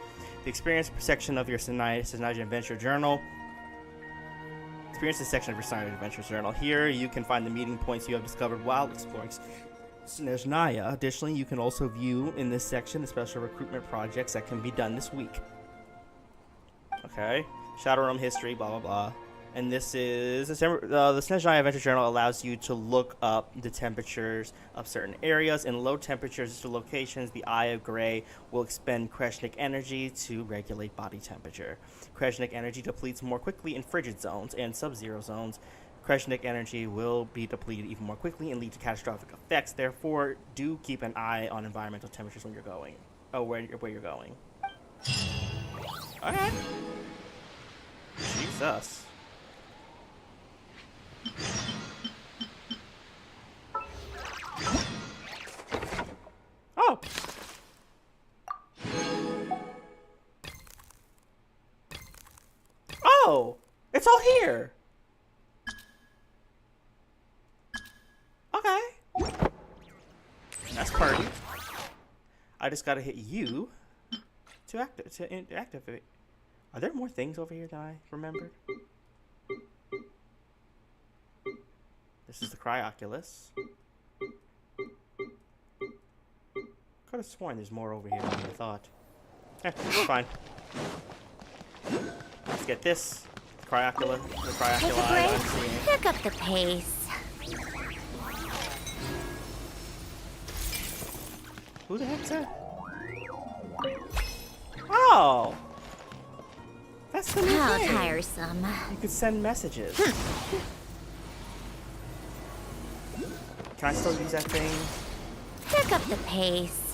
The experience section of your SNEZHNAYA Adventure Journal. Experiences section of your SNEZHNAYA Adventure Journal. Here, you can find the meeting points you have discovered while exploring SNEZHNAYA. Additionally, you can also view in this section the special recruitment projects that can be done this week. Okay, Shadow Realm history, blah blah blah. And this is the SNEZHNAYA Adventure Journal allows you to look up the temperatures of certain areas. In low temperatures to locations, the Eye of Grey will expend Kreshnik energy to regulate body temperature. Kreshnik energy depletes more quickly in frigid zones and sub-zero zones. Kreshnik energy will be depleted even more quickly and lead to catastrophic effects. Therefore, do keep an eye on environmental temperatures when you're going. Oh, where you're going. Okay. Jesus. Oh. Oh, it's all here. Okay. That's party. I just gotta hit you to activate. Are there more things over here than I remembered? This is the Cryoculus. Could have sworn there's more over here than I thought. Eh, it's fine. Let's get this. Cryocula. The Cryoculi I'm seeing. Pick up the pace. Who the heck's that? Oh! That's the new How thing. tiresome. You could send messages. Can I still use that thing? Pick up the pace.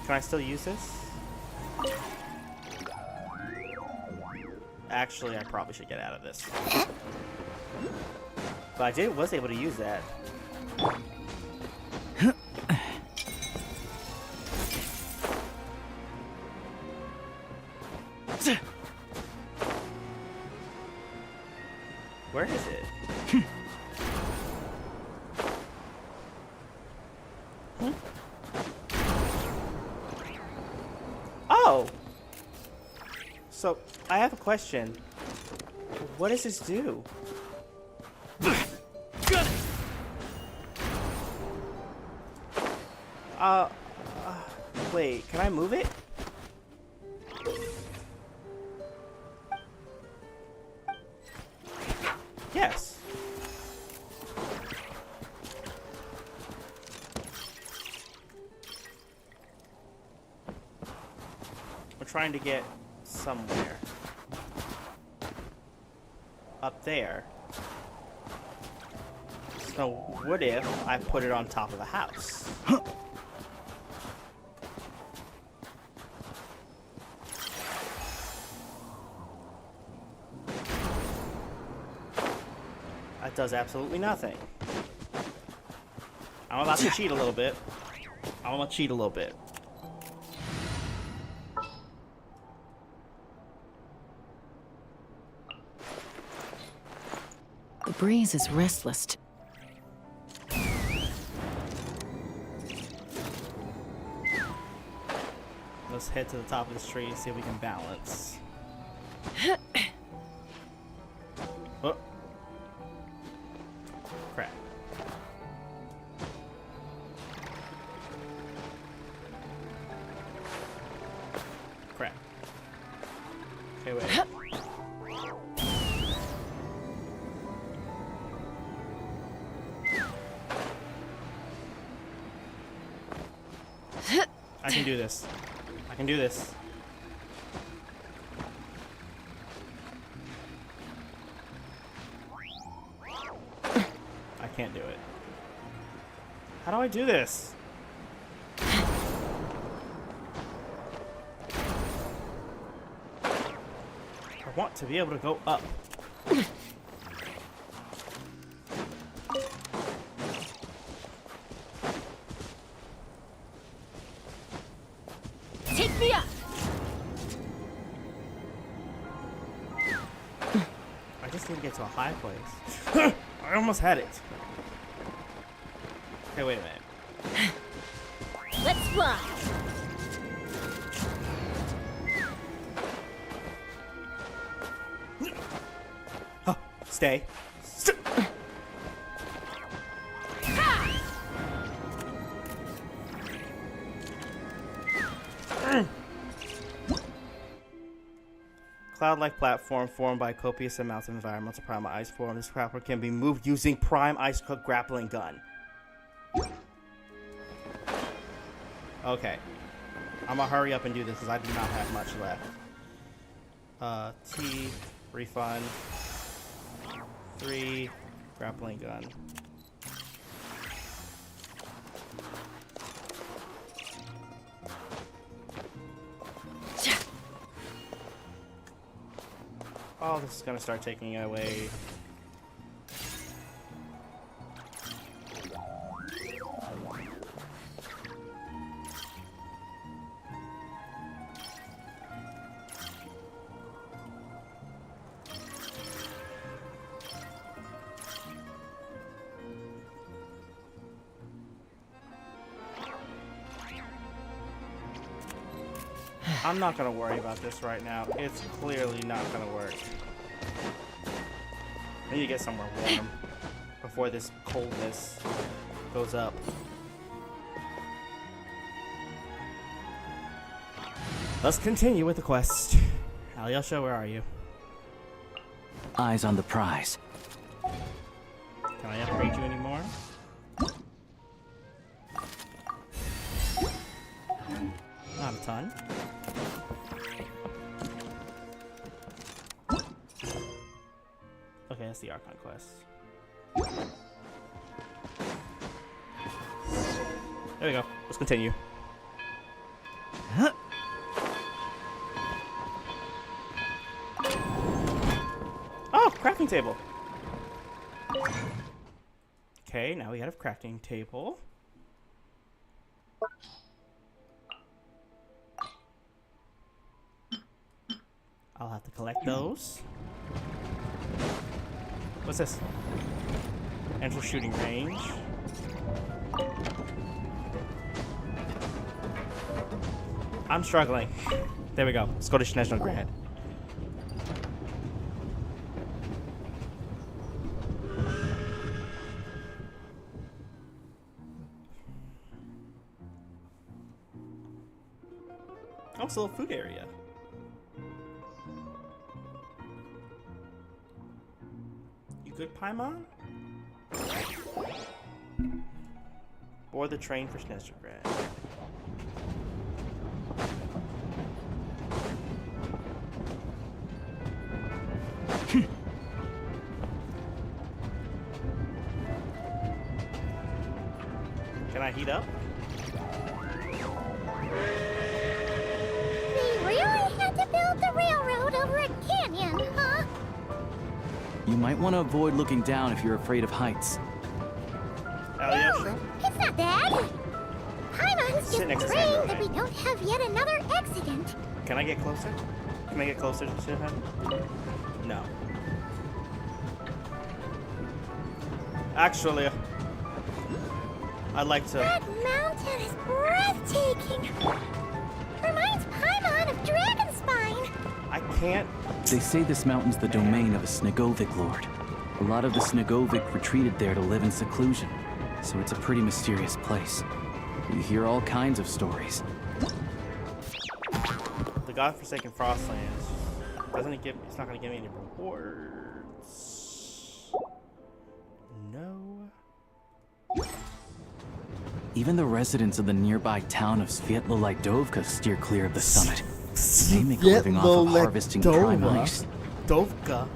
Can I still use this? Actually, I probably should get out of this. But I was able to use that. Where is it? Oh! So, I have a question. What does this do? Wait, can I move it? Yes. We're trying to get somewhere. Up there. So what if I put it on top of the house? That does absolutely nothing. I'm about to cheat a little bit. I'm gonna cheat a little bit. The breeze is restless. Let's head to the top of this tree and see if we can balance. Oh. Crap. Crap. Okay, wait. I can do this. I can do this. I can't do it. How do I do this? I want to be able to go up. Take me up! I just need to get to a high place. I almost had it. Okay, wait a minute. Let's fly. Oh, stay. Cloud-like platform formed by copious amounts of environmental primal ice form. This grappler can be moved using prime ice cook grappling gun. Okay. I'm gonna hurry up and do this because I do not have much left. T, refund. 3, grappling gun. Oh, this is gonna start taking it away. I'm not gonna worry about this right now. It's clearly not gonna work. I need to get somewhere warm before this coldness goes up. Let's continue with the quest. Alyosha, where are you? Eyes on the prize. Can I upgrade you anymore? Not a ton. Okay, that's the Archon quest. There we go. Let's continue. Oh, crafting table. Okay, now we got a crafting table. I'll have to collect those. What's this? Enter shooting range. I'm struggling. There we go. Let's go to SNEZHNAYA Grad. Oh, it's a little food area. Good Paimon? Board the train for SNEZHNAYA Grad. Can I heat up? They really had to build the railroad over a canyon, huh? You might want to avoid looking down if you're afraid of heights. Alyosha? It's not bad. Paimon's Sit next just to Sandra, praying that we don't have yet another accident. Can I get closer? Can I get closer to him? No. Actually, I'd like to... That mountain is breathtaking. Reminds Paimon dragon spine! I can't. They say this mountain's the domain of a Snegovic lord. A lot of the Snegovic retreated there to live in seclusion, so it's a pretty mysterious place. You hear all kinds of stories. The godforsaken Frostlands. Doesn't it give? It's not gonna give me any rewards. No. Even the residents of the nearby town of Svietlolidovka steer clear of the summit. They make a living off of harvesting prime ice. Dovka.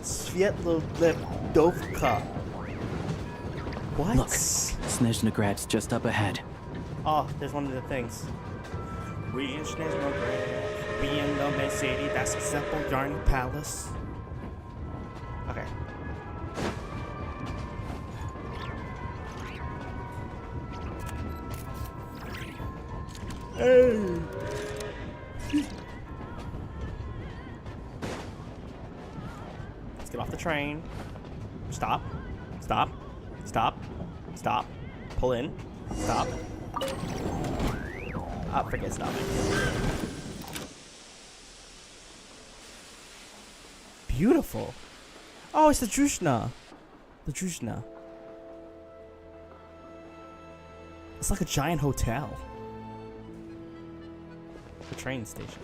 Svietlolidovka. What? Look, Snezhnagrad's just up ahead. Oh, there's one of the things. We in SNEZHNAYA. We in the main city. That's a simple Yarny Palace. Okay. Hey. Let's get off the train. Stop. Stop. Stop. Stop. Pull in. Stop. Forget stopping. Beautiful. Oh, it's the Druzhna. The Druzhna. It's like a giant hotel. The train station.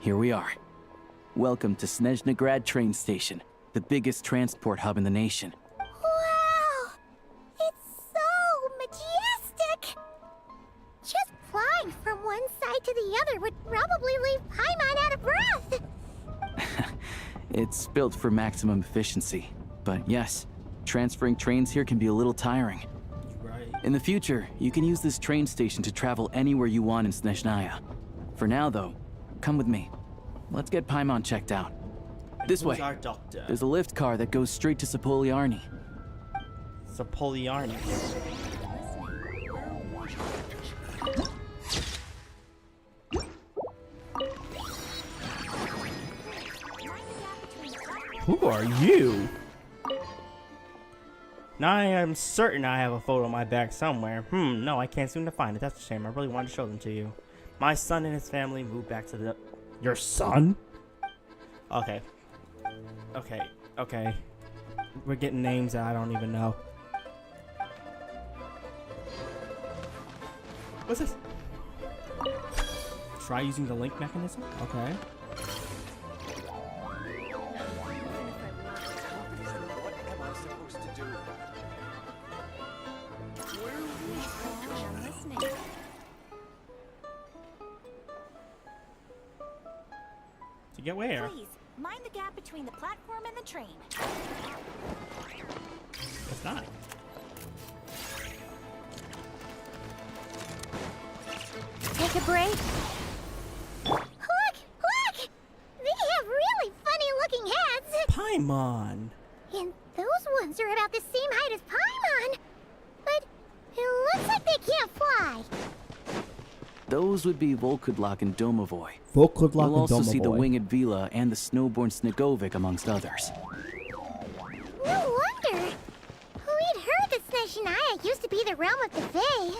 Here we are. Welcome to Snezhnagrad train station, the biggest transport hub in the nation. Wow! It's so majestic! Just flying from one side to the other would probably leave Paimon out of breath! It's built for maximum efficiency, but yes, transferring trains here can be a little tiring. Right. In the future, you can use this train station to travel anywhere you want in SNEZHNAYA. For now, though, come with me. Let's get Paimon checked out. This way. Our doctor? There's a lift car that goes straight to Sapoliarny. Sapoliarny. Who are you? Now I am certain I have a photo on my back somewhere. No, I can't seem to find it. That's a shame. I really wanted to show them to you. My son and his family moved back to the... Your son? Okay. Okay. Okay. We're getting names that I don't even know. What's this? Try using the link mechanism? Okay. To get where? Please, mind the gap between the platform and the train. It's not. Take a break. Look! Look! They have really funny-looking heads! Paimon! And those ones are about the same height as Paimon! But it looks like they can't fly! Those would be Volkudlak and Domovoy. Volkudlak You'll and also Domovoy. see the Winged Vila and the Snowborn Snegovic, amongst others. No wonder! We'd heard that SNEZHNAYA used to be the realm of the Fae.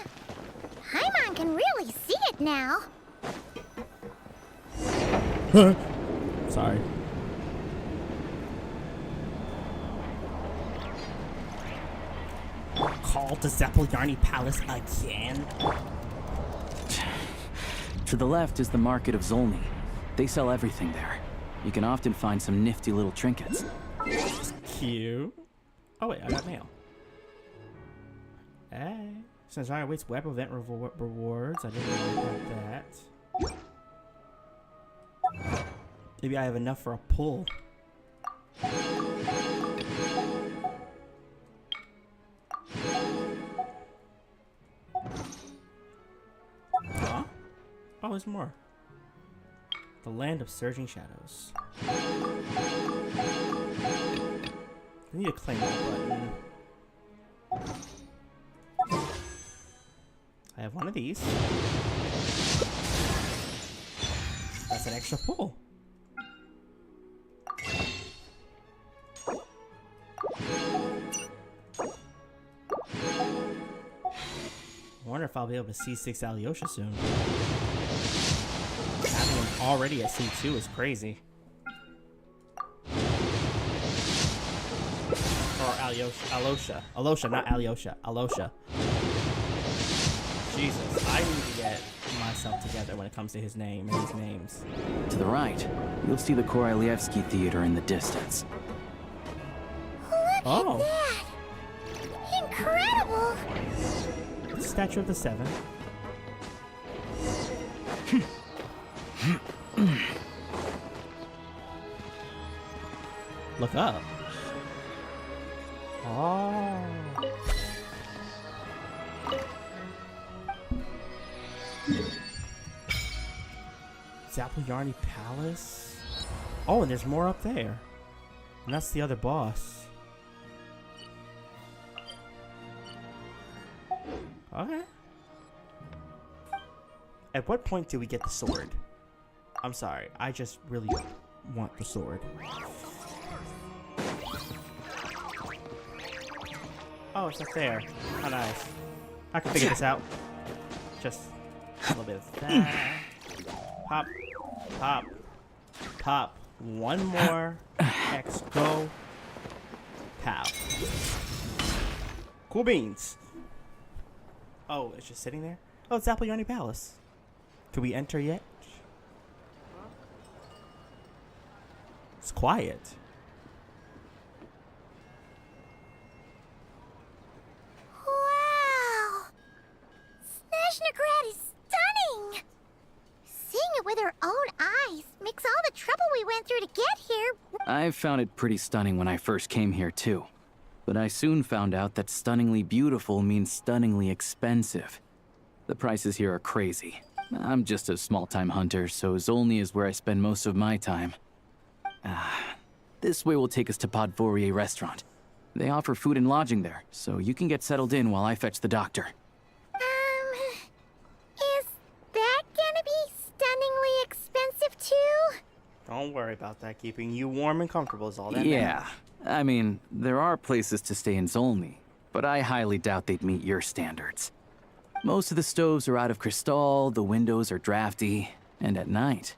Paimon can really see it now. Sorry. Call to Sapoliarny Palace again? To the left is the Market of Zolny. They sell everything there. You can often find some nifty little trinkets. Cute. Oh wait, I got mail. Hey. SNEZHNAYA awaits web event rewards. I didn't know about that. Maybe I have enough for a pull. Huh? Oh, there's more. The land of surging shadows. I need to claim that button. I have one of these. That's an extra pull. I wonder if I'll be able to see 6 Alyosha soon. already at C2 is crazy. Or Alosha, not Alyosha. Alosha. Jesus, I need to get myself together when it comes to his name and his names. To the right, you'll see the Korolievsky Theater in the distance. Look at that! Incredible! The Statue of the Seven. Look up. Oh. Zapoljarny Palace. Oh, and there's more up there. And that's the other boss. Okay. At what point do we get the sword? I'm sorry, I just really want the sword. Oh, it's up there. How nice. I can figure this out. Just a little bit of that. Pop, pop, pop. One more. X, go. Pow. Cool beans. Oh, it's just sitting there? Oh, it's Zapoljarny Palace. Can we enter yet? It's quiet. Wow! Snezhnagrad is stunning! Seeing it with our own eyes makes all the trouble we went through to get here. I found it pretty stunning when I first came here too. But I soon found out that stunningly beautiful means stunningly expensive. The prices here are crazy. I'm just a small-time hunter, so Zolny is where I spend most of my time. This way will take us to Podvorier restaurant. They offer food and lodging there, so you can get settled in while I fetch the doctor. Is that gonna be stunningly expensive too? Don't worry about that. Keeping you warm and comfortable is all that Yeah, matters. I mean, there are places to stay in Zolny, but I highly doubt they'd meet your standards. Most of the stoves are out of crystal, the windows are drafty, and at night,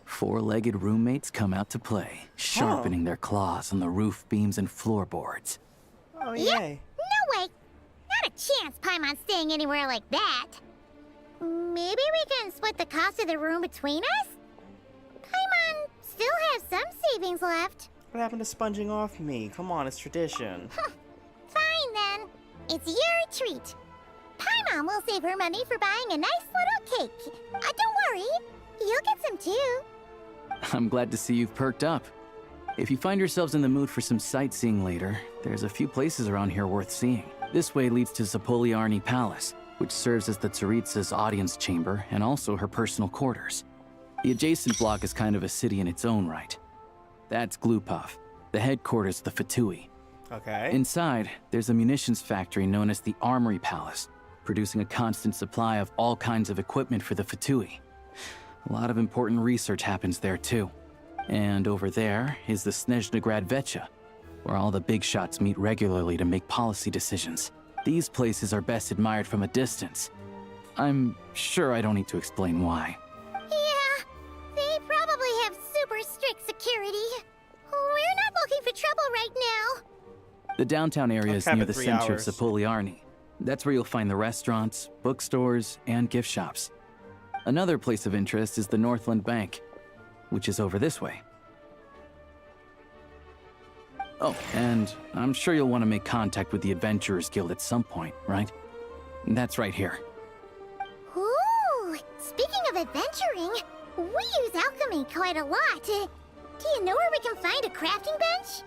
four-legged roommates come out to play, sharpening their claws on the roof beams and floorboards. Oh, yay. Yep. No way. Not a chance Paimon's staying anywhere like that. Maybe we can split the cost of the room between us? Paimon still has some savings left. What happened to sponging off me? Come on, it's tradition. Fine then. It's your treat. Paimon will save her money for buying a nice little cake. Don't worry. You'll get some too. I'm glad to see you've perked up. If you find yourselves in the mood for some sightseeing later, there's a few places around here worth seeing. This way leads to Zapoljarny Palace, which serves as the Tsaritsa's audience chamber and also her personal quarters. The adjacent block is kind of a city in its own right. That's Glupov, the headquarters of the Fatui. Okay. Inside, there's a munitions factory known as the Armory Palace, producing a constant supply of all kinds of equipment for the Fatui. A lot of important research happens there too. And over there is the Snezhnagrad Vecha, where all the big shots meet regularly to make policy decisions. These places are best admired from a distance. I'm sure I don't need to explain why. Yeah, they probably have super strict security. We're not looking for trouble right now. The downtown area is near the 3 center hours. of Zapoljarny. That's where you'll find the restaurants, bookstores, and gift shops. Another place of interest is the Northland Bank, which is over this way. Oh, and I'm sure you'll want to make contact with the Adventurers Guild at some point, right? That's right here. Ooh, speaking of adventuring, we use alchemy quite a lot. Do you know where we can find a crafting bench?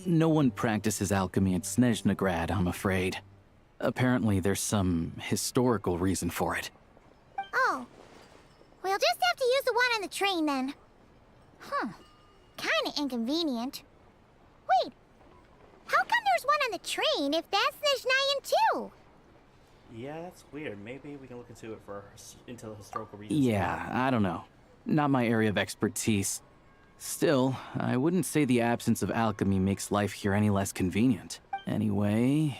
No one practices alchemy at Snezhnagrad, I'm afraid. Apparently there's some historical reason for it. Oh, we'll just have to use the one on the train then. Kinda inconvenient. Wait, how come there's one on the train if that's Snezhnayan too? Yeah, that's weird. Maybe we can look into it into the historical reasons. Yeah, I don't know. Not my area of expertise. Still, I wouldn't say the absence of alchemy makes life here any less convenient. Anyway...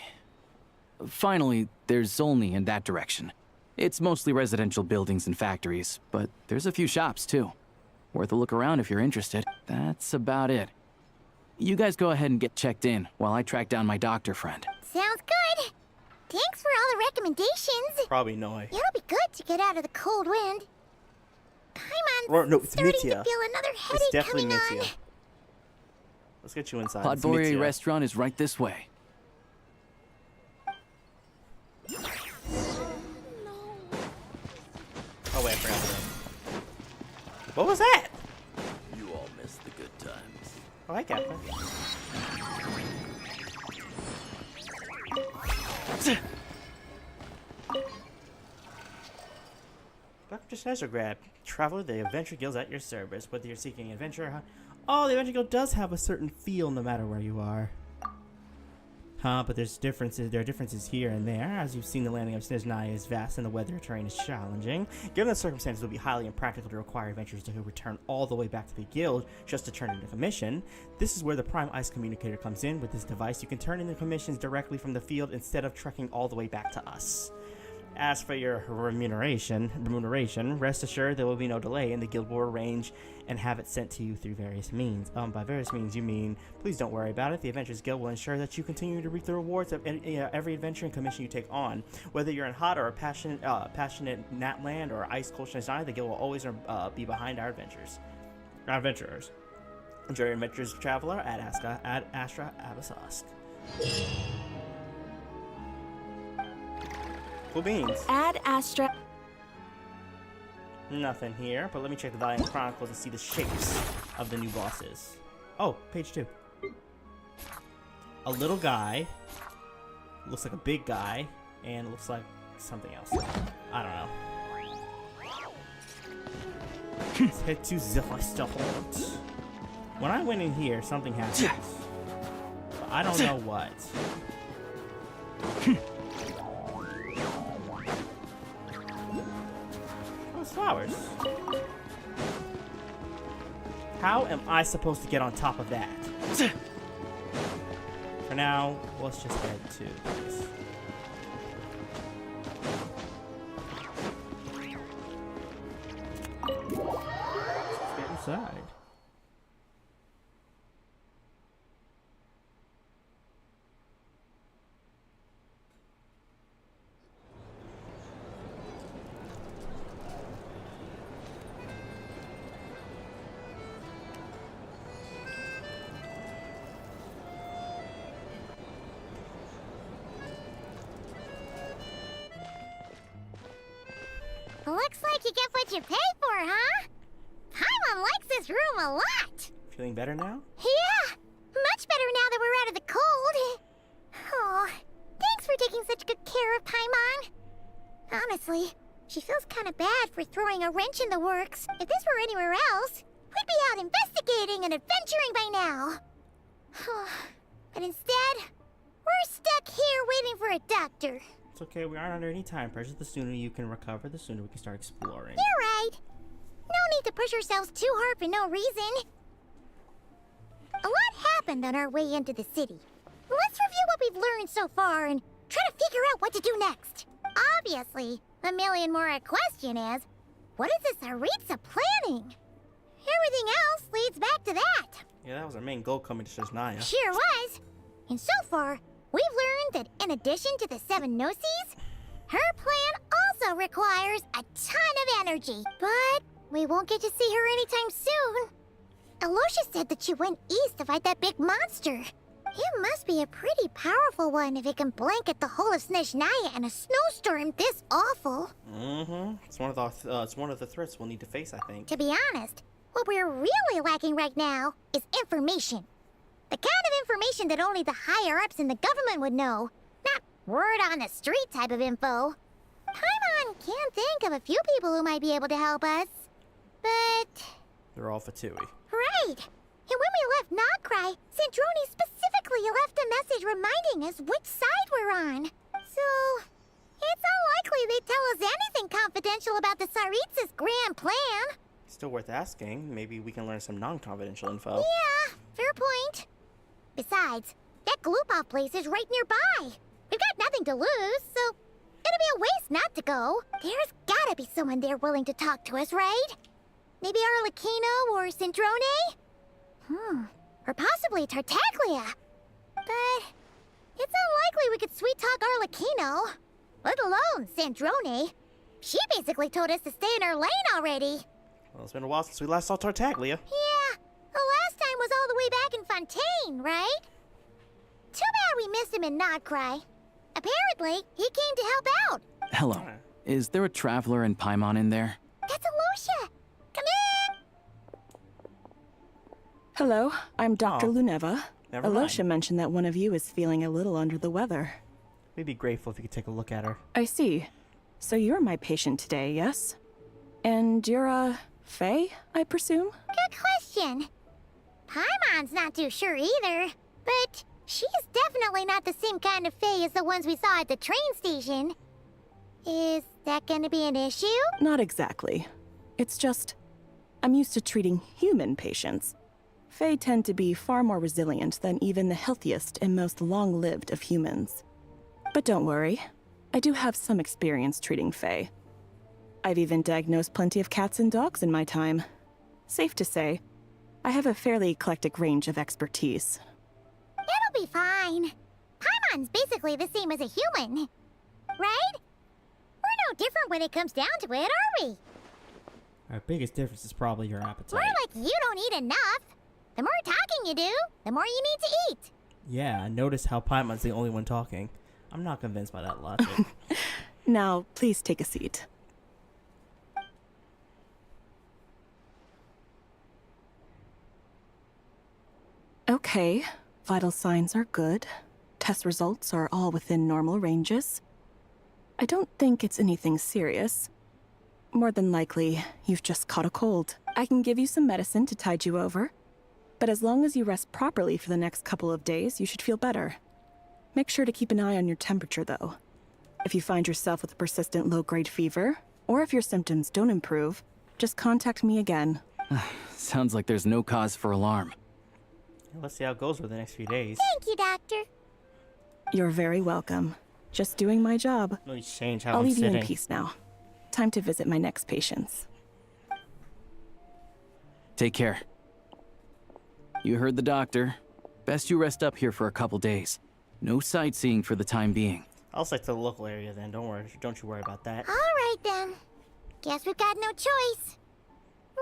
Finally, there's Zolny in that direction. It's mostly residential buildings and factories, but there's a few shops too. Worth a look around if you're interested. That's about it. You guys go ahead and get checked in while I track down my doctor friend. Sounds good. Thanks for all the recommendations. Probably Noi. It'll be good to get out of the cold wind. Or, no, it's starting Mitya. to feel another It's headache definitely coming Mitya. on. Let's get you inside. It's Podbory Mitya. restaurant is right this way. Oh wait, I forgot that. What was that? You all missed the good times. Oh, hi, Captain. Welcome to SNEZHNAYA. Traveler, the Adventure Guild's at your service. Whether you're seeking adventure, oh, the Adventure Guild does have a certain feel no matter where you are. But there's differences. There are differences here and there. As you've seen, the landing of SNEZHNAYA is vast and the weather terrain is challenging. Given the circumstances, it would be highly impractical to require adventurers to return all the way back to the guild just to turn in a commission. This is where the Prime Ice Communicator comes in. With this device, you can turn in the commissions directly from the field instead of trekking all the way back to us. As for your remuneration, rest assured there will be no delay, and the guild will arrange and have it sent to you through various means. By various means, you mean, please don't worry about it. The Adventurers Guild will ensure that you continue to reap the rewards of every adventure and commission you take on. Whether you're in hot or a passionate Natland or ice cold SNEZHNAYA, the guild will always be behind our adventurers. Enjoy your adventures, traveler, at Astra Abasask. Cool beans. Ad Astra. Nothing here, but let me check the Valiant Chronicles and see the shapes of the new bosses. Oh, page 2. A little guy. Looks like a big guy. And looks like something else. I don't know. Let's head to Zilchstahort. When I went in here, something happened. But I don't know what. Flowers. How am I supposed to get on top of that? For now, let's just head to this. Let's get inside. Looks like you get what you pay for, huh? Paimon likes this room a lot. Feeling better now? Yeah, much better now that we're out of the cold. Oh, thanks for taking such good care of Paimon. Honestly, she feels kind of bad for throwing a wrench in the works. If this were anywhere else, we'd be out investigating and adventuring by now. But instead, we're stuck here waiting for a doctor. It's okay, we aren't under any time pressure. The sooner you can recover, the sooner we can start exploring. You're right. No need to push ourselves too hard for no reason. A lot happened on our way into the city. Let's review what we've learned so far and try to figure out what to do next. Obviously, the million more question is, what is this Aritza planning? Everything else leads back to that. Yeah, that was our main goal coming to SNEZHNAYA. Sure was. And so far, we've learned that in addition to the 7 Gnosis, her plan also requires a ton of energy. But we won't get to see her anytime soon. Aloysius said that she went east to fight that big monster. It must be a pretty powerful one if it can blanket the whole of SNEZHNAYA in a snowstorm this awful. It's one of the threats we'll need to face, I think. To be honest, what we're really lacking right now is information. The kind of information that only the higher-ups in the government would know. Not word on the street type of info. Paimon can think of a few people who might be able to help us. But... They're all Fatui. Right! And when we left Nocry, Sandroni specifically left a message reminding us which side we're on. So... it's unlikely they'd tell us anything confidential about the Tsaritsa's grand plan. Still worth asking. Maybe we can learn some non-confidential info. Yeah, fair point. Besides, that Gloopov place is right nearby. We've got nothing to lose, so it'll be a waste not to go. There's gotta be someone there willing to talk to us, right? Maybe Arlecchino or Sindrone? Or possibly Tartaglia. But it's unlikely we could sweet-talk Arlecchino. Let alone Sandrone. She basically told us to stay in her lane already. Well, it's been a while since we last saw Tartaglia. Yeah, the last time was all the way back in Fontaine, right? Too bad we missed him in Nodcry. Apparently, he came to help out. Hello. Is there a traveler in Paimon in there? That's Alosha. Come in! Hello, I'm Dr. Luneva. Never mind. Alosha mentioned that one of you is feeling a little under the weather. We'd be grateful if you could take a look at her. I see. So you're my patient today, yes? And you're, Faye, I presume? Good question. Paimon's not too sure either, but she's definitely not the same kind of Faye as the ones we saw at the train station. Is that gonna be an issue? Not exactly. It's just, I'm used to treating human patients. Fae tend to be far more resilient than even the healthiest and most long-lived of humans. But don't worry, I do have some experience treating Fae. I've even diagnosed plenty of cats and dogs in my time. Safe to say, I have a fairly eclectic range of expertise. It'll be fine. Paimon's basically the same as a human, right? We're no different when it comes down to it, are we? Our biggest difference is probably your appetite. More like you don't eat enough. The more talking you do, the more you need to eat. Yeah, notice how Paimon's the only one talking. I'm not convinced by that logic. Now, please take a seat. Okay, vital signs are good. Test results are all within normal ranges. I don't think it's anything serious. More than likely, you've just caught a cold. I can give you some medicine to tide you over. But as long as you rest properly for the next couple of days, you should feel better. Make sure to keep an eye on your temperature, though. If you find yourself with a persistent low-grade fever, or if your symptoms don't improve, just contact me again. Sounds like there's no cause for alarm. Let's see how it goes over the next few days. Thank you, Doctor. You're very welcome. Just doing my job. Let me change how I'll I'm leave sitting. you in peace now. Time to visit my next patients. Take care. You heard the doctor. Best you rest up here for a couple days. No sightseeing for the time being. I'll stick to the local area then. Don't you worry about that. All right, then. Guess we've got no choice.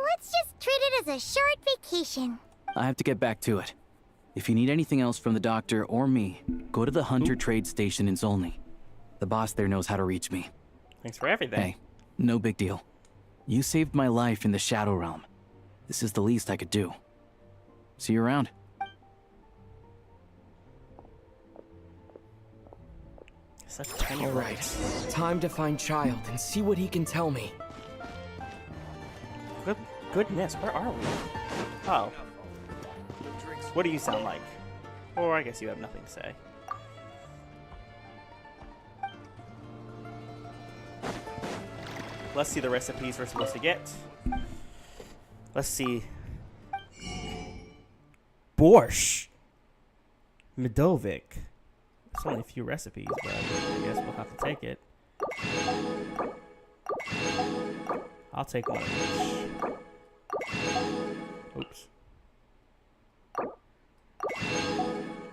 Let's just treat it as a short vacation. I have to get back to it. If you need anything else from the doctor or me, go to the Hunter Trade Station in Zolny. The boss there knows how to reach me. Thanks for everything. Hey, no big deal. You saved my life in the Shadow Realm. This is the least I could do. See you around. Such tiny All right, time to find Child and see what he can tell me. Goodness, where are we? Oh. What do you sound like? Or I guess you have nothing to say. Let's see the recipes we're supposed to get. Let's see. Borscht. Medovic. There's only a few recipes, but I guess we'll have to take it. I'll take one of each. Oops.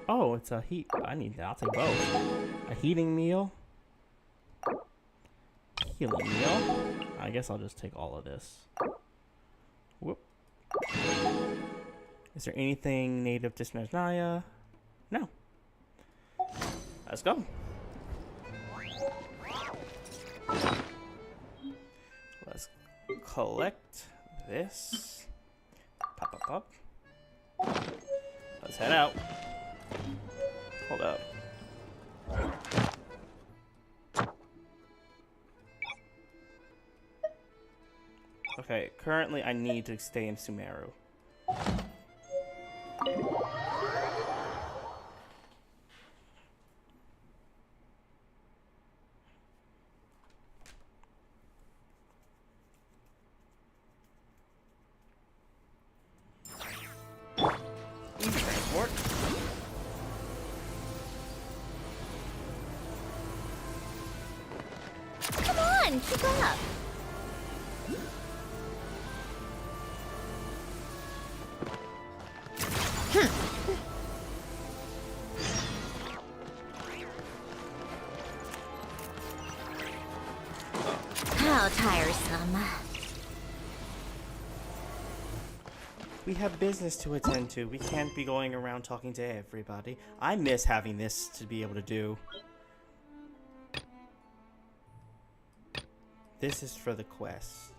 Oh, it's a heat. I need that. I'll take both. A heating meal. Healing meal. I guess I'll just take all of this. Whoop. Is there anything native to SNEZHNAYA? No. Let's go. Let's collect this. Pop, pop, pop. Let's head out. Hold up. Okay, currently I need to stay in Sumeru. Easy transport. keep up. How tiresome. We have business to attend to. We can't be going around talking to everybody. I miss having this to be able to do. This is for the quest.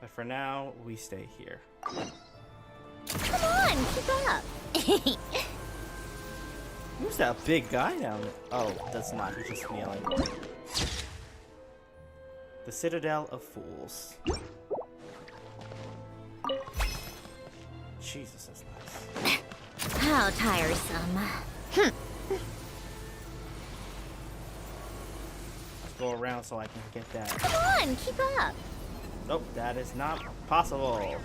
But for now, we stay here. Come on, keep up. Who's that big guy down there? Oh, that's not. He's just kneeling. The Citadel of Fools. Jesus, that's nice. How tiresome. Let's go around so I can get that. Come on, keep up. Nope, that is not possible.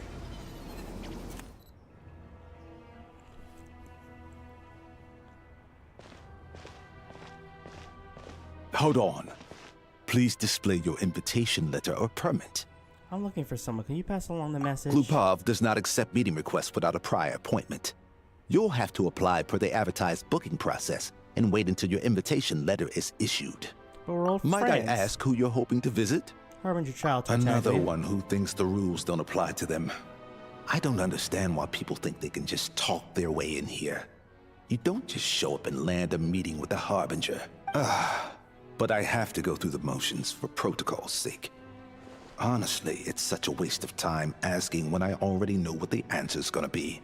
Hold on. Please display your invitation letter or permit. I'm looking for someone. Can you pass along the message? Glupov does not accept meeting requests without a prior appointment. You'll have to apply per the advertised booking process and wait until your invitation letter is issued. But we're old Might friends. I ask who you're hoping to visit? Harbinger Child. Another one who thinks the rules don't apply to them. I don't understand why people think they can just talk their way in here. You don't just show up and land a meeting with the Harbinger. But I have to go through the motions for protocol's sake. Honestly, it's such a waste of time asking when I already know what the answer's gonna be.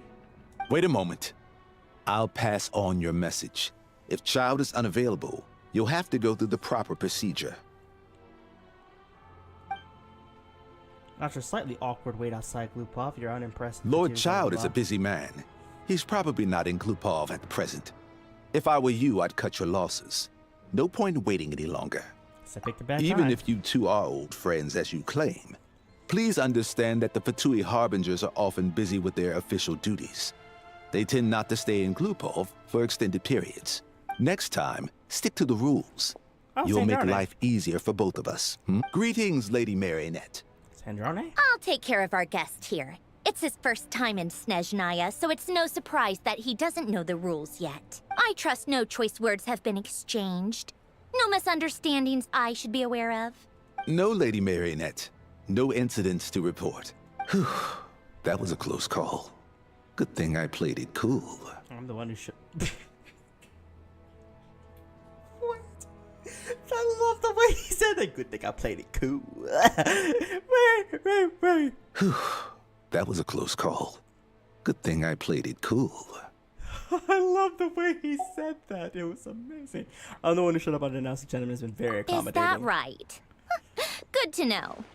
Wait a moment. I'll pass on your message. If Child is unavailable, you'll have to go through the proper procedure. After a slightly awkward wait outside Glupov, you're unimpressed. Lord Child is a busy man. He's probably not in Glupov at present. If I were you, I'd cut your losses. No point in waiting any longer. So pick the bad Even time. if you two are old friends as you claim, please understand that the Fatui Harbingers are often busy with their official duties. They tend not to stay in Glupov for extended periods. Next time, stick to the rules. You'll make life easier for both of us. Greetings, Lady Marionette. Sandrone? I'll take care of our guest here. It's his first time in SNEZHNAYA, so it's no surprise that he doesn't know the rules yet. I trust no choice words have been exchanged. No misunderstandings I should be aware of. No, Lady Marionette. No incidents to report. Whew. That was a close call. Good thing I played it cool. I'm the one who should. What? I love the way he said that. Good thing I played it cool. Wait. Whew. That was a close call. Good thing I played it cool. I love the way he said that. It was amazing. I'm the one who shut up on announced the gentleman has been very accommodating. Is that right? Good to know.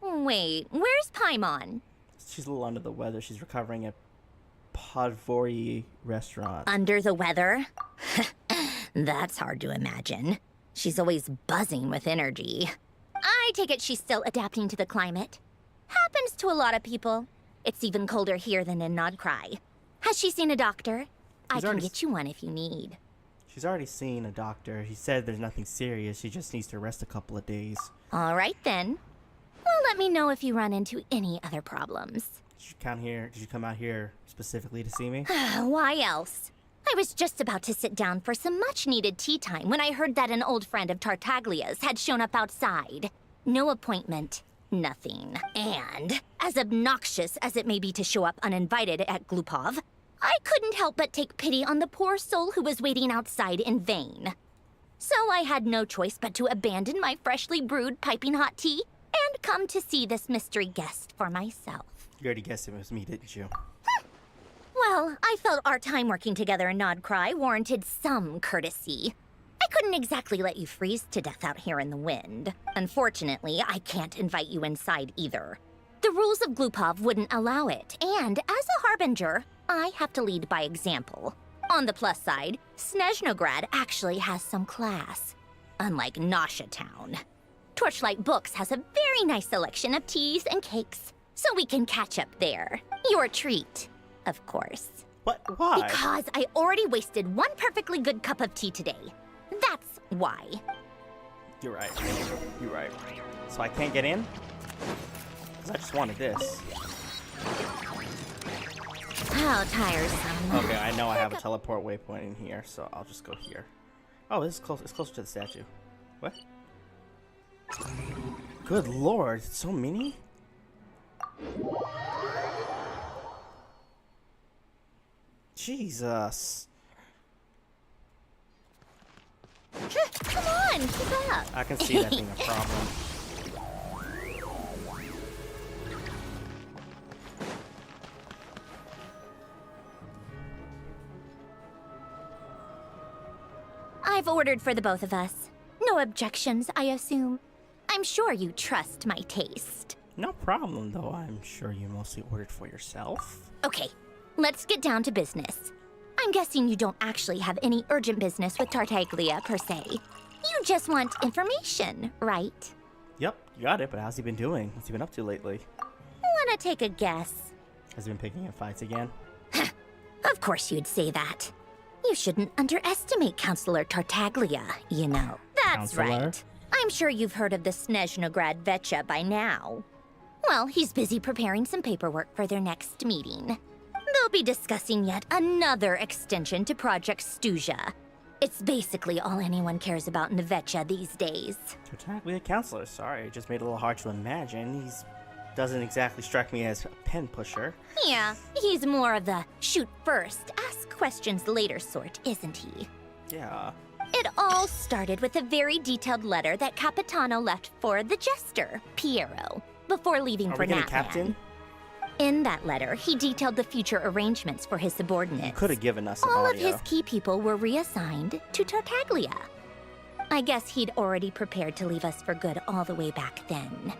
Wait, where's Paimon? She's a little under the weather. She's recovering at Podvori restaurant. Under the weather? That's hard to imagine. She's always buzzing with energy. I take it she's still adapting to the climate. Happens to a lot of people. It's even colder here than in Nodcry. Has she seen a doctor? I can get you one if you need. She's already seen a doctor. He said there's nothing serious. She just needs to rest a couple of days. All right then. Well, let me know if you run into any other problems. Did you come out here specifically to see me? Why else? I was just about to sit down for some much-needed tea time when I heard that an old friend of Tartaglia's had shown up outside. No appointment. Nothing. And, as obnoxious as it may be to show up uninvited at Glupov, I couldn't help but take pity on the poor soul who was waiting outside in vain. So I had no choice but to abandon my freshly brewed piping hot tea and come to see this mystery guest for myself. You already guessed it was me, didn't you? Well, I felt our time working together in Nodcry warranted some courtesy. I couldn't exactly let you freeze to death out here in the wind. Unfortunately, I can't invite you inside either. The rules of Glupov wouldn't allow it, and as a Harbinger, I have to lead by example. On the plus side, SNEZHNOGRAD actually has some class, unlike Nausea Town. Torchlight Books has a very nice selection of teas and cakes, so we can catch up there. Your treat, of course. What? Why? Because I already wasted one perfectly good cup of tea today. That's why. You're right. You're right. So I can't get in? Because I just wanted this. How tiresome. Okay, I know I have a teleport waypoint in here, so I'll just go here. Oh, this is close. It's closer to the statue. What? Good lord, it's so many? Jesus. Come on, keep up. I can see that being a problem. I've ordered for the both of us. No objections, I assume. I'm sure you trust my taste. No problem, though. I'm sure you mostly ordered for yourself. Okay, let's get down to business. I'm guessing you don't actually have any urgent business with Tartaglia, per se. You just want information, right? Yep, you got it, but how's he been doing? What's he been up to lately? Wanna take a guess? Has he been picking up fights again? Of course you'd say that. You shouldn't underestimate Counselor Tartaglia, you know. That's Counselor? right. I'm sure you've heard of the SNEZHNAYA by now. Well, he's busy preparing some paperwork for their next meeting. They'll be discussing yet another extension to Project SNEZHNAYA. It's basically all anyone cares about in Nevetcha these days. Tartaglia Counselor, sorry, it just made it a little hard to imagine. He's doesn't exactly strike me as a pen pusher. Yeah, he's more of the shoot first, ask questions later sort, isn't he? Yeah. It all started with a very detailed letter that Capitano left for the jester, Piero, before leaving for Natlan. Captain? In that letter, he detailed the future arrangements for his subordinates. You could have given us some All audio. of his key people were reassigned to Tartaglia. I guess he'd already prepared to leave us for good all the way back then.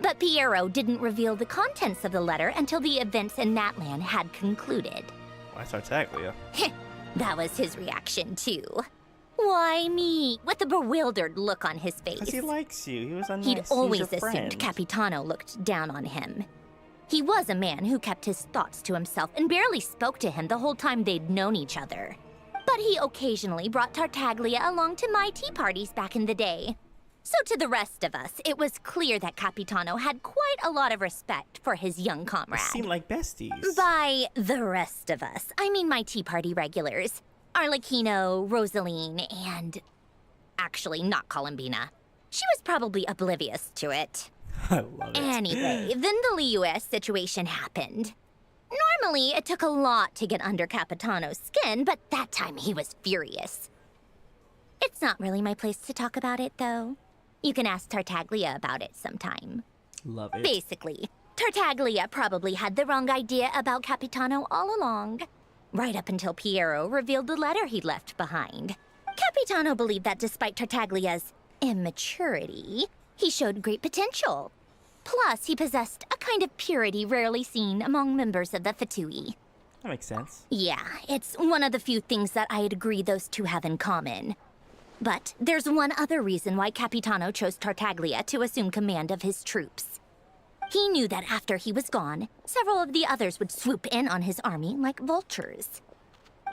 But Piero didn't reveal the contents of the letter until the events in Natlan had concluded. Why Tartaglia? That was his reaction, too. Why me? With a bewildered look on his face. Because he likes you. He was a nice, He'd always he's your assumed friend. Capitano looked down on him. He was a man who kept his thoughts to himself and barely spoke to him the whole time they'd known each other. But he occasionally brought Tartaglia along to my tea parties back in the day. So to the rest of us, it was clear that Capitano had quite a lot of respect for his young comrade. They seem like besties. By the rest of us, I mean my tea party regulars. Arlecchino, Rosaline, and... actually, not Columbina. She was probably oblivious to it. I love it. Anyway, then the Liu-S situation happened. Normally, it took a lot to get under Capitano's skin, but that time he was furious. It's not really my place to talk about it, though. You can ask Tartaglia about it sometime. Love it. Basically, Tartaglia probably had the wrong idea about Capitano all along. Right up until Piero revealed the letter he'd left behind. Capitano believed that despite Tartaglia's immaturity, he showed great potential. Plus, he possessed a kind of purity rarely seen among members of the Fatui. That makes sense. Yeah, it's one of the few things that I'd agree those two have in common. But there's one other reason why Capitano chose Tartaglia to assume command of his troops. He knew that after he was gone, several of the others would swoop in on his army like vultures.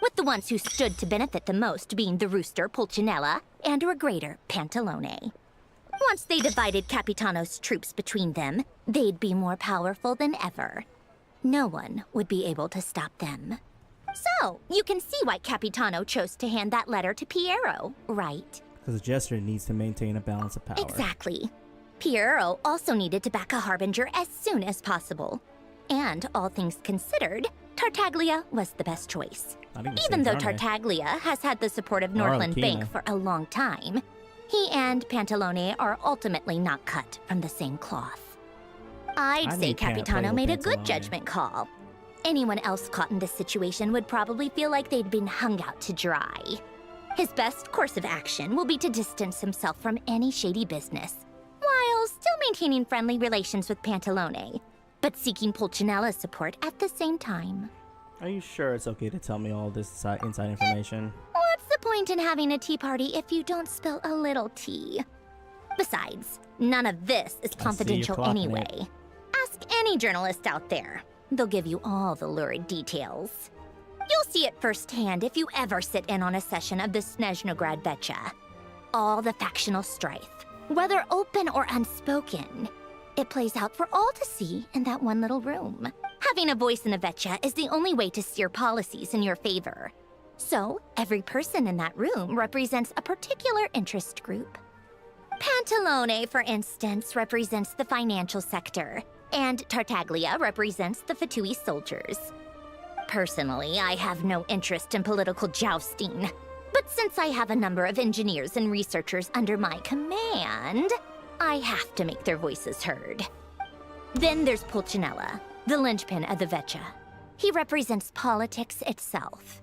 With the ones who stood to benefit the most being the rooster Pulcinella and Regrator Pantalone. Once they divided Capitano's troops between them, they'd be more powerful than ever. No one would be able to stop them. So, you can see why Capitano chose to hand that letter to Piero, right? Because the jester needs to maintain a balance of power. Exactly. Piero also needed to back a harbinger as soon as possible. And all things considered, Tartaglia was the best choice. Even though Tartaglia has had the support of Northland Bank for a long time, he and Pantalone are ultimately not cut from the same cloth. I'd say Capitano made a good judgment call. Anyone else caught in this situation would probably feel like they'd been hung out to dry. His best course of action will be to distance himself from any shady business, while still maintaining friendly relations with Pantalone, but seeking Pulcinella's support at the same time. Are you sure it's okay to tell me all this inside information? What's the point in having a tea party if you don't spill a little tea? Besides, none of this is confidential anyway. Ask any journalist out there. They'll give you all the lurid details. You'll see it firsthand if you ever sit in on a session of the SNEZHNAYA. all the factional strife, whether open or unspoken. It plays out for all to see in that one little room. Having a voice in the Vetcha is the only way to steer policies in your favor. So, every person in that room represents a particular interest group. Pantalone, for instance, represents the financial sector, and Tartaglia represents the Fatui soldiers. Personally, I have no interest in political jousting, but since I have a number of engineers and researchers under my command, I have to make their voices heard. Then there's Pulcinella, the linchpin of the Vetcha. He represents politics itself.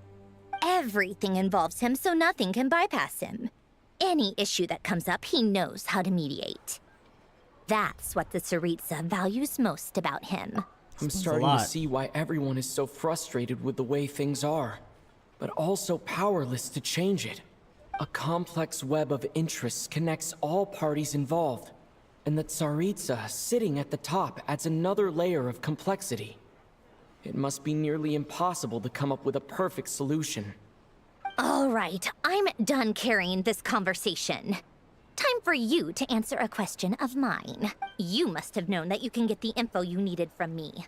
Everything involves him, so nothing can bypass him. Any issue that comes up, he knows how to mediate. That's what the Tsaritsa values most about him. I'm starting to see why everyone is so frustrated with the way things are, but also powerless to change it. A complex web of interests connects all parties involved, and the Tsaritsa sitting at the top adds another layer of complexity. It must be nearly impossible to come up with a perfect solution. All right, I'm done carrying this conversation. Time for you to answer a question of mine. You must have known that you can get the info you needed from me.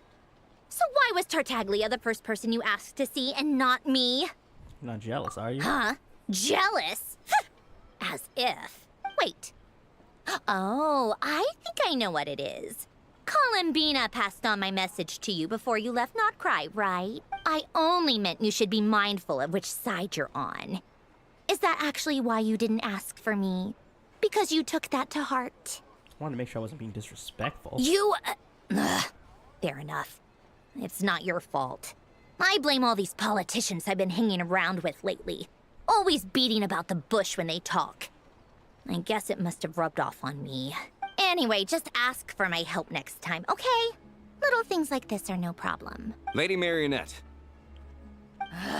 So why was Tartaglia the first person you asked to see and not me? You're not jealous, are you? Huh? Jealous? As if. Wait. Oh, I think I know what it is. Columbina passed on my message to you before you left Not Cry, right? I only meant you should be mindful of which side you're on. Is that actually why you didn't ask for me? Because you took that to heart? I wanted to make sure I wasn't being disrespectful. You... fair enough. It's not your fault. I blame all these politicians I've been hanging around with lately. Always beating about the bush when they talk. I guess it must have rubbed off on me. Anyway, just ask for my help next time, okay? Little things like this are no problem. Lady Marionette.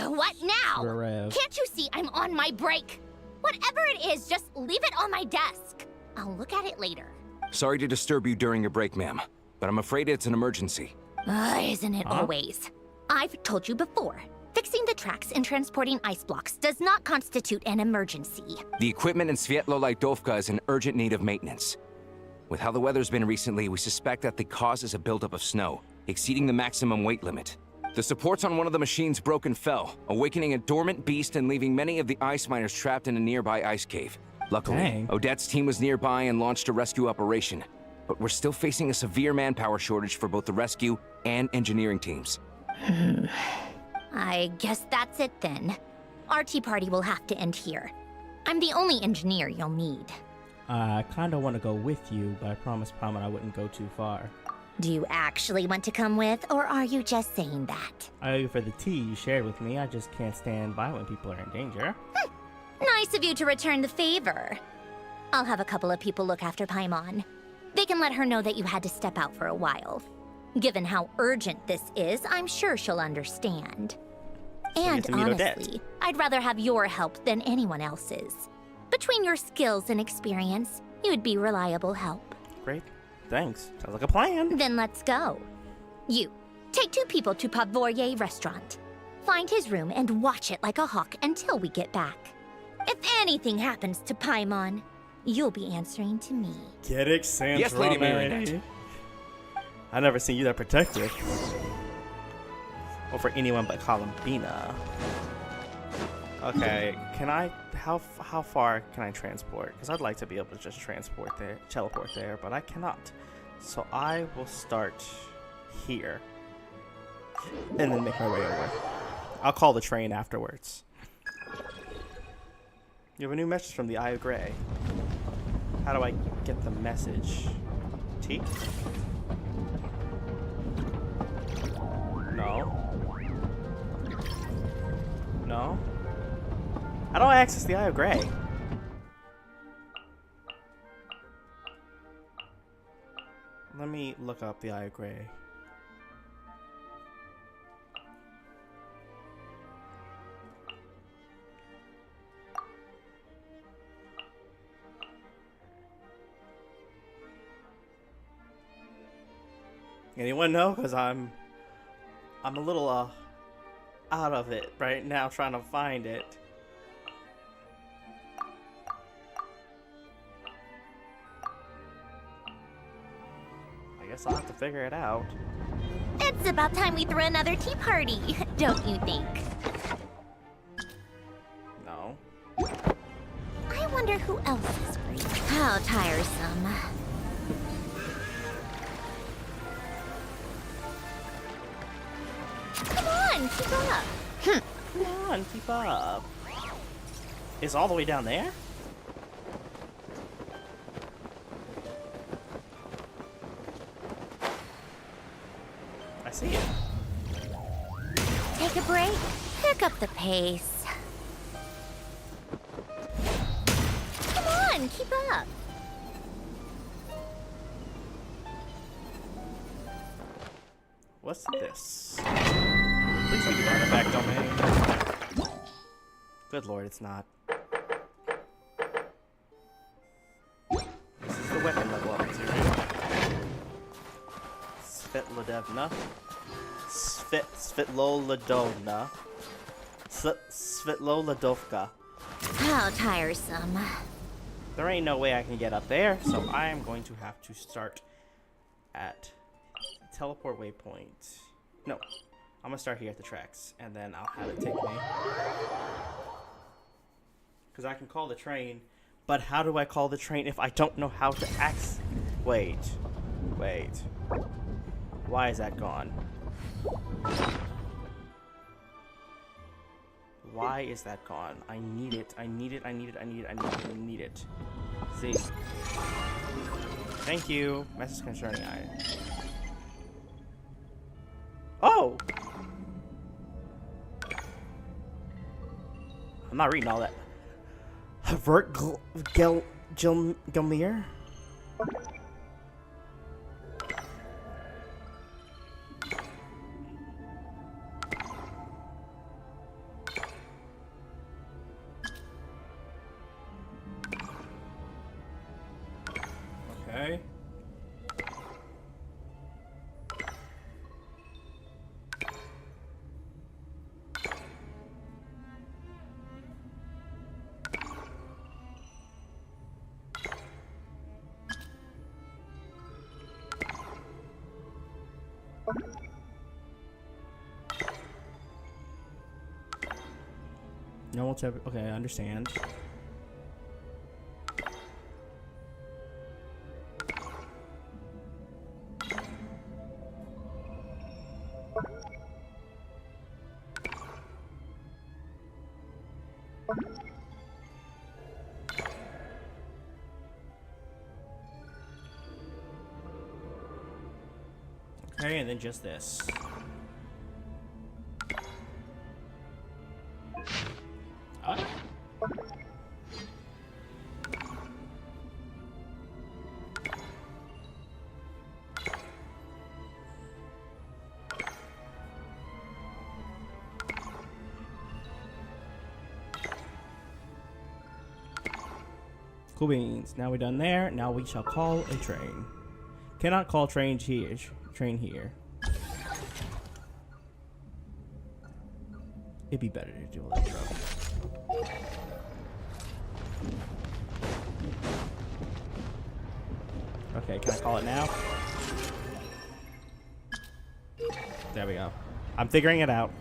What now? Rev. Can't you see I'm on my break? Whatever it is, just leave it on my desk. I'll look at it later. Sorry to disturb you during your break, ma'am, but I'm afraid it's an emergency. Isn't it always? I've told you before. Fixing the tracks and transporting ice blocks does not constitute an emergency. The equipment in Svietlolaitovka is in urgent need of maintenance. With how the weather's been recently, we suspect that the cause is a buildup of snow, exceeding the maximum weight limit. The supports on one of the machines broke and fell, awakening a dormant beast and leaving many of the ice miners trapped in a nearby ice cave. Luckily, Dang. Odette's team was nearby and launched a rescue operation. But we're still facing a severe manpower shortage for both the rescue and engineering teams. I guess that's it then. Our tea party will have to end here. I'm the only engineer you'll need. I kinda want to go with you, but I promised Paimon I wouldn't go too far. Do you actually want to come with, or are you just saying that? I owe you for the tea you shared with me. I just can't stand by when people are in danger. Nice of you to return the favor. I'll have a couple of people look after Paimon. They can let her know that you had to step out for a while. Given how urgent this is, I'm sure she'll understand. And honestly, I'd rather have your help than anyone else's. Between your skills and experience, you'd be reliable help. Great. Thanks. Sounds like a plan. Then let's go. You, take 2 people to Podvorye restaurant. Find his room and watch it like a hawk until we get back. If anything happens to Paimon, you'll be answering to me. Get it, Sans Yes, Lady Marionette. I've never seen you that protective. Or for anyone but Columbina. Okay, can I? How far can I transport? Because I'd like to be able to just teleport there, but I cannot. So I will start here, and then make my way over. I'll call the train afterwards. You have a new message from the Eye of Grey. How do I get the message? T? No. No. How do I access the Eye of Grey? Let me look up the Eye of Grey. Anyone know? Because I'm a little out of it right now trying to find it. guess I'll have to figure it out. It's about time we threw another tea party, don't you think? No. I wonder who else is free. How tiresome. Come on, keep up. Come on, keep up. It's all the way down there? I see it. Take a break, pick up the pace. Come on, keep up. What's this? Please be the artifact domain. Good lord, it's not. This is the weapon level up material. Svetlodevna. Svetloladovna. Svetloladovka. How tiresome. There ain't no way I can get up there, so I am going to have to start at teleport waypoint. No, I'm gonna start here at the tracks, and then I'll have it take me. Because I can call the train, but how do I call the train if I don't know how to access? Wait. Why is that gone? Why is that gone? I need it. I need it. See. Thank you. Message concerning I. Oh! I'm not reading all that. Havert Gelmir? Okay. No one ever. Okay, I understand. Okay, and then just this. Cool beans. Now we're done there. Now we shall call a train. Cannot call train here. Train here. It'd be better to do electro. Okay, can I call it now? There we go. I'm figuring it out.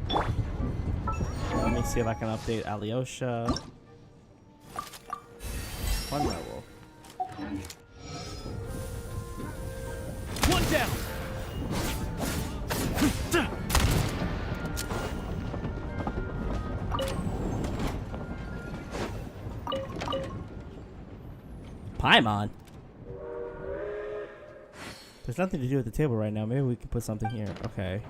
Let me see if I can update Alyosha. One level. One down. Paimon. There's nothing to do at the table right now. Maybe we can put something here. Okay.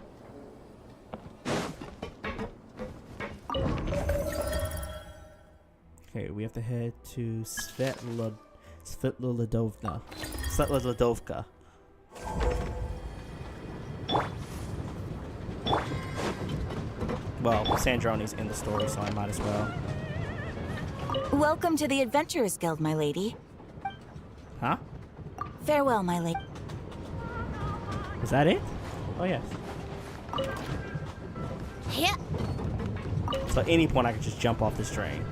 Okay, we have to head to Svetlodovna. Svetlodovka. Well, Sandroni's in the story, so I might as well. Welcome to the Adventurers Guild, my lady. Huh? Farewell, my lady. Is that it? Oh, yes. Yeah. So at any point I could just jump off this train.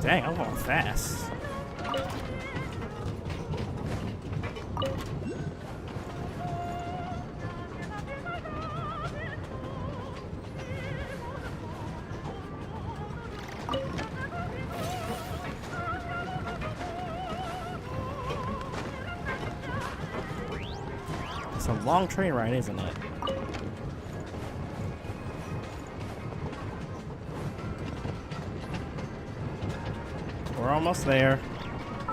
Dang, I'm going fast. It's a long train ride, isn't it? We're almost there.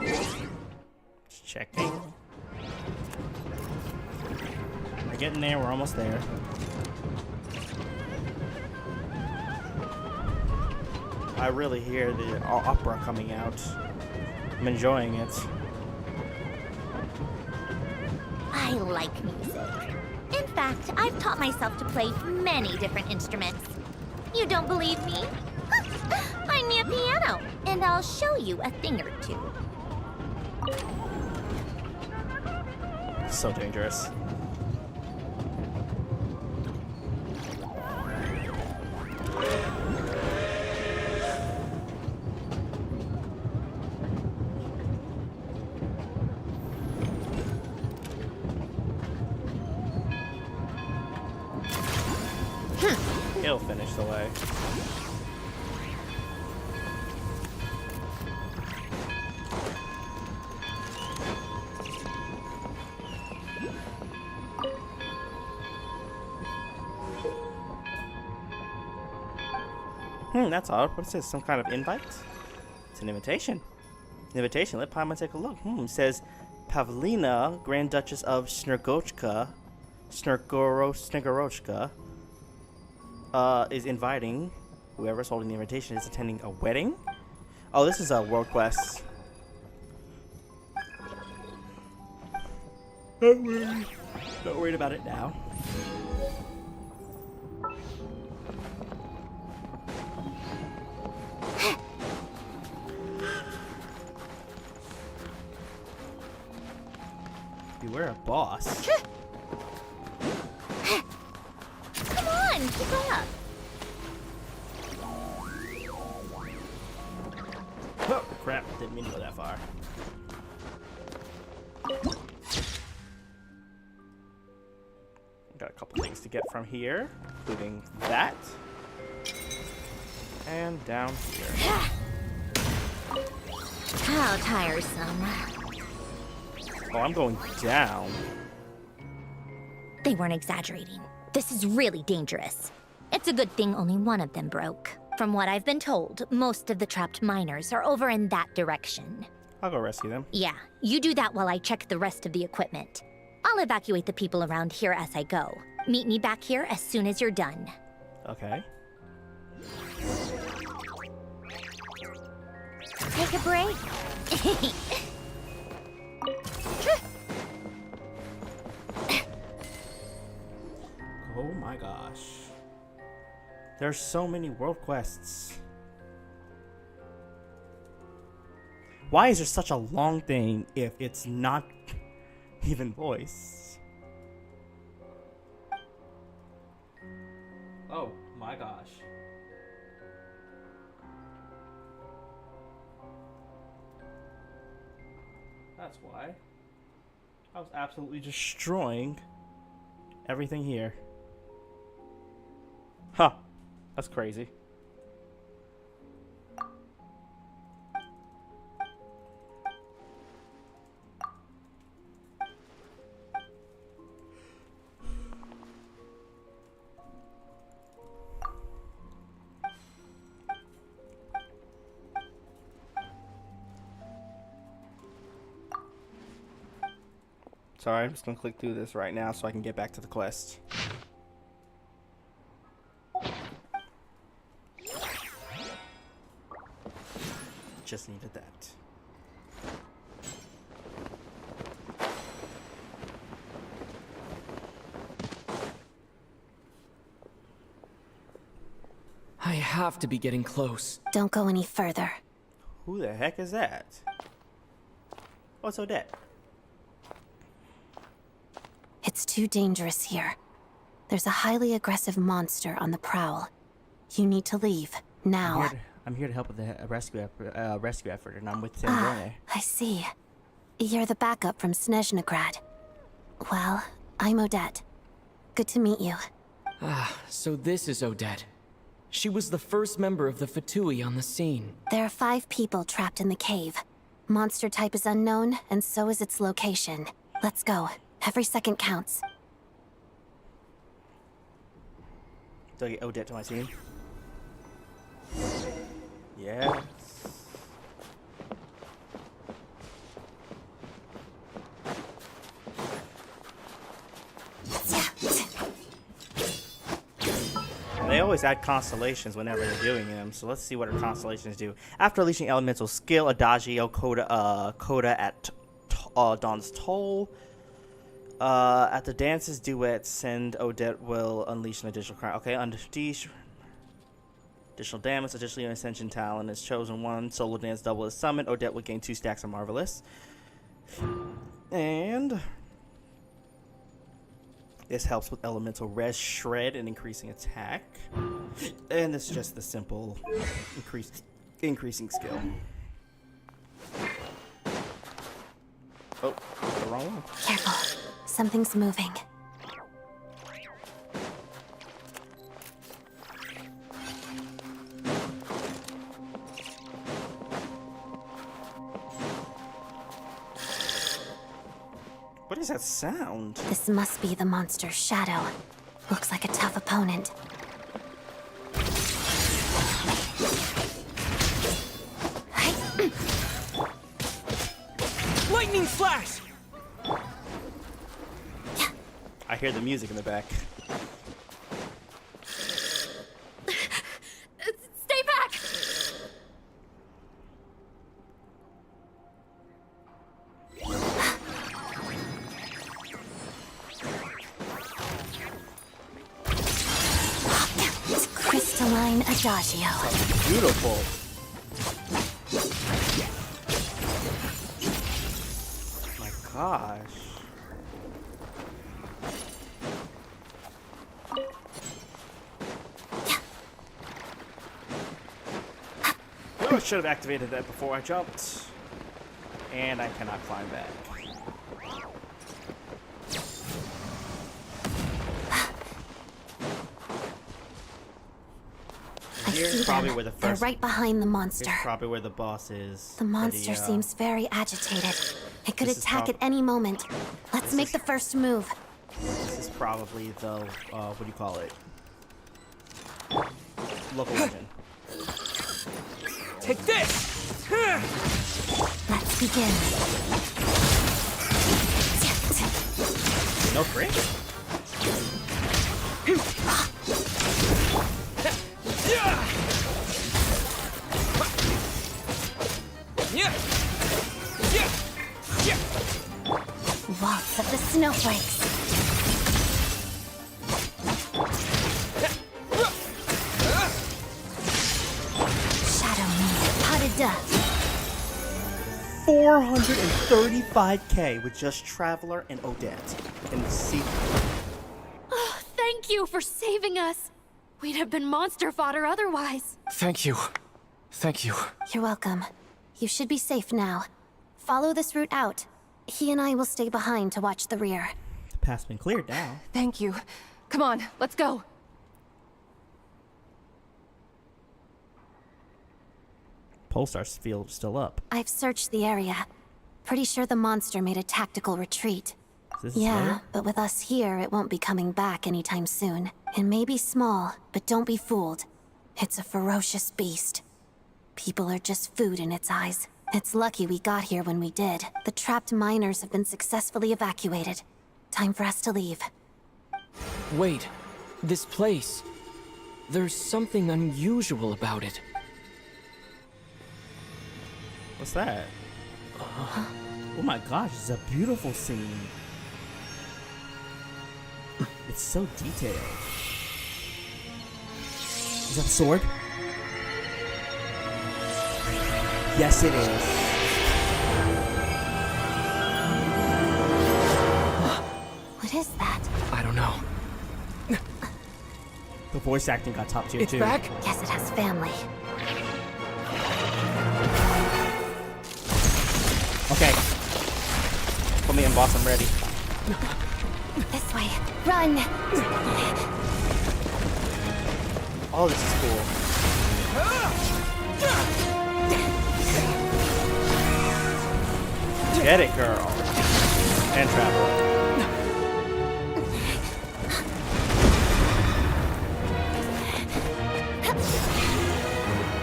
Just checking. We're getting there, we're almost there. I really hear the opera coming out. I'm enjoying it. I like music. In fact, I've taught myself to play many different instruments. You don't believe me? Find me a piano, and I'll show you a thing or two. So dangerous. He'll finish the way. That's odd. What is this? Some kind of invite? It's an invitation. Invitation. Let Paimon take a look. It says Pavlina, Grand Duchess of Snegorochka, is inviting whoever's holding the invitation is attending a wedding. Oh, this is a world quest. Not worried about it now. Beware a boss. Come on, keep up. Oh, crap. Didn't mean to go that far. Got a couple things to get from here, including that. And down here. How tiresome. Oh, I'm going down. They weren't exaggerating. This is really dangerous. It's a good thing only one of them broke. From what I've been told, most of the trapped miners are over in that direction. I'll go rescue them. Yeah, you do that while I check the rest of the equipment. I'll evacuate the people around here as I go. Meet me back here as soon as you're done. Okay. Take a break. Oh my gosh. There's so many world quests. Why is there such a long thing if it's not even voice? Oh my gosh. That's why. I was absolutely destroying everything here. Huh. That's crazy. Sorry, I'm just gonna click through this right now so I can get back to the quest. Just needed that. I have to be getting close. Don't go any further. Who the heck is that? What's Odette? It's too dangerous here. There's a highly aggressive monster on the prowl. You need to leave, now. I'm here to help with the rescue effort, and I'm with SNEZHNAYA. I see. You're the backup from SNEZHNAGRAD. Well, I'm Odette. Good to meet you. So this is Odette. She was the first member of the Fatui on the scene. There are 5 people trapped in the cave. Monster type is unknown, and so is its location. Let's go. Every second counts. Do I get Odette to my team? Yes. They always add constellations whenever they're doing them, so let's see what our constellations do. After unleashing elemental skill, Adagio, Coda at Dawn's Toll. At the dance's duet, send Odette will unleash an additional crown. Okay, additional damage. Additionally, an Ascension Talent is chosen. 1 solo dance double is summoned. Odette will gain 2 stacks of Marvelous. And this helps with elemental res shred and increasing attack. And this is just the simple increasing skill. Oh, the wrong one. Careful. Something's moving. What is that sound? This must be the monster's shadow. Looks like a tough opponent. Lightning slash! I hear the music in the back. Stay back! Crystalline Adagio. Beautiful. My gosh. I should have activated that before I jumped. And I cannot climb back. Here's probably where the They're right behind the monster. Here's probably where the boss is. The monster seems very agitated. It could attack at any moment. Let's make the first move. This is probably the, what do you call it? Local legend. Take this! Let's begin. No crit? Waltz of the snowflakes. Shadow me, potted dust. 435k with just Traveler and Odette in the secret. Oh, thank you for saving us. We'd have been monster fodder otherwise. Thank you. Thank you. You're welcome. You should be safe now. Follow this route out. He and I will stay behind to watch the rear. The path's been cleared now. Thank you. Come on, let's go. Pulsar's field still up. I've searched the area. Pretty sure the monster made a tactical retreat. Yeah, but with us here, it won't be coming back anytime soon. It may be small, but don't be fooled. It's a ferocious beast. People are just food in its eyes. It's lucky we got here when we did. The trapped miners have been successfully evacuated. Time for us to leave. Wait, this place. There's something unusual about it. What's that? Oh my gosh, it's a beautiful scene. It's so detailed. Is that the sword? Yes, it is. What is that? I don't know. The voice acting got top tier too. It's back? Guess it has family. Okay. Put me in, boss. I'm ready. This way. Run! Oh, this is cool. Get it, girl. And Traveler.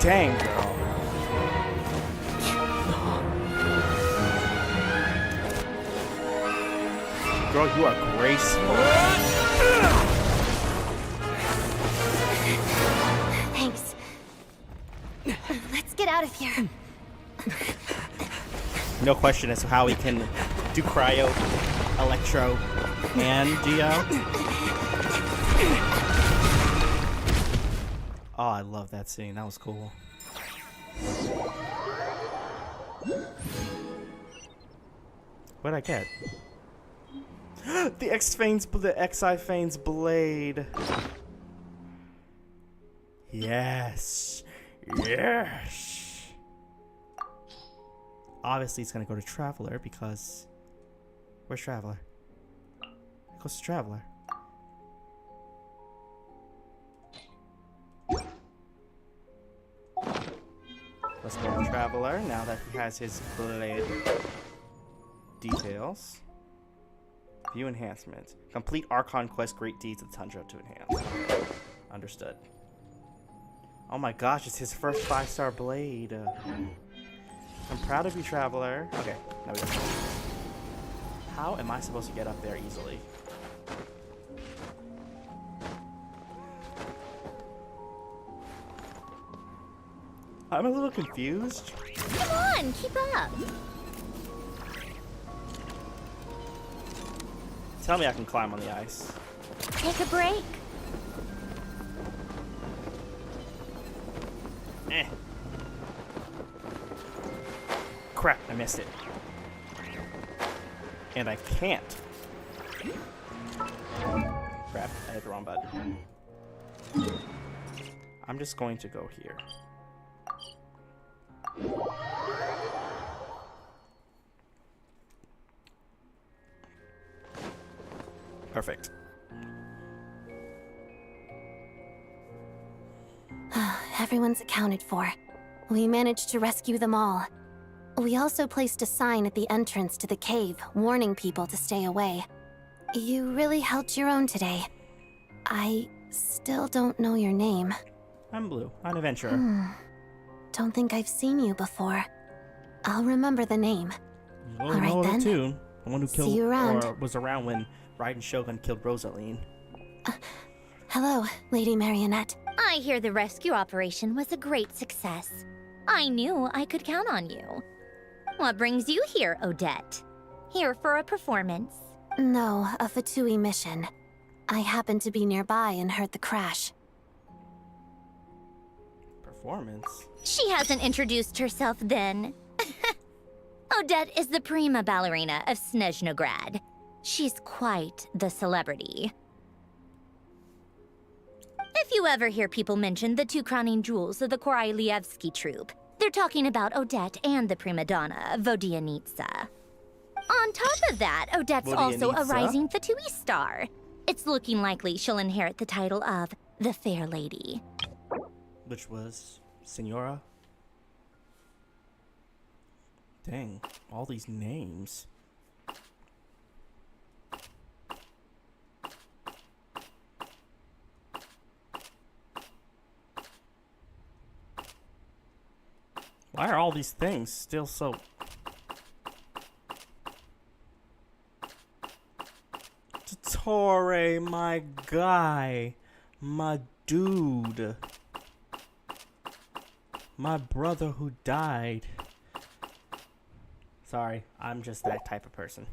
Dang, girl. Girl, you are graceful. Thanks. Let's get out of here. No question as to how he can do cryo, electro, and geo. Oh, I love that scene. That was cool. What'd I get? The Xi Fane's blade. Yes. Yes. Obviously, it's gonna go to Traveler because where's Traveler? It goes to Traveler. Let's go to Traveler now that he has his blade. Details. View enhancement. Complete Archon quest Great Deeds of the Tundra to enhance. Understood. Oh my gosh, it's his first 5-star blade. I'm proud of you, Traveler. Okay, now we go. How am I supposed to get up there easily? I'm a little confused. Come on, keep up. Tell me I can climb on the ice. Take a break. Eh. Crap, I missed it. And I can't. Crap, I hit the wrong button. I'm just going to go here. Perfect. Everyone's accounted for. We managed to rescue them all. We also placed a sign at the entrance to the cave, warning people to stay away. You really held your own today. I still don't know your name. I'm Blue. I'm an adventurer. Don't think I've seen you before. I'll remember the name. Well, all right then. Too. The one who killed See you around. or was around when Raiden Shogun killed Rosaline. Hello, Lady Marionette. I hear the rescue operation was a great success. I knew I could count on you. What brings you here, Odette? Here for a performance? No, a Fatui mission. I happened to be nearby and heard the crash. Performance? She hasn't introduced herself then. Odette is the prima ballerina of SNEZHNAYA. She's quite the celebrity. If you ever hear people mention the 2 crowning jewels of the Korolievsky troupe, they're talking about Odette and the prima donna, Vodianitsa. On top of that, Odette's also a rising Fatui star. It's looking likely she'll inherit the title of the Fair Lady. Which was Senora? Dang, all these names. Why are all these things still so... Torre, my guy. My dude. My brother who died. Sorry, I'm just that type of person.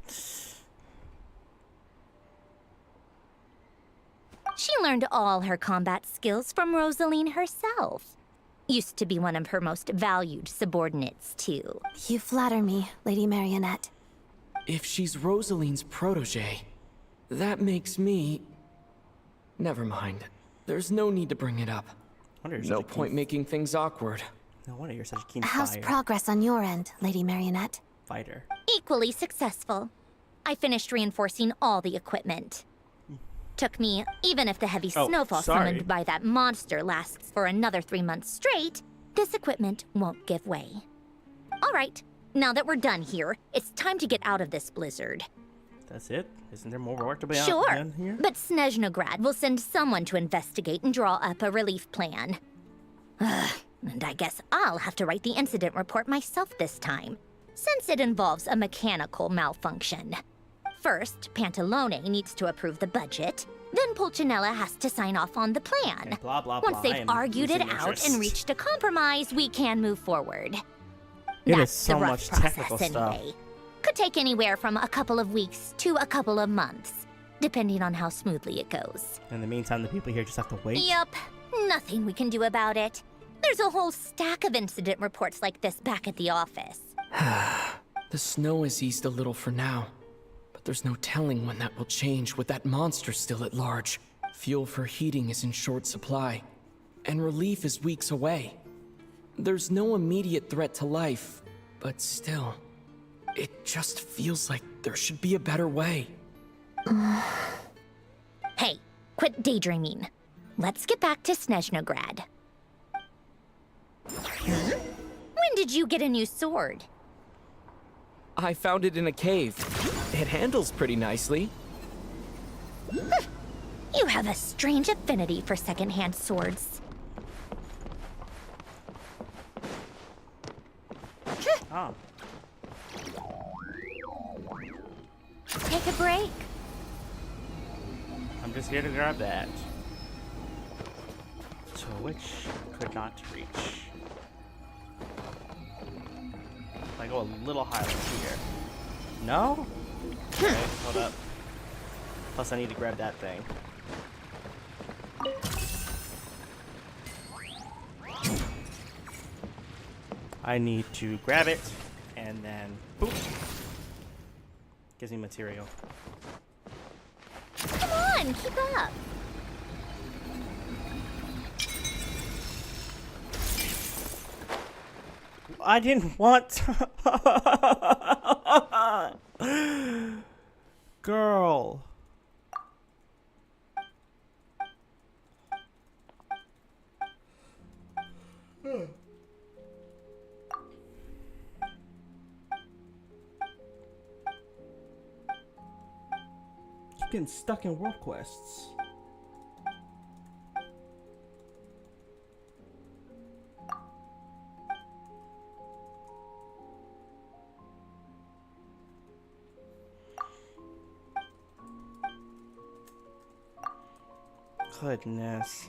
She learned all her combat skills from Rosaline herself. Used to be one of her most valued subordinates, too. You flatter me, Lady Marionette. If she's Rosaline's protege, that makes me... Never mind. There's no need to bring it up. No point making things awkward. No wonder you're such a keen How's fire. progress on your end, Lady Marionette? Fighter. Equally successful. I finished reinforcing all the equipment. Took me, even if the heavy snowfall summoned by that monster lasts for another 3 months straight, this equipment won't give way. All right, now that we're done here, it's time to get out of this blizzard. That's it? Isn't there more work to be Sure, done here? but SNEZHNAYA will send someone to investigate and draw up a relief plan. And I guess I'll have to write the incident report myself this time, since it involves a mechanical malfunction. First, Pantalone needs to approve the budget, then Pulcinella has to sign off on the plan. And blah, blah, Once blah. they've argued it out and reached a compromise, we can move forward. It That's is so the rough much process technical stuff. anyway. Could take anywhere from a couple of weeks to a couple of months, depending on how smoothly it goes. In the meantime, the people here just have to wait. Yup, nothing we can do about it. There's a whole stack of incident reports like this back at the office. The snow has eased a little for now, but there's no telling when that will change with that monster still at large. Fuel for heating is in short supply, and relief is weeks away. There's no immediate threat to life, but still, it just feels like there should be a better way. Hey, quit daydreaming. Let's get back to SNEZHNAYA. When did you get a new sword? I found it in a cave. It handles pretty nicely. You have a strange affinity for secondhand swords. Oh. Take a break. I'm just here to grab that. To which could not reach. If I go a little higher here. No? Okay, hold up. Plus I need to grab that thing. I need to grab it, and then boop. Gives me material. Come on, keep up. I didn't want girl. Keep getting stuck in world quests. Goodness.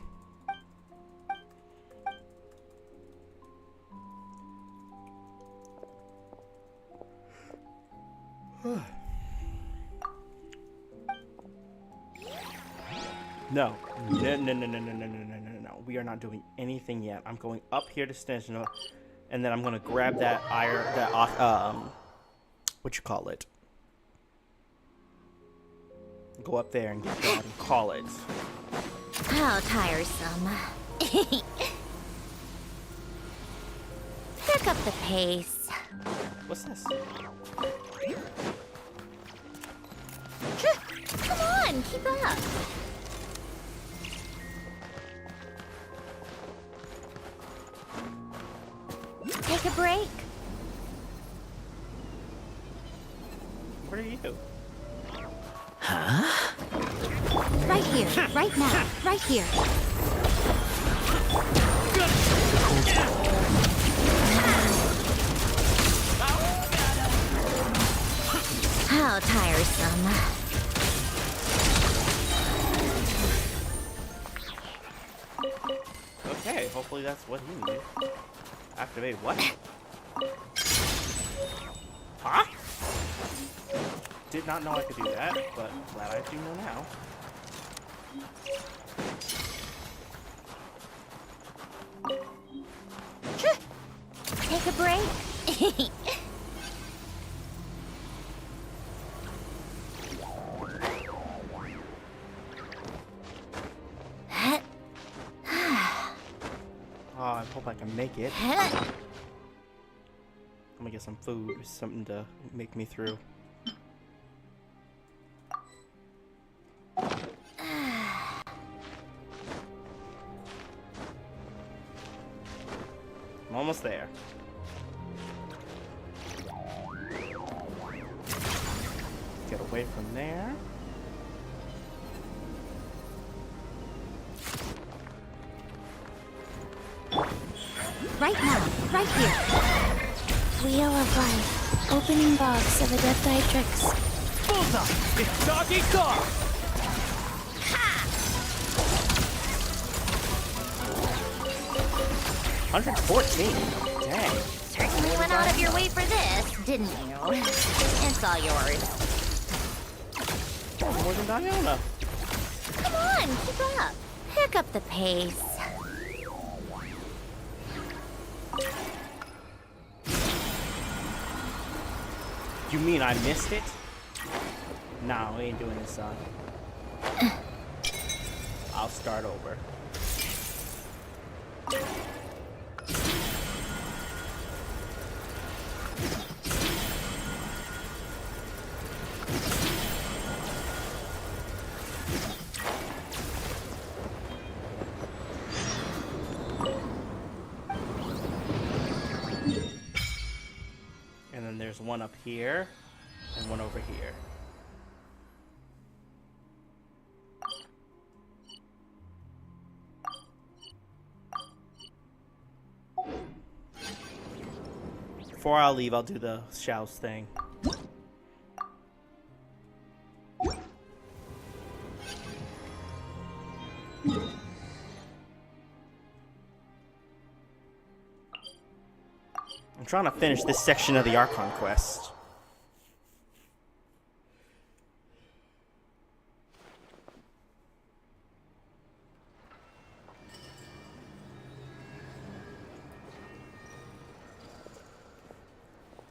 No. No. We are not doing anything yet. I'm going up here to SNEZHNAYA, and then I'm gonna grab that iron, what you call it? Go up there and get that and call it. How tiresome. Pick up the pace. What's this? Come on, keep up. Take a break. Where are you? Huh? Right here, right now, right here. How tiresome. Okay, hopefully that's what he needed. Activate what? Huh? Did not know I could do that, but glad I do know now. Take a break. Oh, I hope I can make it. I'm gonna get some food, something to make me through. I'm almost there. Get away from there. Right now, right here. Wheel of Life. Opening box of Adeptitrix. Bullseye! It's Doggy Dog! 114. Dang. Certainly went out of your way for this, didn't you? It's all yours. More than Diana. Come on, keep up. Pick up the pace. You mean I missed it? No, we ain't doing this, son. I'll start over. And then there's one up here and one over here. Before I leave, I'll do the shouts thing. I'm trying to finish this section of the Archon quest.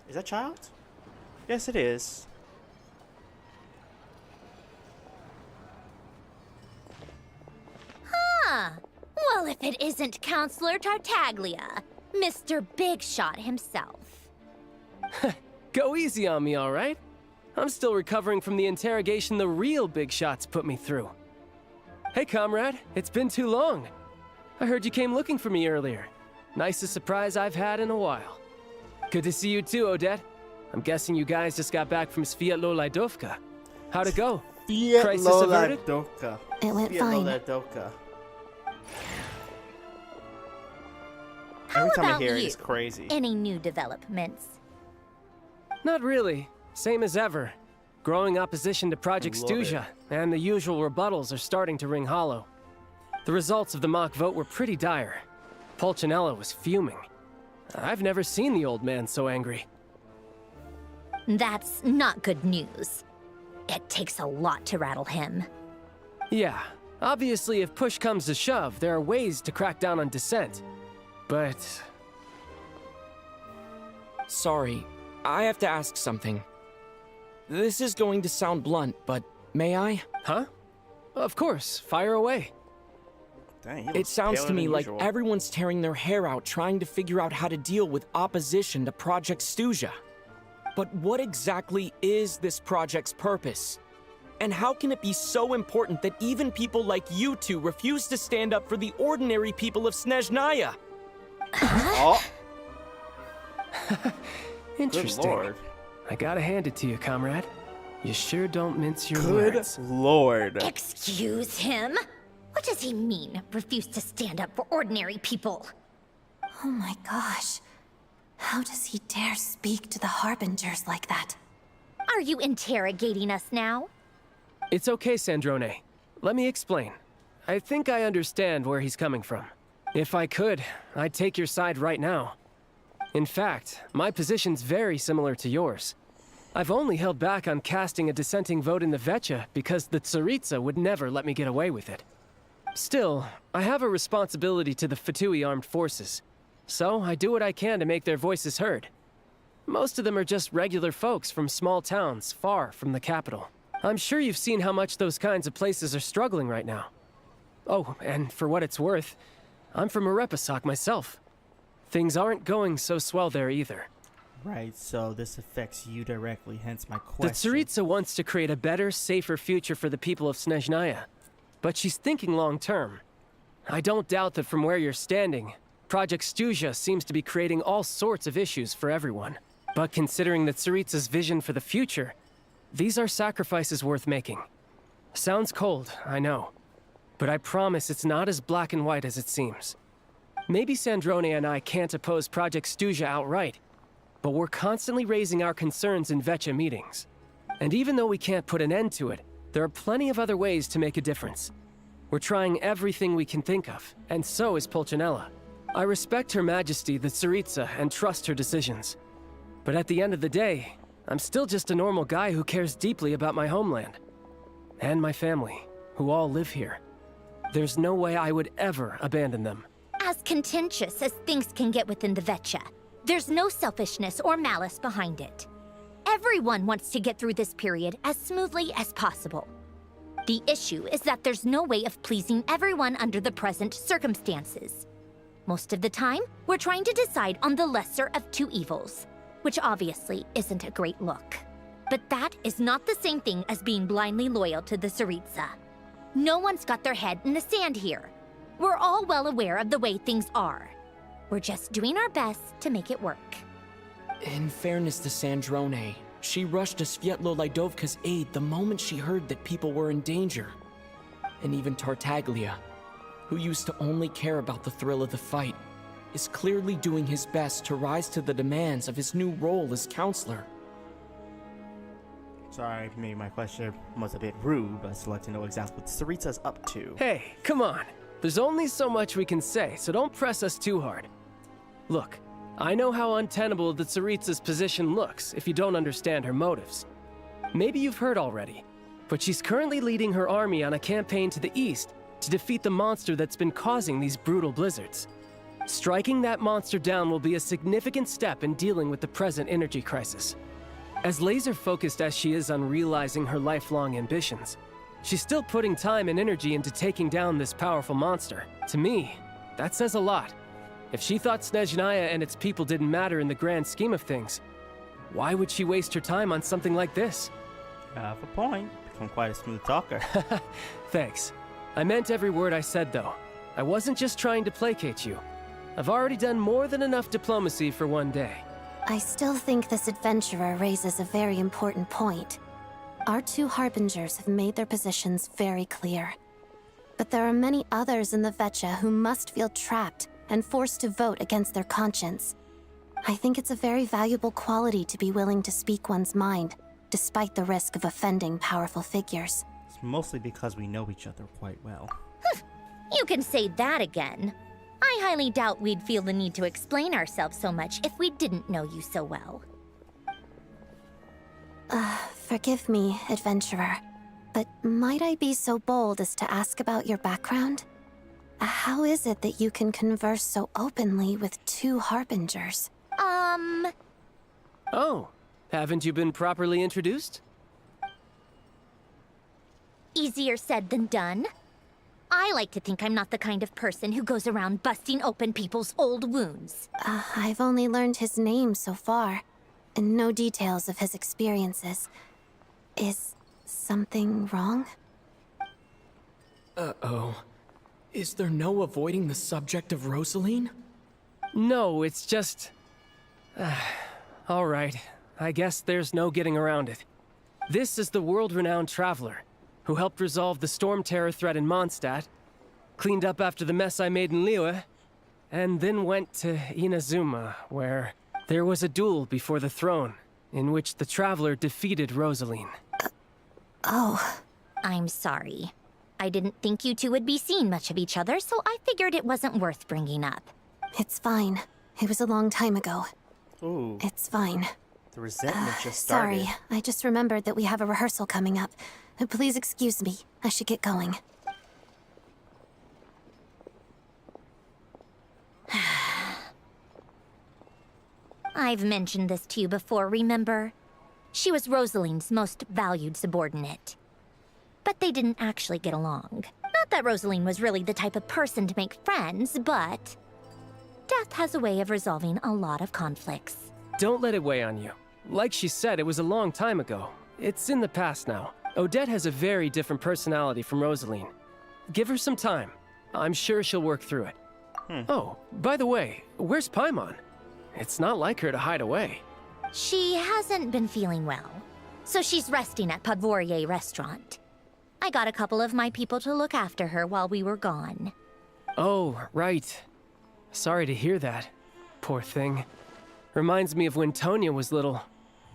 Is that child? Yes, it is. Huh. Well, if it isn't Counselor Tartaglia, Mr. Big Shot himself. Go easy on me, all right? I'm still recovering from the interrogation the real Big Shots put me through. Hey, comrade, it's been too long. I heard you came looking for me earlier. Nicest surprise I've had in a while. Good to see you too, Odette. I'm guessing you guys just got back from Sviatlo-Laidovka. How'd it go? Crisis averted? It went fine. How Every time I about hear it, you? it's crazy. Any new developments? Not really. Same as ever. Growing opposition to Project Love Stuja, and the usual rebuttals are starting to ring hollow. The results of the mock vote were pretty dire. Pulcinella was fuming. I've never seen the old man so angry. That's not good news. It takes a lot to rattle him. Yeah, obviously if push comes to shove, there are ways to crack down on dissent. But... Sorry, I have to ask something. This is going to sound blunt, but may I? Huh? Of course, fire away. Dang, It sounds to me like everyone's tearing their hair out trying to figure out how to deal with opposition to Project Stuja. But what exactly is this project's purpose? And how can it be so important that even people like you two refuse to stand up for the ordinary people of SNEZHNAYA? Oh. Interesting. Good Lord. I gotta hand it to you, comrade. You sure don't mince your Good words. Lord. Excuse him? What does he mean, refuse to stand up for ordinary people? Oh my gosh. How does he dare speak to the Harbingers like that? Are you interrogating us now? It's okay, Sandrone. Let me explain. I think I understand where he's coming from. If I could, I'd take your side right now. In fact, my position's very similar to yours. I've only held back on casting a dissenting vote in the Vecha because the Tsaritsa would never let me get away with it. Still, I have a responsibility to the Fatui armed forces, so I do what I can to make their voices heard. Most of them are just regular folks from small towns far from the capital. I'm sure you've seen how much those kinds of places are struggling right now. Oh, and for what it's worth, I'm from Arepasak myself. Things aren't going so swell there either. Right, so this affects you directly, hence my The question. Tsaritsa wants to create a better, safer future for the people of SNEZHNAYA, but she's thinking long-term. I don't doubt that from where you're standing, Project SNEZHNAYA seems to be creating all sorts of issues for everyone. But considering the Tsaritsa's vision for the future, these are sacrifices worth making. Sounds cold, I know. But I promise it's not as black and white as it seems. Maybe SNEZHNAYA and I can't oppose Project SNEZHNAYA outright, but we're constantly raising our concerns in Vetcha meetings. And even though we can't put an end to it, there are plenty of other ways to make a difference. We're trying everything we can think of, and so is Pulcinella. I respect Her Majesty, the Tsaritsa, and trust her decisions. But at the end of the day, I'm still just a normal guy who cares deeply about my homeland. And my family, who all live here. There's no way I would ever abandon them. As contentious as things can get within the Vetcha, there's no selfishness or malice behind it. Everyone wants to get through this period as smoothly as possible. The issue is that there's no way of pleasing everyone under the present circumstances. Most of the time, we're trying to decide on the lesser of two evils, which obviously isn't a great look. But that is not the same thing as being blindly loyal to the Tsaritsa. No one's got their head in the sand here. We're all well aware of the way things are. We're just doing our best to make it work. In fairness to SNEZHNAYA, she rushed to Svietlo Lidovka's aid the moment she heard that people were in danger. And even Tartaglia, who used to only care about the thrill of the fight, is clearly doing his best to rise to the demands of his new role as counselor. Sorry, maybe my question was a bit rude, but I'd still like to know exactly what Tsaritsa's up to. Hey, come on. There's only so much we can say, so don't press us too hard. Look, I know how untenable the Tsaritsa's position looks if you don't understand her motives. Maybe you've heard already, but she's currently leading her army on a campaign to the east to defeat the monster that's been causing these brutal blizzards. Striking that monster down will be a significant step in dealing with the present energy crisis. As laser-focused as she is on realizing her lifelong ambitions, she's still putting time and energy into taking down this powerful monster. To me, that says a lot. If she thought SNEZHNAYA and its people didn't matter in the grand scheme of things, why would she waste her time on something like this? Have a point. Become quite a smooth talker. Thanks. I meant every word I said, though. I wasn't just trying to placate you. I've already done more than enough diplomacy for one day. I still think this adventurer raises a very important point. Our two harbingers have made their positions very clear. But there are many others in the Vetcha who must feel trapped and forced to vote against their conscience. I think it's a very valuable quality to be willing to speak one's mind, despite the risk of offending powerful figures. It's mostly because we know each other quite well. You can say that again. I highly doubt we'd feel the need to explain ourselves so much if we didn't know you so well. Forgive me, adventurer, but might I be so bold as to ask about your background? How is it that you can converse so openly with two harbingers? Oh, haven't you been properly introduced? Easier said than done. I like to think I'm not the kind of person who goes around busting open people's old wounds. I've only learned his name so far, and no details of his experiences. Is something wrong? Uh-oh. Is there no avoiding the subject of Rosaline? No, it's just... all right, I guess there's no getting around it. This is the world-renowned traveler, who helped resolve the storm terror threat in Mondstadt, cleaned up after the mess I made in Liyue, and then went to Inazuma, where there was a duel before the throne, in which the traveler defeated Rosaline. Oh. I'm sorry. I didn't think you two would be seeing much of each other, so I figured it wasn't worth bringing up. It's fine. It was a long time ago. Ooh. It's fine. The resentment just started. Sorry, I just remembered that we have a rehearsal coming up. Please excuse me. I should get going. I've mentioned this to you before, remember? She was Rosaline's most valued subordinate. But they didn't actually get along. Not that Rosaline was really the type of person to make friends, but... death has a way of resolving a lot of conflicts. don't let it weigh on you. Like she said, it was a long time ago. It's in the past now. Odette has a very different personality from Rosaline. Give her some time. I'm sure she'll work through it. Oh, by the way, where's Paimon? It's not like her to hide away. She hasn't been feeling well, so she's resting at Podvorier restaurant. I got a couple of my people to look after her while we were gone. Oh, right. Sorry to hear that. Poor thing. Reminds me of when Tonya was little.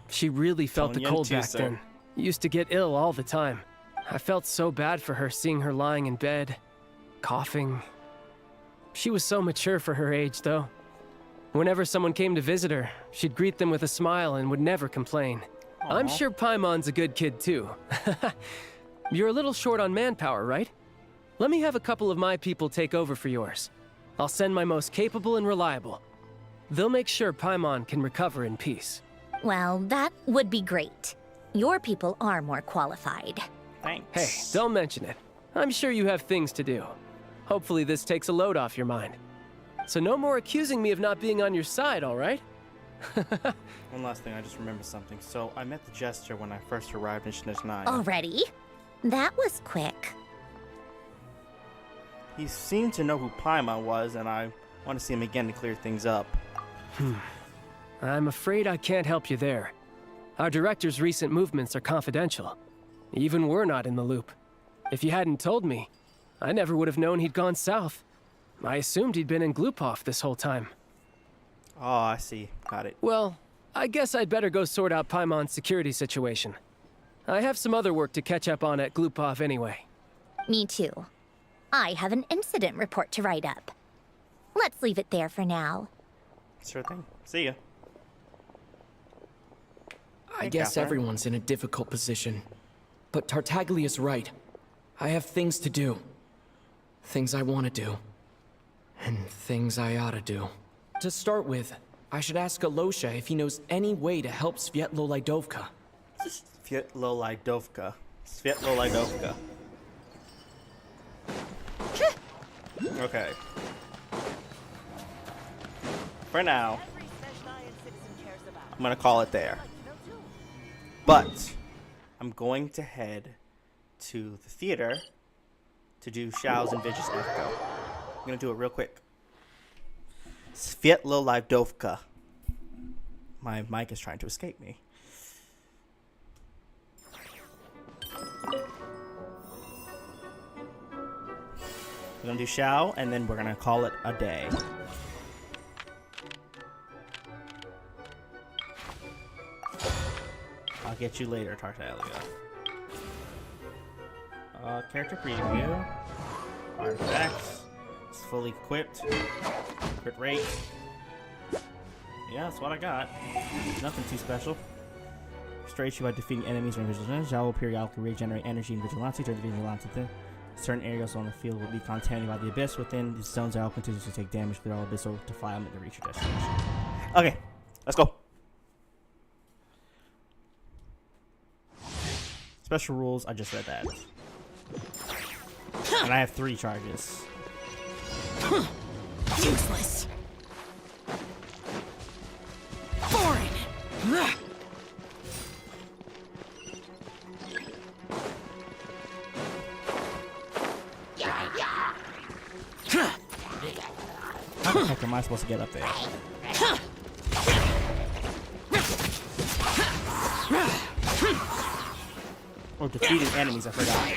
She really felt the cold back then. Used to get ill all the time. I felt so bad for her seeing her lying in bed, coughing. She was so mature for her age, though. Whenever someone came to visit her, she'd greet them with a smile and would never complain. I'm sure Paimon's a good kid, too. You're a little short on manpower, right? Let me have a couple of my people take over for yours. I'll send my most capable and reliable. They'll make sure Paimon can recover in peace. Well, that would be great. Your people are more qualified. Thanks. Hey, don't mention it. I'm sure you have things to do. Hopefully this takes a load off your mind. So no more accusing me of not being on your side, all right? One last thing, I just remembered something. So I met the Jester when I first arrived in SNEZHNAYA. Already? That was quick. He seemed to know who Paimon was, and I want to see him again to clear things up. I'm afraid I can't help you there. Our director's recent movements are confidential. Even we're not in the loop. If you hadn't told me, I never would have known he'd gone south. I assumed he'd been in Glupov this whole time. Oh, I see. Got it. Well, I guess I'd better go sort out Paimon's security situation. I have some other work to catch up on at Glupov anyway. Me too. I have an incident report to write up. Let's leave it there for now. Sure thing. See ya. I guess everyone's in a difficult position. But Tartaglia's right. I have things to do. Things I want to do. And things I ought to do. To start with, I should ask Alosha if he knows any way to help Svietlolaidovka. Svietlolaidovka. Svietlolaidovka. Okay. For now, I'm gonna call it there. But I'm going to head to the theater to do Xiao's Invidious Echo. I'm gonna do it real quick. Svietlolaidovka. My mic is trying to escape me. We're gonna do Xiao, and then we're gonna call it a day. I'll get you later, Tartaglia. Character preview. Artifacts. It's fully equipped. Crit rate. Yeah, that's what I got. Nothing too special. Restore you by defeating enemies or individuals. Xiao will periodically regenerate energy and vigilance during the vigilance. Certain areas on the field will be contaminated by the abyss. Within these zones, Xiao continues to take damage. Clear all abyssal defilement to reach your destination. Okay, let's go. Special rules, I just read that. And I have 3 charges. Useless. Boring. How the heck am I supposed to get up there? Or defeating enemies, I forgot.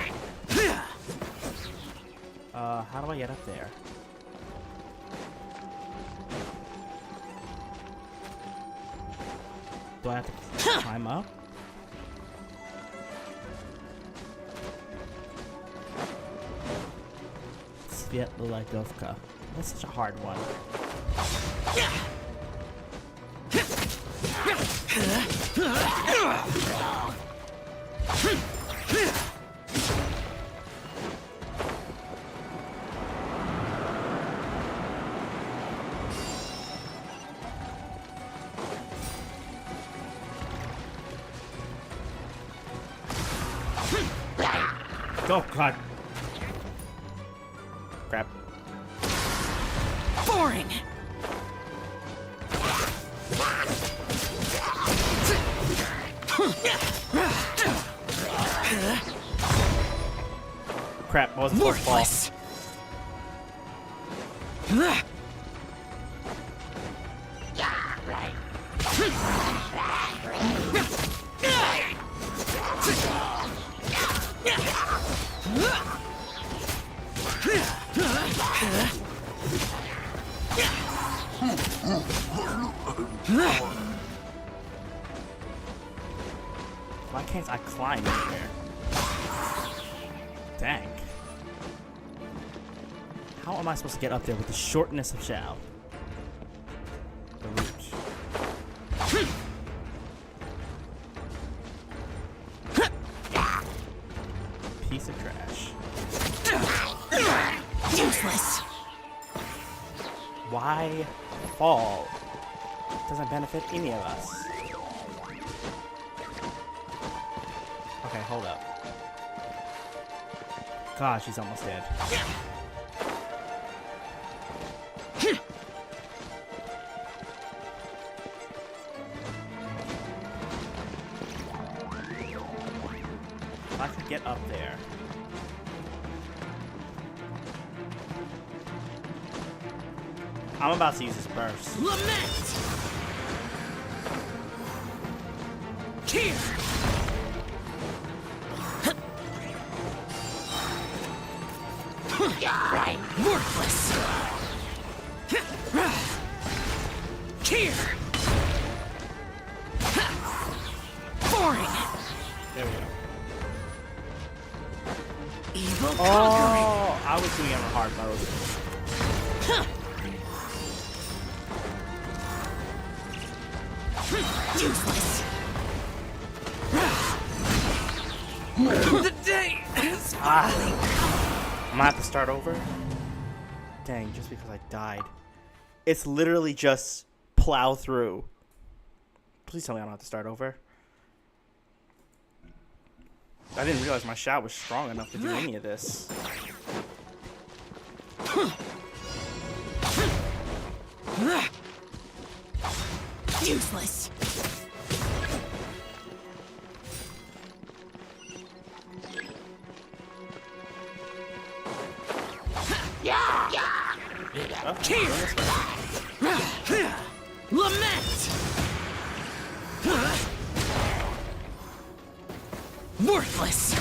How do I get up there? Do I have to climb up? Svietlolaidovka. That's such a hard one. Oh god. Crap. Boring. Crap, I wasn't supposed to fall. Why can't I climb in there? Dang. How am I supposed to get up there with the shortness of Xiao? The root. Piece of trash. Useless. Why fall? Doesn't benefit any of us. Okay, hold up. Gosh, he's almost dead. If I could get up there. I'm about to use this burst. Lament! Here! Right. Worthless! Here! Boring! There we go. Evil Oh, I was doing it on hard mode. Useless! The day is finally I'm gonna have to start over. Dang, just because I died. It's literally just plow through. Please tell me I don't have to start over. I didn't realize my shot was strong enough to do any of this. useless! Lament! Worthless!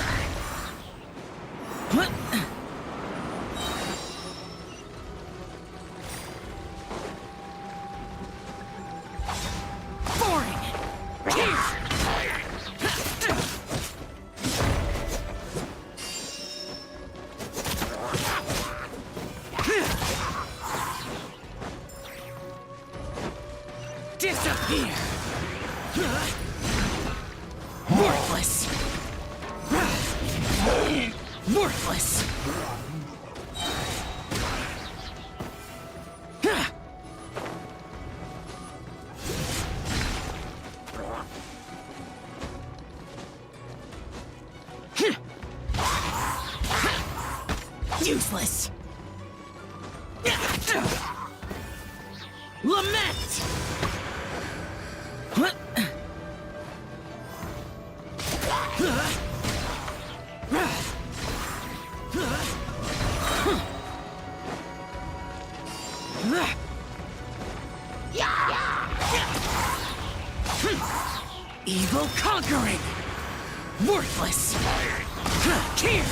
Boring! Disappear! Worthless! Worthless! Useless! Lament! Evil conquering! Worthless! Here!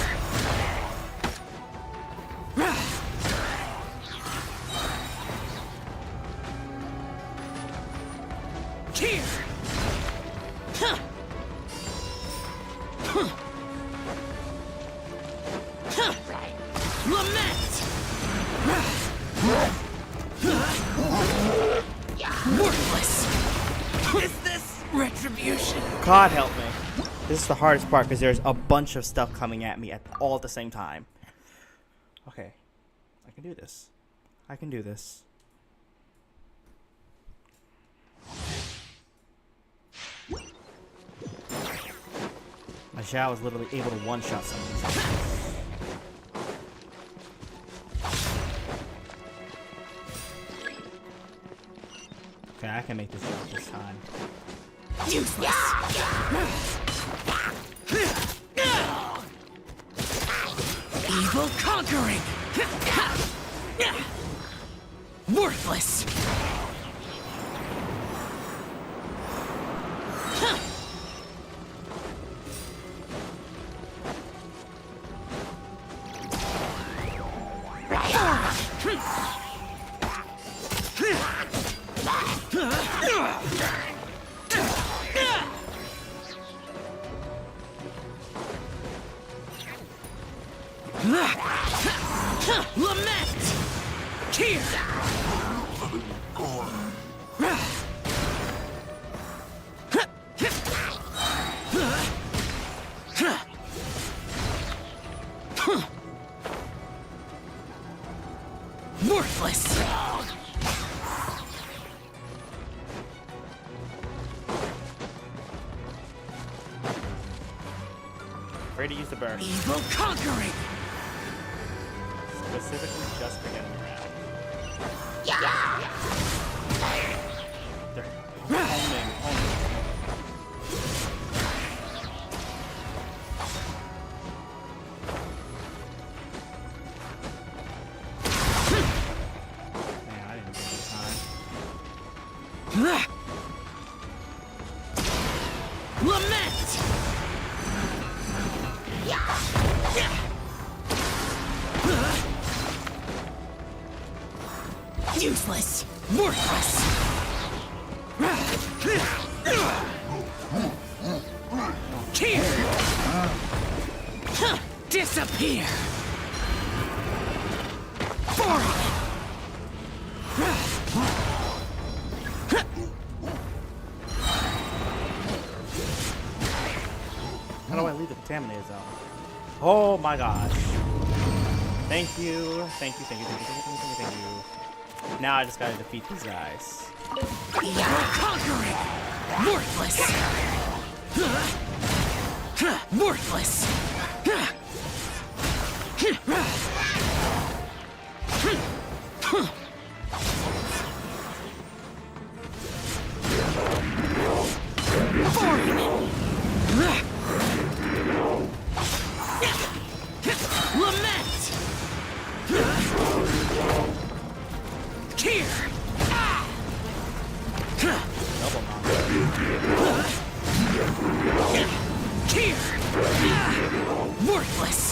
Here! Lament! Worthless! Is this retribution? God help me. This is the hardest part because there's a bunch of stuff coming at me all at the same time. Okay. I can do this. I can do this. My Xiao is literally able to one-shot some of these things. Okay, I can make this jump this time. Useless. Evil conquering. Worthless. Lament! Here! Worthless! Afraid to use the burn. Evil conquering! Specifically just for getting around. They're homing. Man, I didn't give him time. Lament! Useless! Worthless! Here! Disappear! Boring! How do I leave the contaminated zone? Oh my gosh. Thank you. Thank you, thank you, thank you, thank you, thank you, thank you. Now I just gotta defeat these guys. Evil conquering! Worthless! Worthless! Lament! Here! Double knock. Here! Worthless!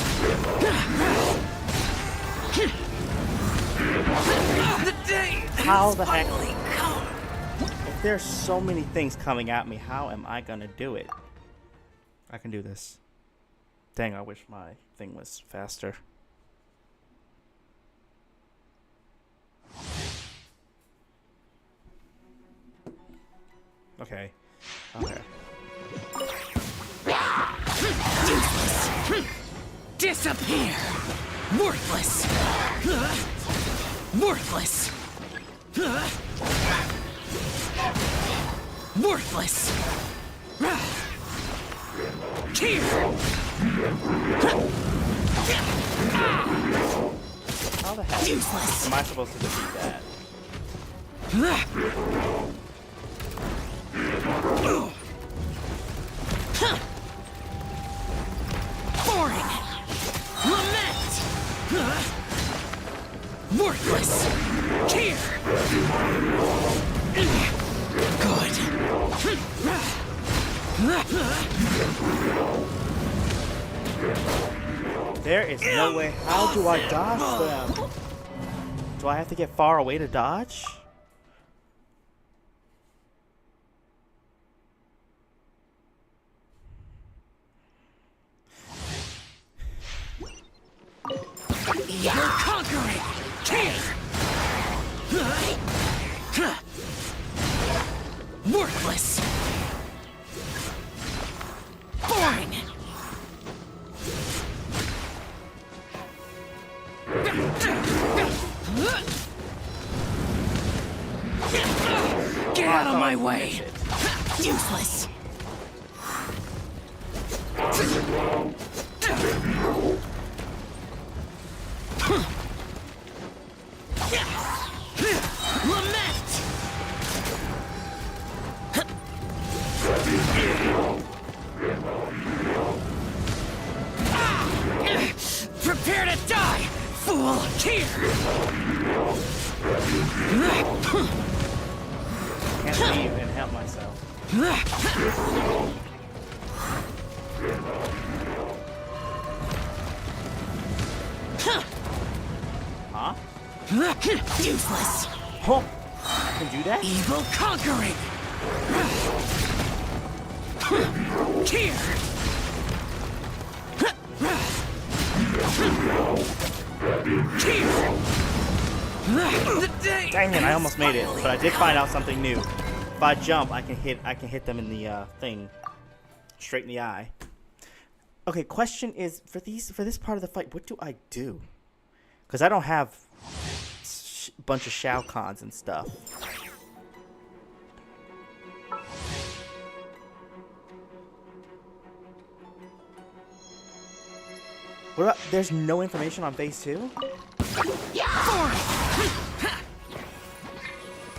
The day How the heck? If there's so many things coming at me, how am I gonna do it? I can do this. Dang, I wish my thing was faster. Okay. Okay. Useless! Disappear! Worthless! Worthless! Worthless! Here! How the heck Useless. am I supposed to defeat that? Boring! Lament! Worthless! Here! Good. There is no way. How do I dodge them? Do I have to get far away to dodge? You're conquering! Here! Worthless! Boring! Get out of my way! Useless! Lament! Fool! Here! Can't leave and help myself. Huh? Useless! Oh, I can do that? Evil conquering! Here! Dang it, I almost made it, but I did find out something new. If I jump, I can hit them in the thing. Straight in the eye. Okay, question is, for this part of the fight, what do I do? Because I don't have a bunch of Shao Kahns and stuff. What about, there's no information on phase 2?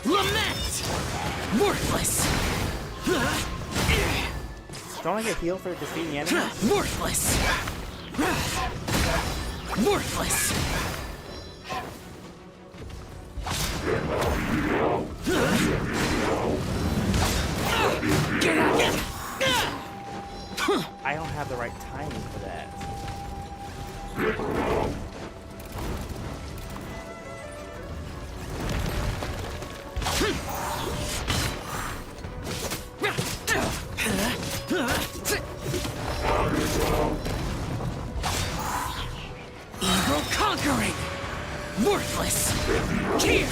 Lament! Worthless! Don't I get healed for defeating enemies? Worthless! Worthless! Get out! I don't have the right timing for that. Evil conquering! Worthless! Here!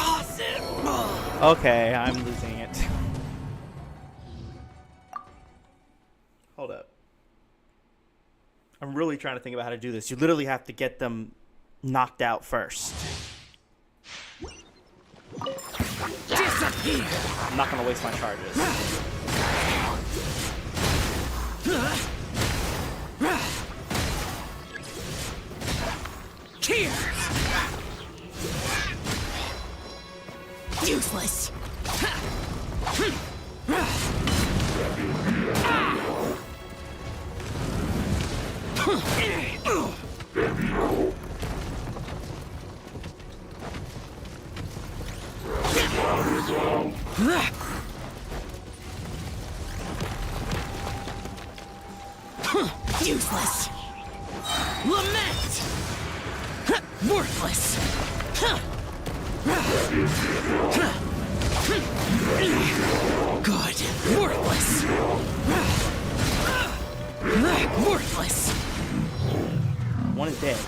Impossible! Okay, I'm losing it. Hold up. I'm really trying to think about how to do this. You literally have to get them knocked out first. Disappear! I'm not gonna waste my charges. Here! Useless! Useless! Lament! Worthless! Good. Worthless! Worthless! One is dead.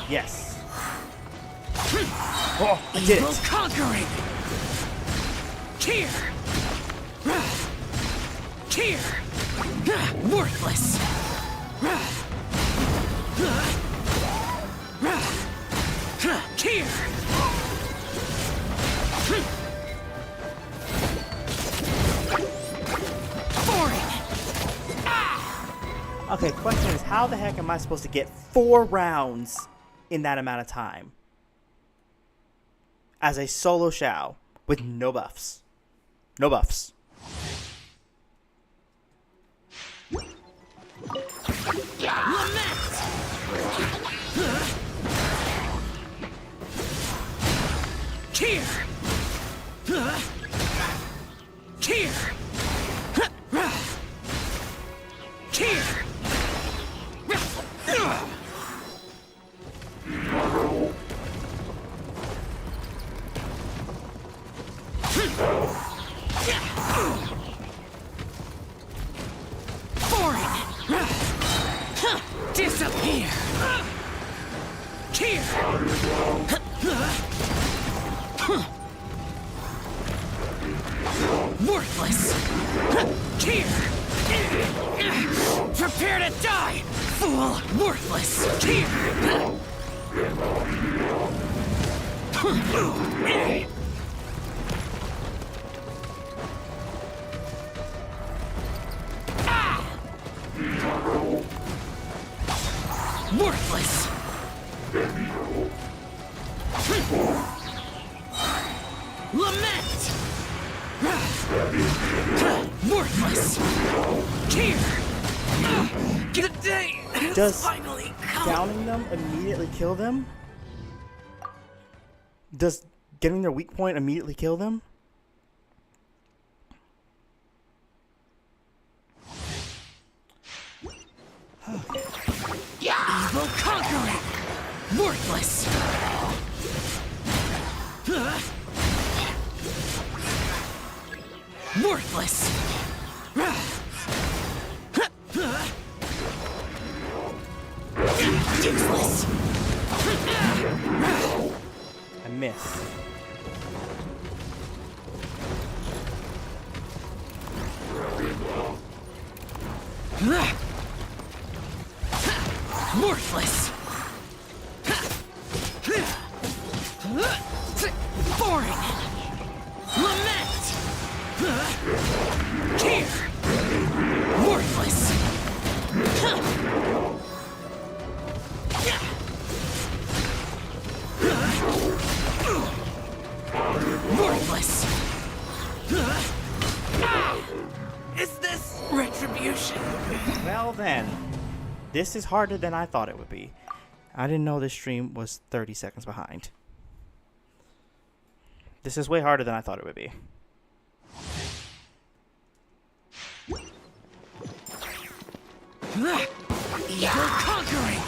Yes. Oh, I did Evil it. conquering! Here! Here! Worthless! Here! Okay, question is, how the heck am I supposed to get 4 rounds in that amount of time? As a solo Shao with no buffs. No buffs. Here! Here! Here! Disappear! Here! Worthless! Here! Prepare to die! Fool! Worthless! Here! Worthless! Lament! Worthless! Here! The day has Does finally come! downing them immediately kill them? Does getting their weak point immediately kill them? Evil conquering! Worthless! Worthless! Useless! I miss. Worthless! Boring! Lament! Here! Worthless! Worthless! Is this retribution? Well then, this is harder than I thought it would be. I didn't know this stream was 30 seconds behind. This is way harder than I thought it would be. Evil conquering!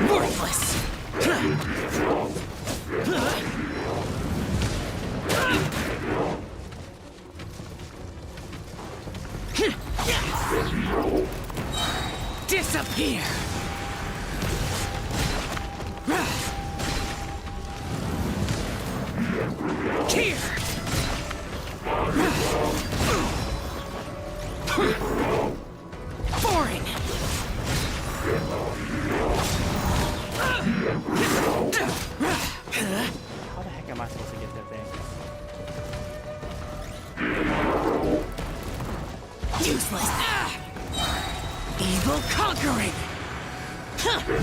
Worthless! Disappear! Here! Boring! How the heck am I supposed to get that thing? Useless! Evil conquering!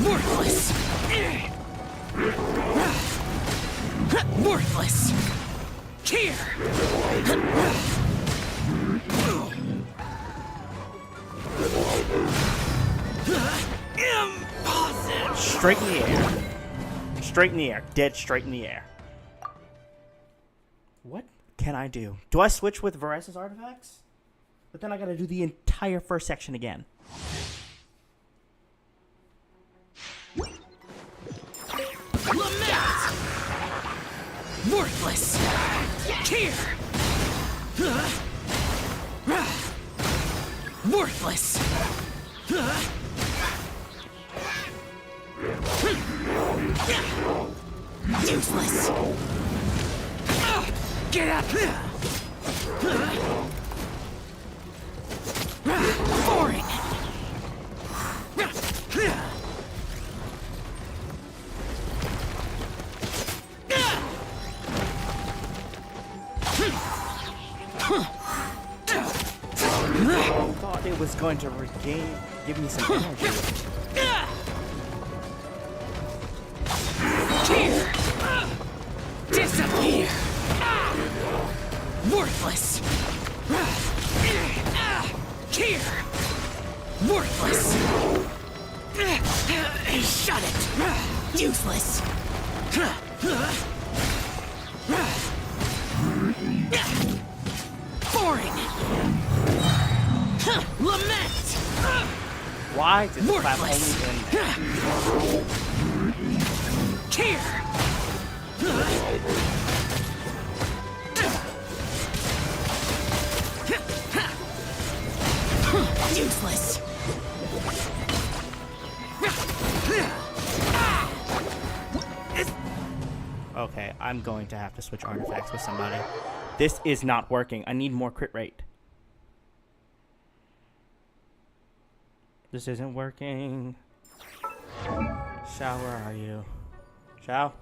Worthless! Worthless! Here! Impossible! Straight in the air. Straight in the air. Dead straight in the air. What can I do? Do I switch with Varessa's artifacts? But then I gotta do the entire first section again. Lament! Worthless! Here! Worthless! Useless! Get up! Boring! I thought it was going to give me some energy. Here! Disappear! Worthless! Here! Worthless! Shut it! Useless! Boring! Lament! Why did the clap only end? Here! Useless! Okay, I'm going to have to switch artifacts with somebody. This is not working. I need more crit rate. This isn't working. Shao, where are you? Shao?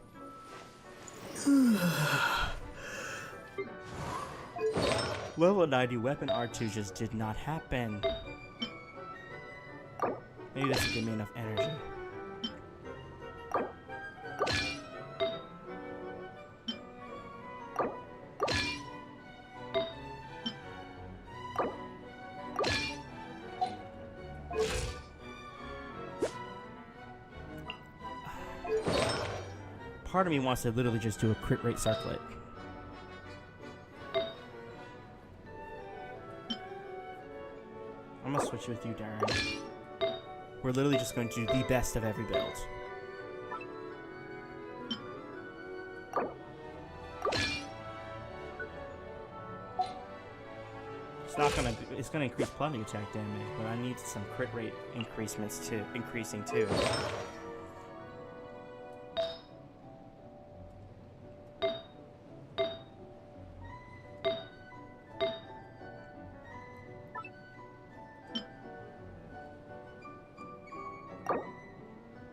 Level 90 weapon R2 just did not happen. Maybe this will give me enough energy. Part of me wants to literally just do a crit rate circlet. I'm gonna switch with you, Darren. We're literally just going to do the best of every build. It's gonna increase plumbing attack damage, but I need some crit rate increasing too.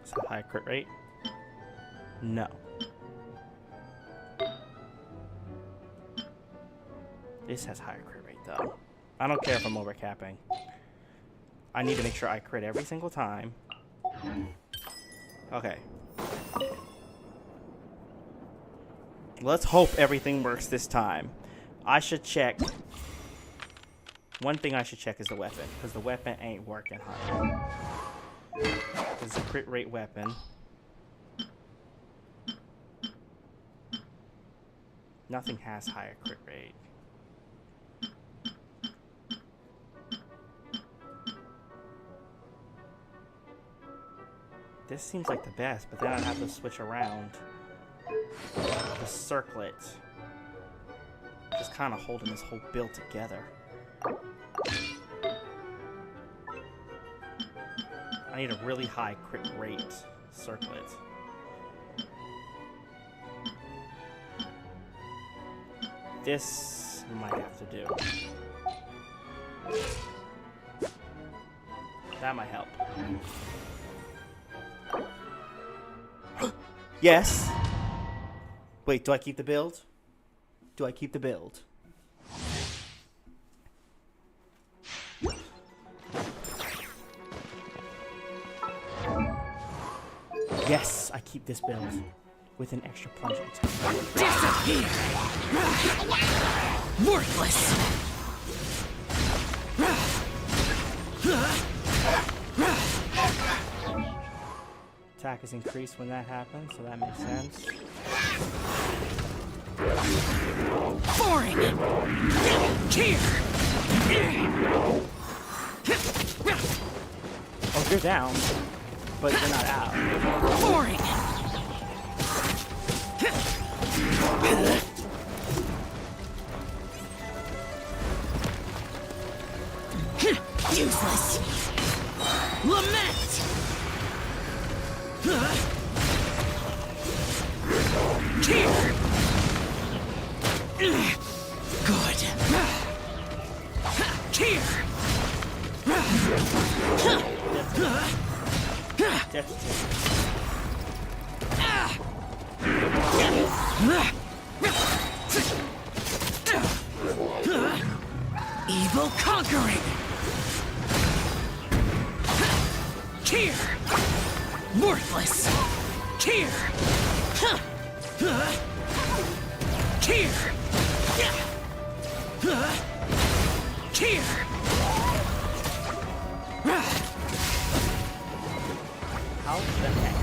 Is that high crit rate? No. This has higher crit rate though. I don't care if I'm overcapping. I need to make sure I crit every single time. Okay. Let's hope everything works this time. I should check. One thing I should check is the weapon, because the weapon ain't working, honey. It's a crit rate weapon. Nothing has higher crit rate. This seems like the best, but then I'd have to switch around. The circlet. Just kind of holding this whole build together. I need a really high crit rate circlet. This might have to do. That might help. Yes. Wait, do I keep the build? Do I keep the build? Yes, I keep this build with an extra plunging attack. Disappear! Worthless! Attack is increased when that happens, so that makes sense. Boring! Here! Oh, you're down, but you're not out. Boring! Useless! Lament! Here! Good! Here! Evil conquering! Here! Worthless! Here! Here! Here! How the heck?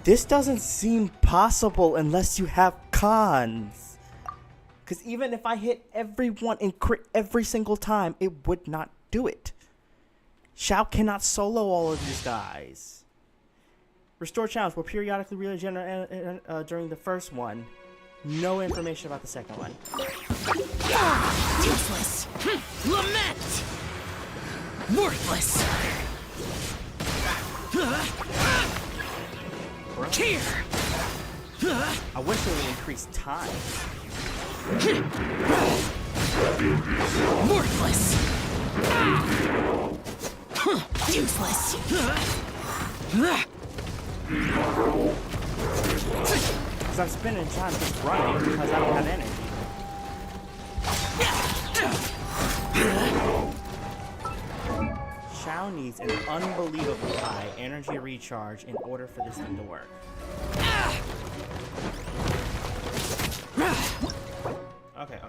This doesn't seem possible unless you have cons. Because even if I hit everyone and crit every single time, it would not do it. Shao cannot solo all of these guys. Restore challenge will periodically regenerate during the first one. No information about the second one. Useless! Lament! Worthless! Here! I wish it would increase time. Worthless! Useless. Because I'm spending time just running because I don't have energy. Shao needs an unbelievably high energy recharge in order for this thing to work. Okay.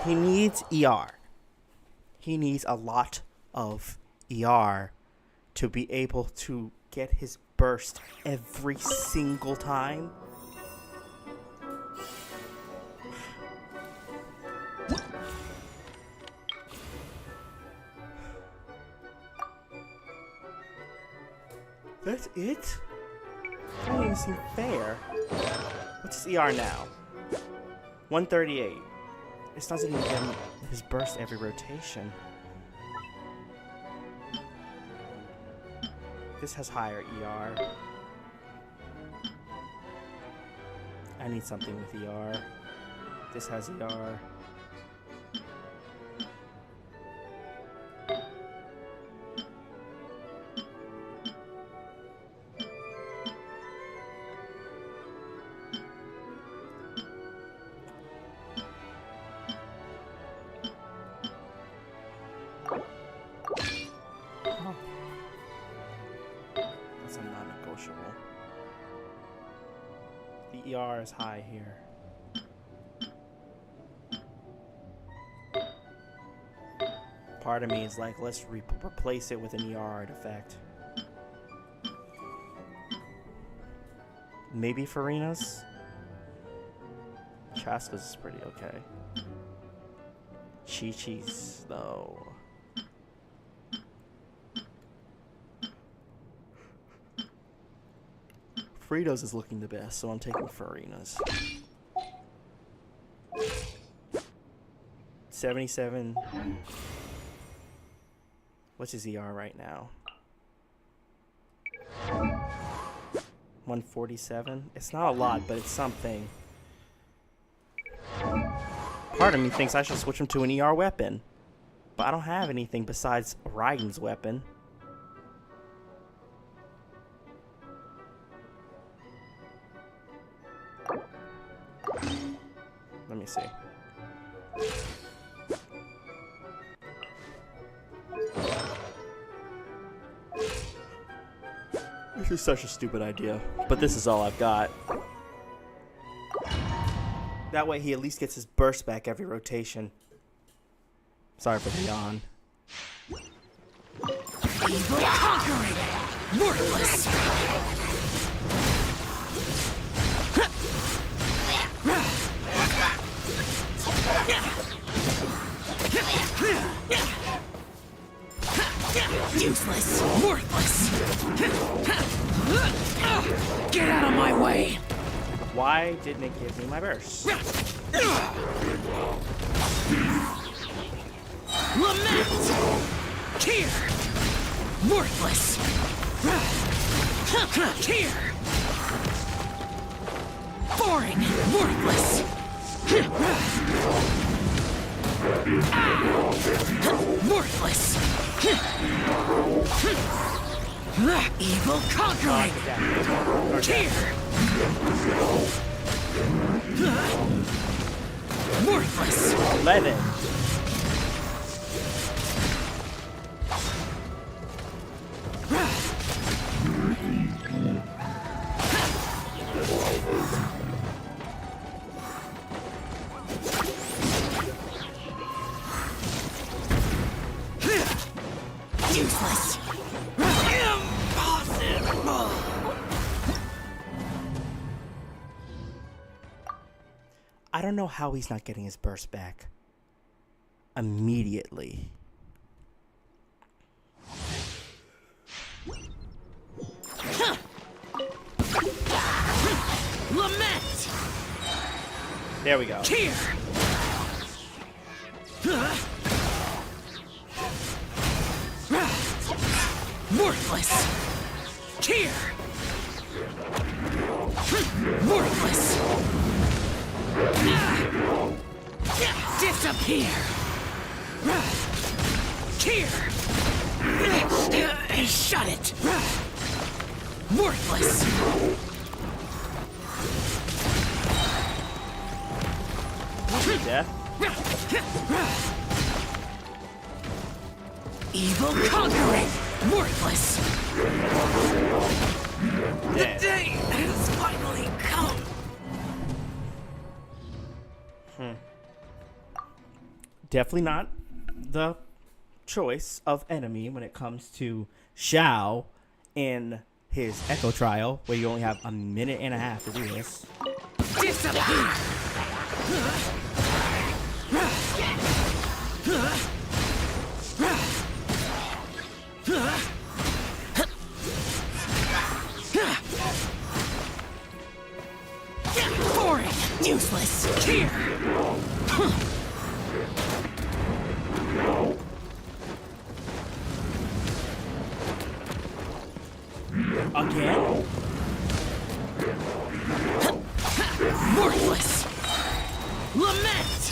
He needs ER. He needs a lot of ER to be able to get his burst every single time. That's it? That doesn't even seem fair. What's his ER now? 138. This doesn't even get him his burst every rotation. This has higher ER. I need something with ER. This has ER. The ER is high here. Part of me is like, let's replace it with an ER artifact. Maybe Farina's? Chaska's is pretty okay. Chi-Chi's, though. Frito's is looking the best, so I'm taking Farina's. 77. What's his ER right now? 147? It's not a lot, but it's something. Part of me thinks I should switch him to an ER weapon. But I don't have anything besides Raiden's weapon. Let me see. This is such a stupid idea, but this is all I've got. That way he at least gets his burst back every rotation. Sorry for the yawn. Evil conquering! Worthless! Useless! Worthless! Get out of my way! Why didn't it give me my burst? Lament! Here! Worthless! Here! Boring! Worthless! Worthless! Evil conquering! Here! Worthless! 11. Useless! Impossible! I don't know how he's not getting his burst back immediately. Lament! There we go. Here! Worthless! Here! Worthless! Disappear! Here! Shut it! Worthless! Death. Evil conquering! Worthless! The day has finally come! Definitely not the choice of enemy when it comes to Xiao in his Echo Trial, where you only have a minute and a half to do this. Disappear! Boring! Useless! Here! Again? Worthless! Lament!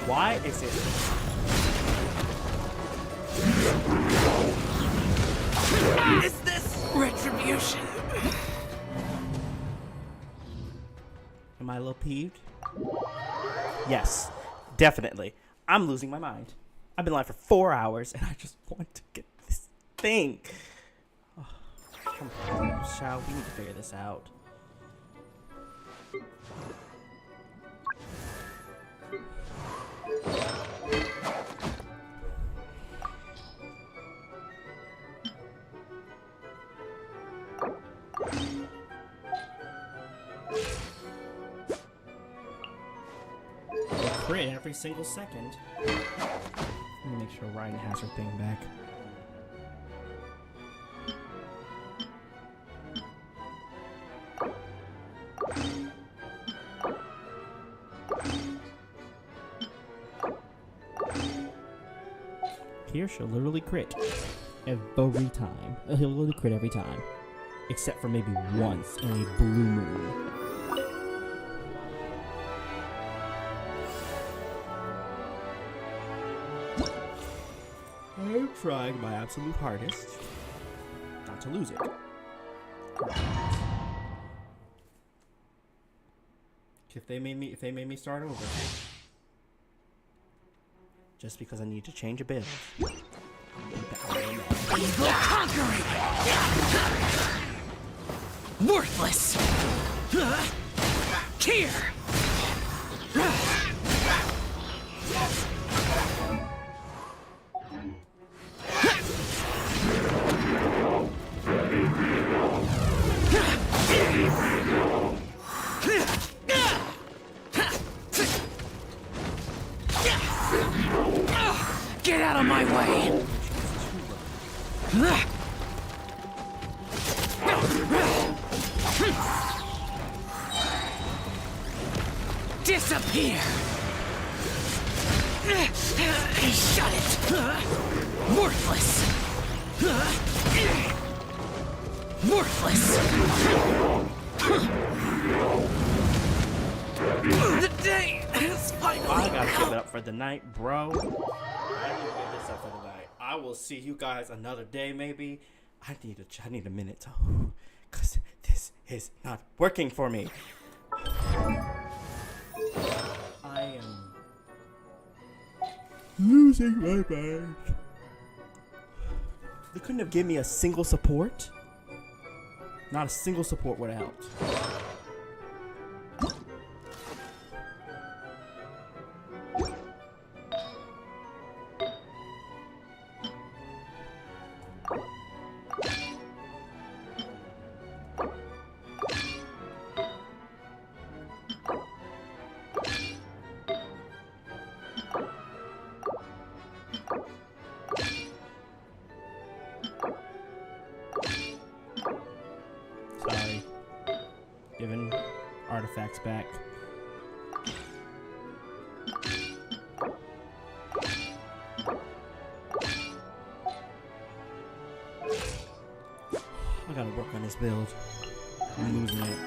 Why is it? Is this retribution? Am I a little peeved? Yes, definitely. I'm losing my mind. I've been live for 4 hours and I just want to get this thing. Oh, come on, Xiao, we need to figure this out. Crit every single second. Let me make sure Ryan has her thing back. Here she'll literally crit every time. He'll literally crit every time. Except for maybe once in a blue moon. I'm trying my absolute hardest not to lose it. If they made me start over, just because I need to change a build. Evil conquering! Worthless! Here! Get out of my way! Disappear! Shut it! Worthless! Worthless! The day is finally I gotta come. give it up for the night, bro. I need to give this up for the night. I will see you guys another day, maybe. I need a minute to, cause this is not working for me. I am losing my mind. They couldn't have given me a single support. Not a single support would have helped. Sorry. Giving artifacts back. I gotta work on this build. I'm losing it.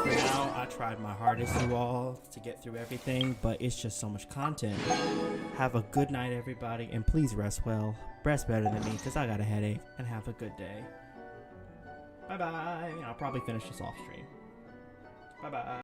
For now, I tried my hardest, you all, to get through everything, but it's just so much content. Have a good night, everybody, and please rest well. Rest better than me, because I got a headache, and have a good day. Bye-bye. I'll probably finish this off stream. Bye-bye.